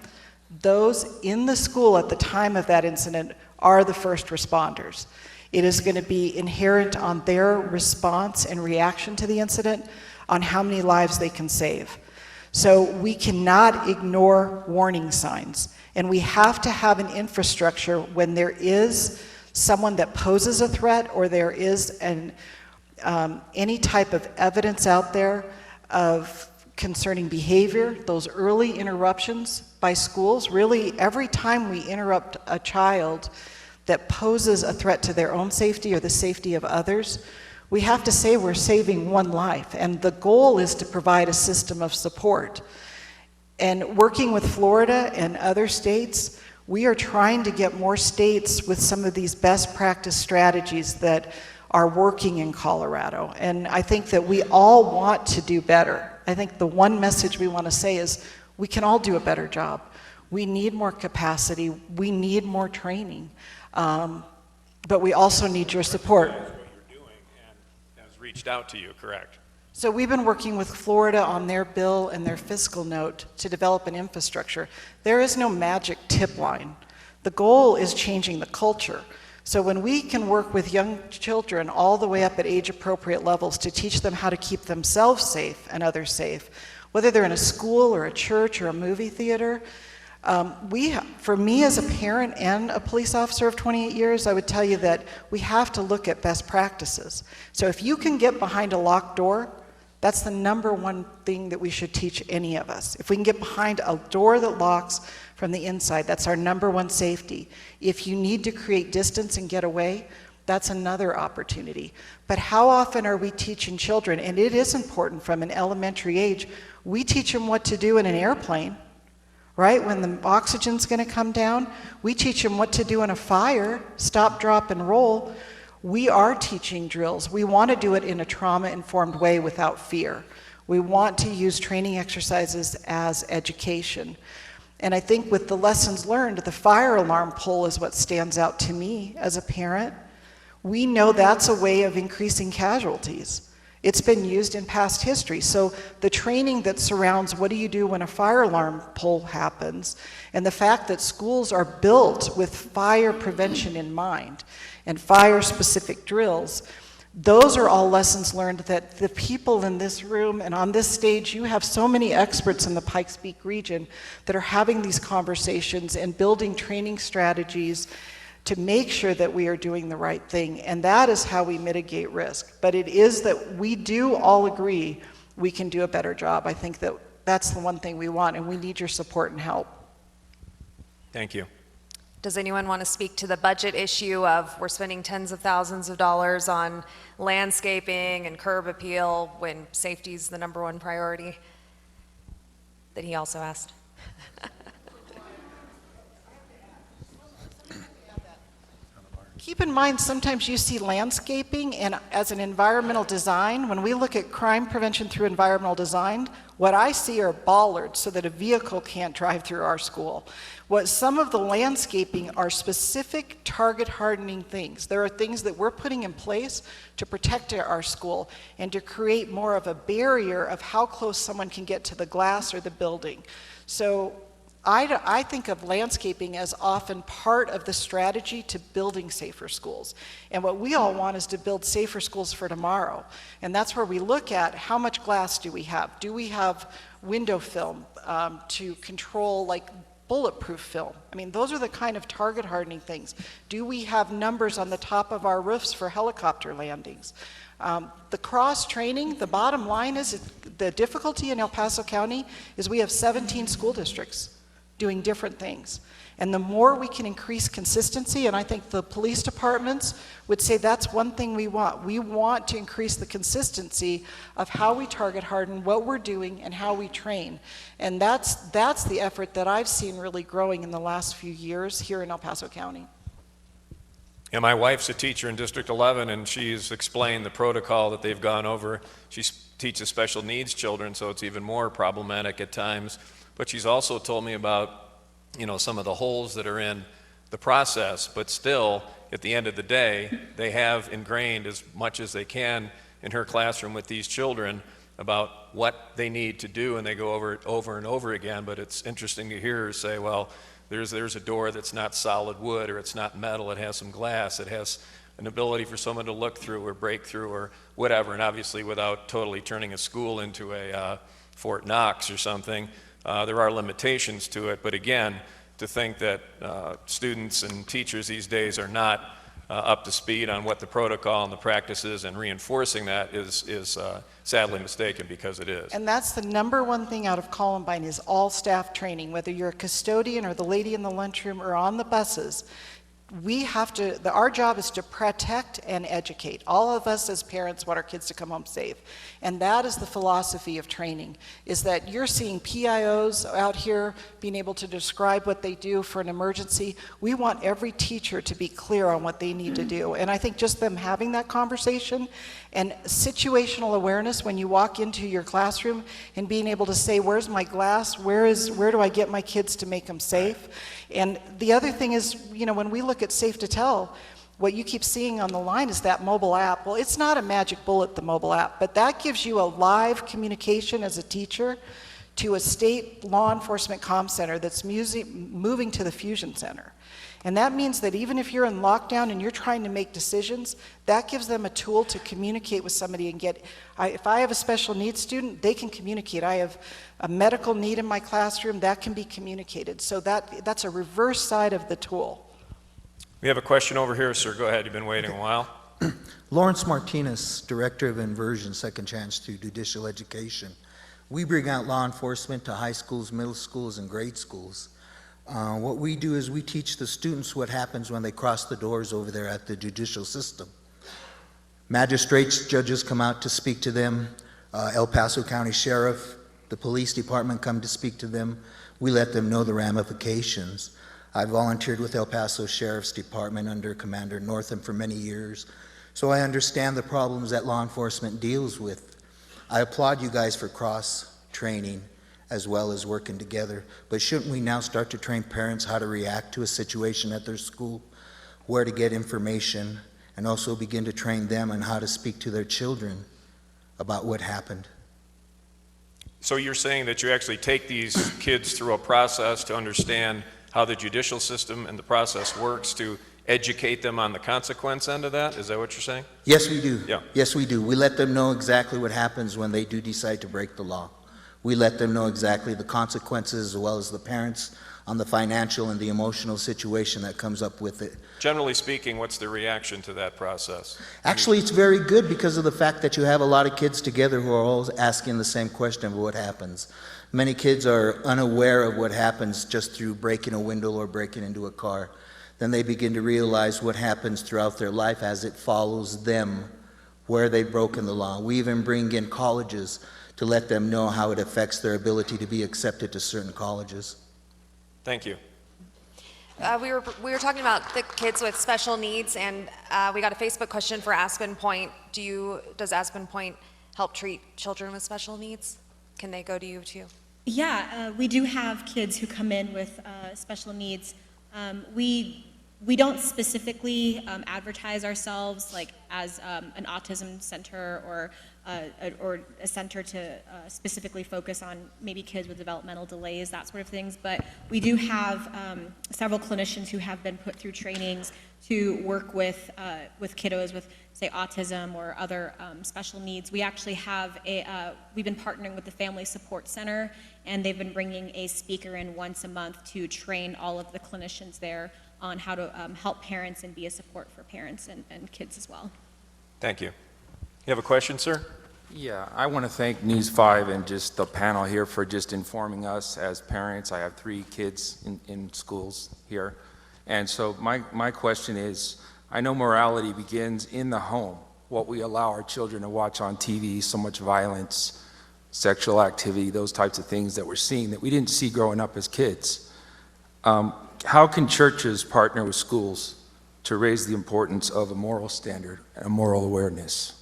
those in the school at the time of that incident are the first responders. It is going to be inherent on their response and reaction to the incident on how many lives they can save. So we cannot ignore warning signs, and we have to have an infrastructure when there is someone that poses a threat or there is any type of evidence out there of concerning behavior, those early interruptions by schools. Really, every time we interrupt a child that poses a threat to their own safety or the safety of others, we have to say we're saving one life. And the goal is to provide a system of support. And working with Florida and other states, we are trying to get more states with some of these best practice strategies that are working in Colorado. And I think that we all want to do better. I think the one message we want to say is we can all do a better job. We need more capacity. We need more training. But we also need your support. What you're doing and has reached out to you, correct? So we've been working with Florida on their bill and their fiscal note to develop an infrastructure. There is no magic tip line. The goal is changing the culture. So when we can work with young children all the way up at age-appropriate levels to teach them how to keep themselves safe and others safe, whether they're in a school or a church or a movie theater, for me as a parent and a police officer of 28 years, I would tell you that we have to look at best practices. So if you can get behind a locked door, that's the number one thing that we should teach any of us. If we can get behind a door that locks from the inside, that's our number one safety. If you need to create distance and get away, That's another opportunity. But how often are we teaching children, and it is important from an elementary age, we teach them what to do in an airplane, right? When the oxygen's going to come down, we teach them what to do in a fire, stop, drop, and roll. We are teaching drills. We want to do it in a trauma-informed way without fear. We want to use training exercises as education. And I think with the lessons learned, the fire alarm pull is what stands out to me as a parent. We know that's a way of increasing casualties. It's been used in past history. So the training that surrounds what do you do when a fire alarm pull happens, and the fact that schools are built with fire prevention in mind and fire-specific drills, those are all lessons learned that the people in this room and on this stage, you have so many experts in the Pikes Peak region that are having these conversations and building training strategies to make sure that we are doing the right thing. And that is how we mitigate risk. But it is that we do all agree we can do a better job. I think that that's the one thing we want, and we need your support and help. Thank you. Does anyone want to speak to the budget issue of we're spending tens of thousands of dollars on landscaping and curb appeal when safety is the #1 priority that he also asked? Keep in mind, sometimes you see landscaping and as an environmental design, when we look at crime prevention through environmental design, what I see are bollards so that a vehicle can't drive through our school. What some of the landscaping are specific target hardening things. There are things that we're putting in place to protect our school and to create more of a barrier of how close someone can get to the glass or the building. So I think of landscaping as often part of the strategy to building safer schools. And what we all want is to build safer schools for tomorrow. And that's where we look at how much glass do we have? Do we have window film to control like bulletproof film? I mean, those are the kind of target hardening things. Do we have numbers on the top of our roofs for helicopter landings? The cross training, the bottom line is the difficulty in El Paso County is we have 17 school districts doing different things. And the more we can increase consistency, and I think the police departments would say that's one thing we want. We want to increase the consistency of how we target harden, what we're doing, and how we train. And that's the effort that I've seen really growing in the last few years here in El Paso County. Yeah, my wife's a teacher in District 11, and she's explained the protocol that they've gone over. She teaches special needs children, so it's even more problematic at times. But she's also told me about, you know, some of the holes that are in the process, but still, at the end of the day, they have ingrained as much as they can in her classroom with these children about what they need to do, and they go over it over and over again. But it's interesting to hear her say, well, there's a door that's not solid wood, or it's not metal, it has some glass, it has an ability for someone to look through or break through or whatever, and obviously without totally turning a school into a Fort Knox or something. There are limitations to it, but again, to think that students and teachers these days are not up to speed on what the protocol and the practice is and reinforcing that is sadly mistaken, because it is. And that's the #1 thing out of Columbine is all staff training, whether you're a custodian or the lady in the lunchroom or on the buses. We have to, our job is to protect and educate. All of us as parents want our kids to come home safe. And that is the philosophy of training, is that you're seeing PIOs out here being able to describe what they do for an emergency. We want every teacher to be clear on what they need to do. And I think just them having that conversation and situational awareness when you walk into your classroom and being able to say, where's my glass? Where do I get my kids to make them safe? And the other thing is, you know, when we look at Safe to Tell, what you keep seeing on the line is that mobile app. Well, it's not a magic bullet, the mobile app, but that gives you a live communication as a teacher to a state law enforcement comm center that's moving to the Fusion Center. And that means that even if you're in lockdown and you're trying to make decisions, that gives them a tool to communicate with somebody and get, if I have a special needs student, they can communicate. I have a medical need in my classroom, that can be communicated. So that's a reverse side of the tool. We have a question over here, sir. Go ahead. You've been waiting a while. Lawrence Martinez, Director of Inversion, Second Chance to Judicial Education. We bring out law enforcement to high schools, middle schools, and grade schools. What we do is we teach the students what happens when they cross the doors over there at the judicial system. Magistrates, judges come out to speak to them. El Paso County Sheriff, the police department come to speak to them. We let them know the ramifications. I volunteered with El Paso Sheriff's Department under Commander Northam for many years, so I understand the problems that law enforcement deals with. I applaud you guys for cross-training as well as working together, but shouldn't we now start to train parents how to react to a situation at their school, where to get information, and also begin to train them on how to speak to their children about what happened? So you're saying that you actually take these kids through a process to understand how the judicial system and the process works, to educate them on the consequence end of that? Is that what you're saying? Yes, we do. Yeah. Yes, we do. We let them know exactly what happens when they do decide to break the law. We let them know exactly the consequences, as well as the parents, on the financial and the emotional situation that comes up with it. Generally speaking, what's the reaction to that process? Actually, it's very good because of the fact that you have a lot of kids together who are all asking the same question of what happens. Many kids are unaware of what happens just through breaking a window or breaking into a car. Then they begin to realize what happens throughout their life as it follows them, where they've broken the law. We even bring in colleges to let them know how it affects their ability to be accepted to certain colleges. Thank you. We were talking about the kids with special needs, and we got a Facebook question for Aspen Point. Does Aspen Point help treat children with special needs? Can they go to you too? Yeah, we do have kids who come in with special needs. We don't specifically advertise ourselves like as an autism center or a center to specifically focus on maybe kids with developmental delays, that sort of things. But we do have several clinicians who have been put through trainings to work with kiddos with, say, autism or other special needs. We actually have we've been partnering with the Family Support Center, and they've been bringing a speaker in once a month to train all of the clinicians there on how to help parents and be a support for parents and kids as well. Thank you. You have a question, sir? Yeah, I want to thank News5 and just the panel here for just informing us as parents. I have 3 kids in schools here. And so my question is, I know morality begins in the home, what we allow our children to watch on TV, so much violence, sexual activity, those types of things that we're seeing that we didn't see growing up as kids. How can churches partner with schools to raise the importance of a moral standard and a moral awareness?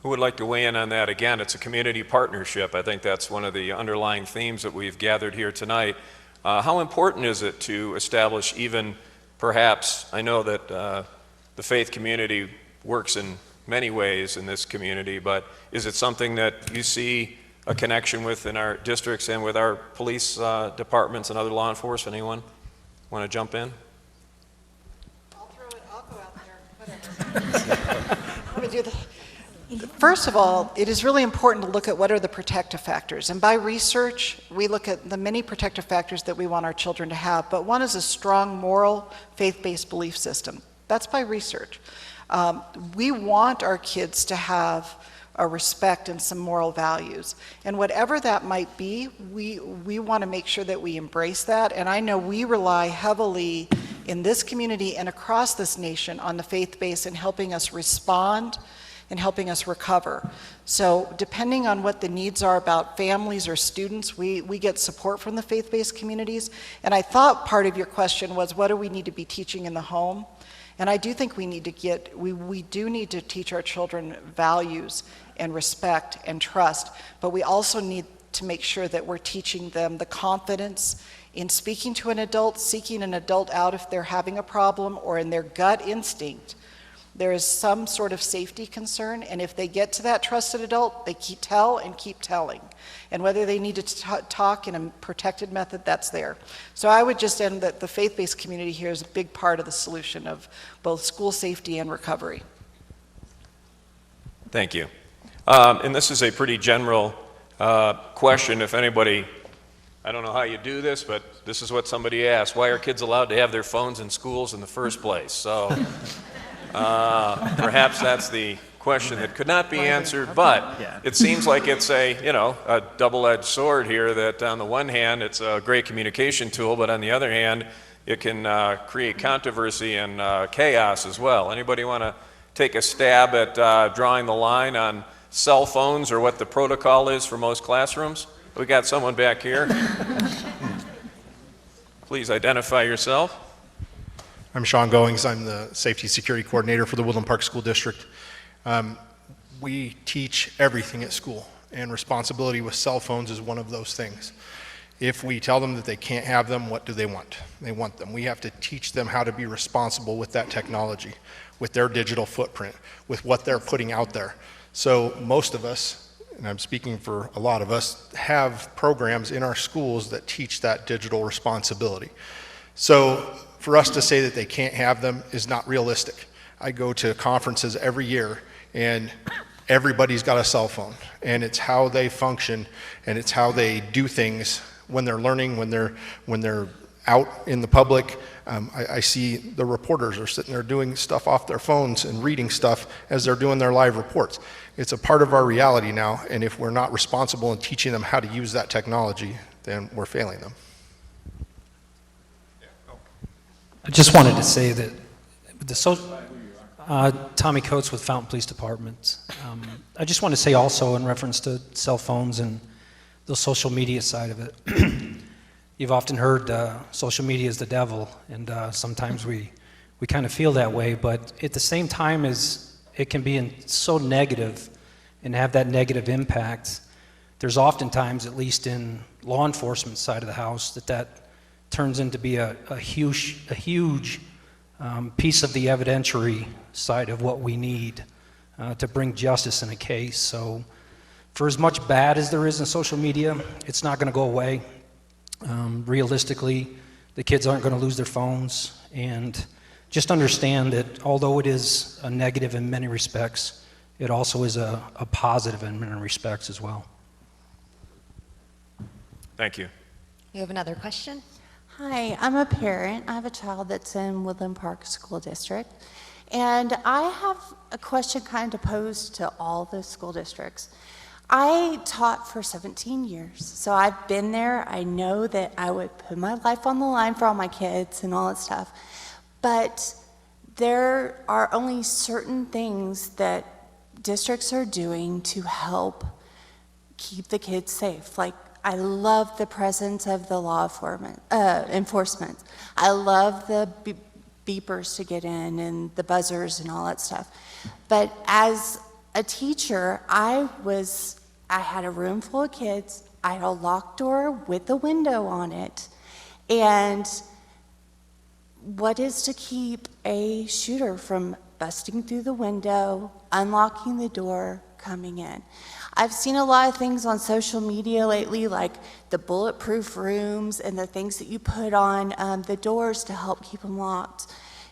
Who would like to weigh in on that? Again, it's a community partnership. I think that's one of the underlying themes that we've gathered here tonight. How important is it to establish even perhaps, I know that the faith community works in many ways in this community, but is it something that you see a connection with in our districts and with our police departments and other law enforcement? Anyone want to jump in? I'll go out there, whatever. Let me do that. First of all, it is really important to look at what are the protective factors. And by research, we look at the many protective factors that we want our children to have. But one is a strong moral, faith-based belief system. That's by research. We want our kids to have a respect and some moral values. And whatever that might be, we want to make sure that we embrace that. And I know we rely heavily in this community and across this nation on the faith base in helping us respond and helping us recover. So depending on what the needs are about families or students, we get support from the faith-based communities. And I thought part of your question was, what do we need to be teaching in the home? And I do think we need to we do need to teach our children values and respect and trust, but we also need to make sure that we're teaching them the confidence in speaking to an adult, seeking an adult out if they're having a problem, or in their gut instinct there is some sort of safety concern, and if they get to that trusted adult, they keep telling. And whether they need to talk in a protected method, that's there. So I would just end that the faith-based community here is a big part of the solution of both school safety and recovery. Thank you. And this is a pretty general question. If anybody, I don't know how you do this, but this is what somebody asked. Why are kids allowed to have their phones in schools in the first place? So perhaps that's the question that could not be answered, but it seems like it's a double-edged sword here, that on the one hand, it's a great communication tool, but on the other hand, it can create controversy and chaos as well. Anybody want to take a stab at drawing the line on cell phones or what the protocol is for most classrooms? We got someone back here. Please identify yourself. I'm Sean Goings. I'm the Safety Security Coordinator for the Woodland Park School District. We teach everything at school, and responsibility with cell phones is one of those things. If we tell them that they can't have them, what do they want? They want them. We have to teach them how to be responsible with that technology, with their digital footprint, with what they're putting out there. So most of us, and I'm speaking for a lot of us, have programs in our schools that teach that digital responsibility. So for us to say that they can't have them is not realistic. I go to conferences every year and everybody's got a cell phone, and it's how they function and it's how they do things when they're learning, when they're out in the public. I see the reporters are sitting there doing stuff off their phones and reading stuff as they're doing their live reports. It's a part of our reality now, and if we're not responsible in teaching them how to use that technology, then we're failing them. I just wanted to say that Tommy Coates with Fountain Police Department. I just want to say also in reference to cell phones and the social media side of it. You've often heard social media is the devil, and sometimes we kind of feel that way, but at the same time as it can be so negative and have that negative impact, there's oftentimes, at least in law enforcement side of the house, that turns into be a huge piece of the evidentiary side of what we need to bring justice in a case. So for as much bad as there is in social media, it's not going to go away. Realistically, the kids aren't going to lose their phones, and just understand that although it is a negative in many respects, it also is a positive in many respects as well. Thank you. You have another question? Hi, I'm a parent. I have a child that's in Woodland Park School District, and I have a question kind of posed to all the school districts. I taught for 17 years, so I've been there. I know that I would put my life on the line for all my kids and all that stuff, but there are only certain things that districts are doing to help keep the kids safe. Like, I love the presence of the law enforcement. I love the beepers to get in and the buzzers and all that stuff. But as a teacher, I had a room full of kids. I had a locked door with a window on it. And what is to keep a shooter from busting through the window, unlocking the door, coming in? I've seen a lot of things on social media lately, like the bulletproof rooms and the things that you put on the doors to help keep them locked.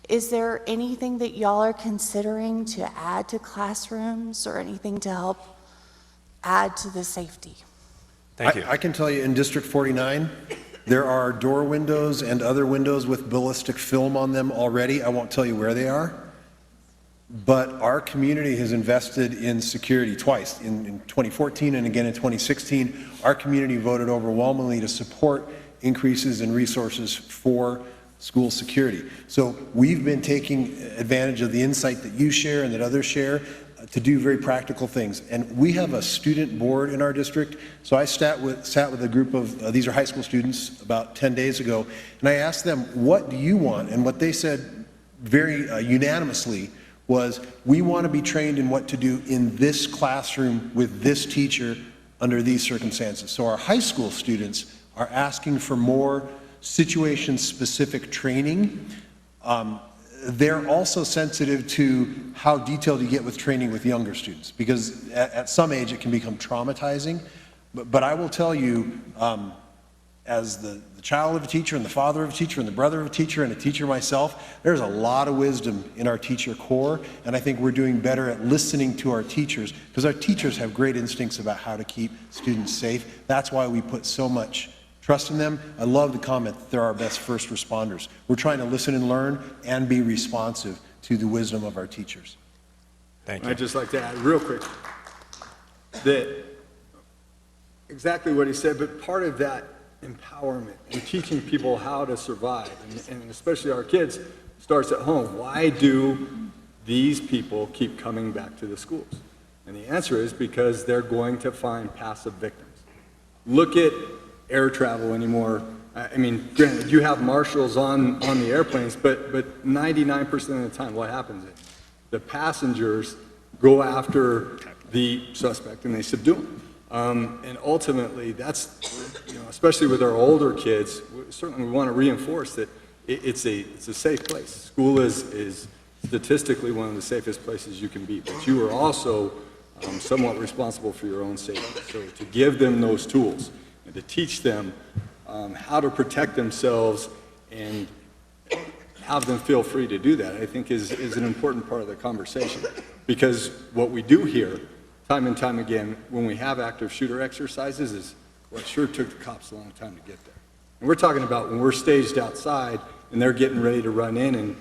Is there anything that y'all are considering to add to classrooms or anything to help add to the safety? Thank you. I can tell you in District 49, there are door windows and other windows with ballistic film on them already. I won't tell you where they are. But our community has invested in security twice. In 2014 and again in 2016, our community voted overwhelmingly to support increases in resources for school security. So we've been taking advantage of the insight that you share and that others share to do very practical things. And we have a student board in our district. So I sat with a group of, these are high school students, about 10 days ago, and I asked them, what do you want? And what they said very unanimously was, we want to be trained in what to do in this classroom with this teacher under these circumstances. So our high school students are asking for more situation-specific training. They're also sensitive to how detailed you get with training with younger students, because at some age it can become traumatizing. But I will tell you, as the child of a teacher and the father of a teacher and the brother of a teacher and a teacher myself, there's a lot of wisdom in our teacher corps, and I think we're doing better at listening to our teachers, because our teachers have great instincts about how to keep students safe. That's why we put so much trust in them. I love the comment that they're our best first responders. We're trying to listen and learn and be responsive to the wisdom of our teachers. Thank you. I'd just like to add real quick that exactly what he said, but part of that empowerment and teaching people how to survive, and especially our kids, starts at home. Why do these people keep coming back to the schools? And the answer is because they're going to find passive victims. Look at air travel anymore. I mean, granted, you have marshals on the airplanes, but 99% of the time, what happens is the passengers go after the suspect and they subdue him. And ultimately, that's, especially with our older kids, certainly we want to reinforce that it's a safe place. School is statistically one of the safest places you can be, but you are also somewhat responsible for your own safety. So to give them those tools and to teach them how to protect themselves and have them feel free to do that, I think is an important part of the conversation. Because what we do here, time and time again, when we have active shooter exercises, is, well, it sure took the cops a long time to get there. And we're talking about when we're staged outside and they're getting ready to run in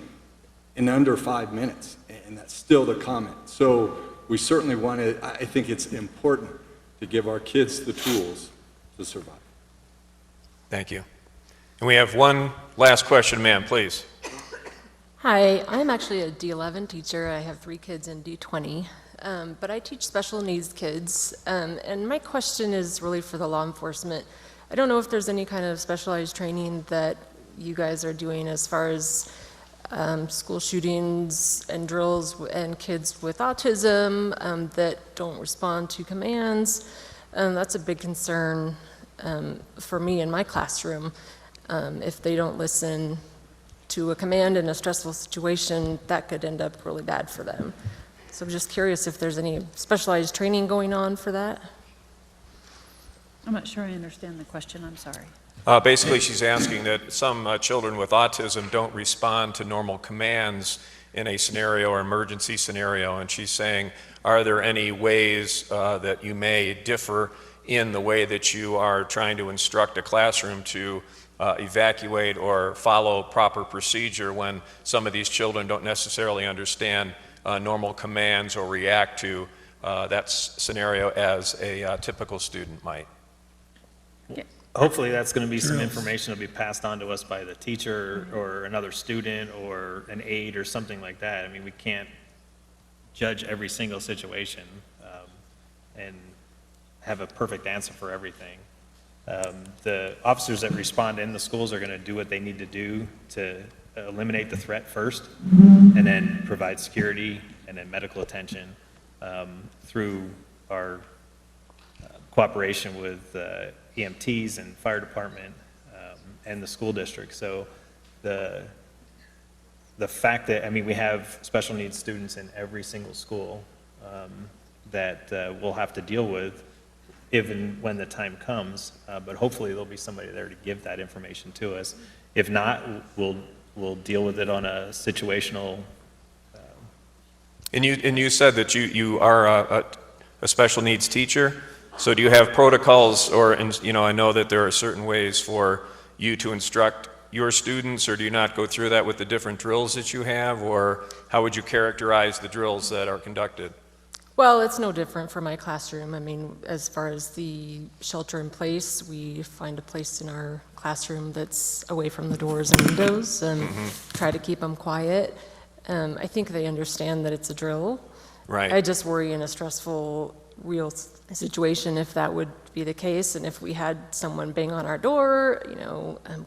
under 5 minutes, and that's still the comment. So we certainly want to, I think it's important to give our kids the tools to survive. Thank you. And we have one last question, ma'am, please. Hi, I'm actually a D11 teacher. I have 3 kids in D20, but I teach special needs kids. And my question is really for the law enforcement. I don't know if there's any kind of specialized training that you guys are doing as far as school shootings and drills and kids with autism that don't respond to commands. That's a big concern for me in my classroom. If they don't listen to a command in a stressful situation, that could end up really bad for them. So I'm just curious if there's any specialized training going on for that. I'm not sure I understand the question, I'm sorry. Basically, she's asking that some children with autism don't respond to normal commands in a scenario or emergency scenario, and she's saying, are there any ways that you may differ in the way that you are trying to instruct a classroom to evacuate or follow proper procedure when some of these children don't necessarily understand normal commands or react to that scenario as a typical student might? Hopefully that's going to be some information that'll be passed on to us by the teacher or another student or an aide or something like that. I mean, we can't judge every single situation and have a perfect answer for everything. The officers that respond in the schools are going to do what they need to do to eliminate the threat first, and then provide security and then medical attention through our cooperation with EMTs and fire department and the school district. So the fact that, I mean, we have special needs students in every single school that we'll have to deal with even when the time comes, but hopefully there'll be somebody there to give that information to us. If not, we'll deal with it on a situational. And you said that you are a special needs teacher. So do you have protocols, or I know that there are certain ways for you to instruct your students, or do you not go through that with the different drills that you have, or how would you characterize the drills that are conducted? Well, it's no different for my classroom. I mean, as far as the shelter in place, we find a place in our classroom that's away from the doors and windows and try to keep them quiet. I think they understand that it's a drill. Right. I just worry in a stressful, real situation if that would be the case, and if we had someone bang on our door,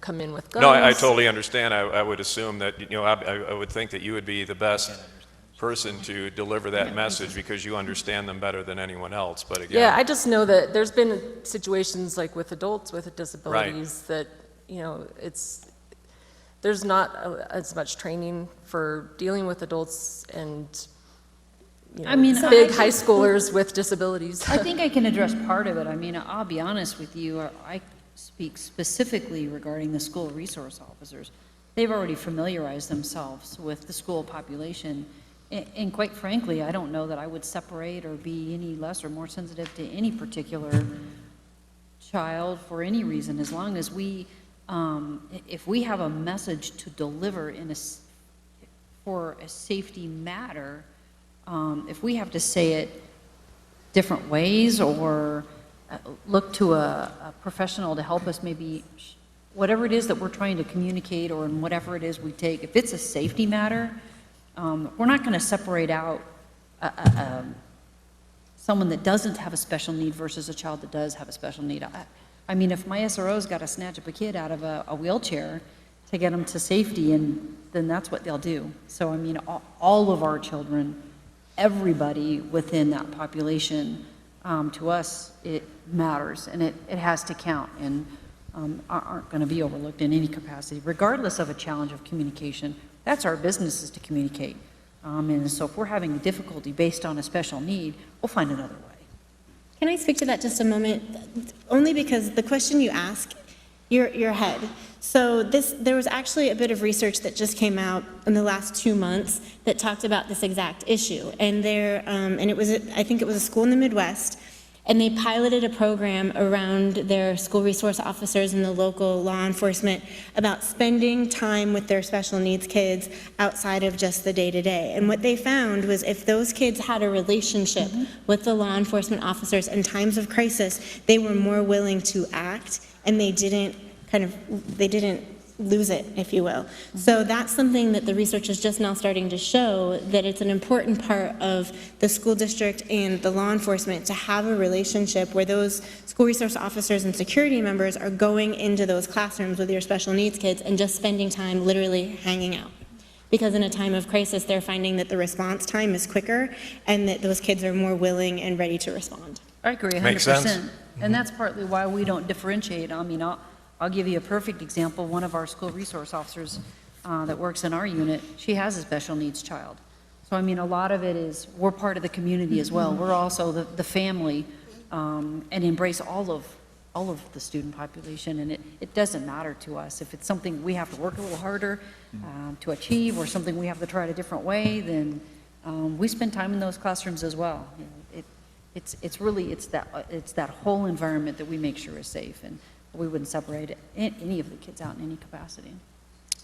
come in with guns. No, I totally understand. I would assume that, I would think that you would be the best person to deliver that message because you understand them better than anyone else. But again, yeah, I just know that there's been situations like with adults with disabilities that there's not as much training for dealing with adults and big high schoolers with disabilities. I think I can address part of it. I mean, I'll be honest with you, I speak specifically regarding the school resource officers. They've already familiarized themselves with the school population. And quite frankly, I don't know that I would separate or be any less or more sensitive to any particular child for any reason, as long as we, if we have a message to deliver for a safety matter, If we have to say it different ways or look to a professional to help us maybe whatever it is that we're trying to communicate or in whatever it is we take, if it's a safety matter, we're not going to separate out someone that doesn't have a special need versus a child that does have a special need. I mean, if my SRO's got to snatch up a kid out of a wheelchair to get them to safety, and then that's what they'll do. So, I mean, all of our children, everybody within that population, to us, it matters, and it has to count, and aren't going to be overlooked in any capacity, regardless of a challenge of communication. That's our business, is to communicate. And so if we're having a difficulty based on a special need, we'll find another way. Can I speak to that just a moment? Only because the question you ask, you're ahead. So there was actually a bit of research that just came out in the last 2 months that talked about this exact issue. And I think it was a school in the Midwest, and they piloted a program around their school resource officers and the local law enforcement about spending time with their special needs kids outside of just the day-to-day. And what they found was if those kids had a relationship with the law enforcement officers in times of crisis, they were more willing to act, and they didn't lose it, if you will. So that's something that the research is just now starting to show, that it's an important part of the school district and the law enforcement to have a relationship where those school resource officers and security members are going into those classrooms with your special needs kids and just spending time literally hanging out. Because in a time of crisis, they're finding that the response time is quicker and that those kids are more willing and ready to respond. I agree 100%. Makes sense. And that's partly why we don't differentiate. I mean, I'll give you a perfect example. One of our school resource officers that works in our unit, she has a special needs child. So, I mean, a lot of it is we're part of the community as well. We're also the family and embrace all of the student population. And it doesn't matter to us. If it's something we have to work a little harder to achieve or something we have to try it a different way, then we spend time in those classrooms as well. It's really that whole environment that we make sure is safe. And we wouldn't separate any of the kids out in any capacity.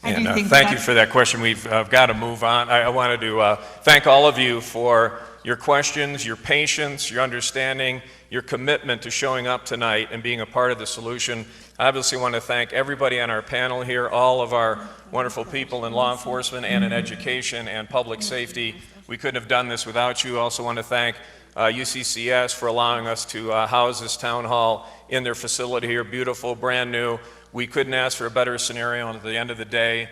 And thank you for that question. We've got to move on. I wanted to thank all of you for your questions, your patience, your understanding, your commitment to showing up tonight and being a part of the solution. I obviously want to thank everybody on our panel here, all of our wonderful people in law enforcement and in education and public safety. We couldn't have done this without you. I also want to thank UCCS for allowing us to house this town hall in their facility here, beautiful, brand new. We couldn't ask for a better scenario, and at the end of the day,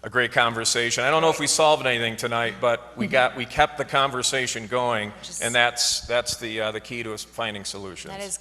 a great conversation. I don't know if we solved anything tonight, but we kept the conversation going, and that's the key to us finding solutions. That is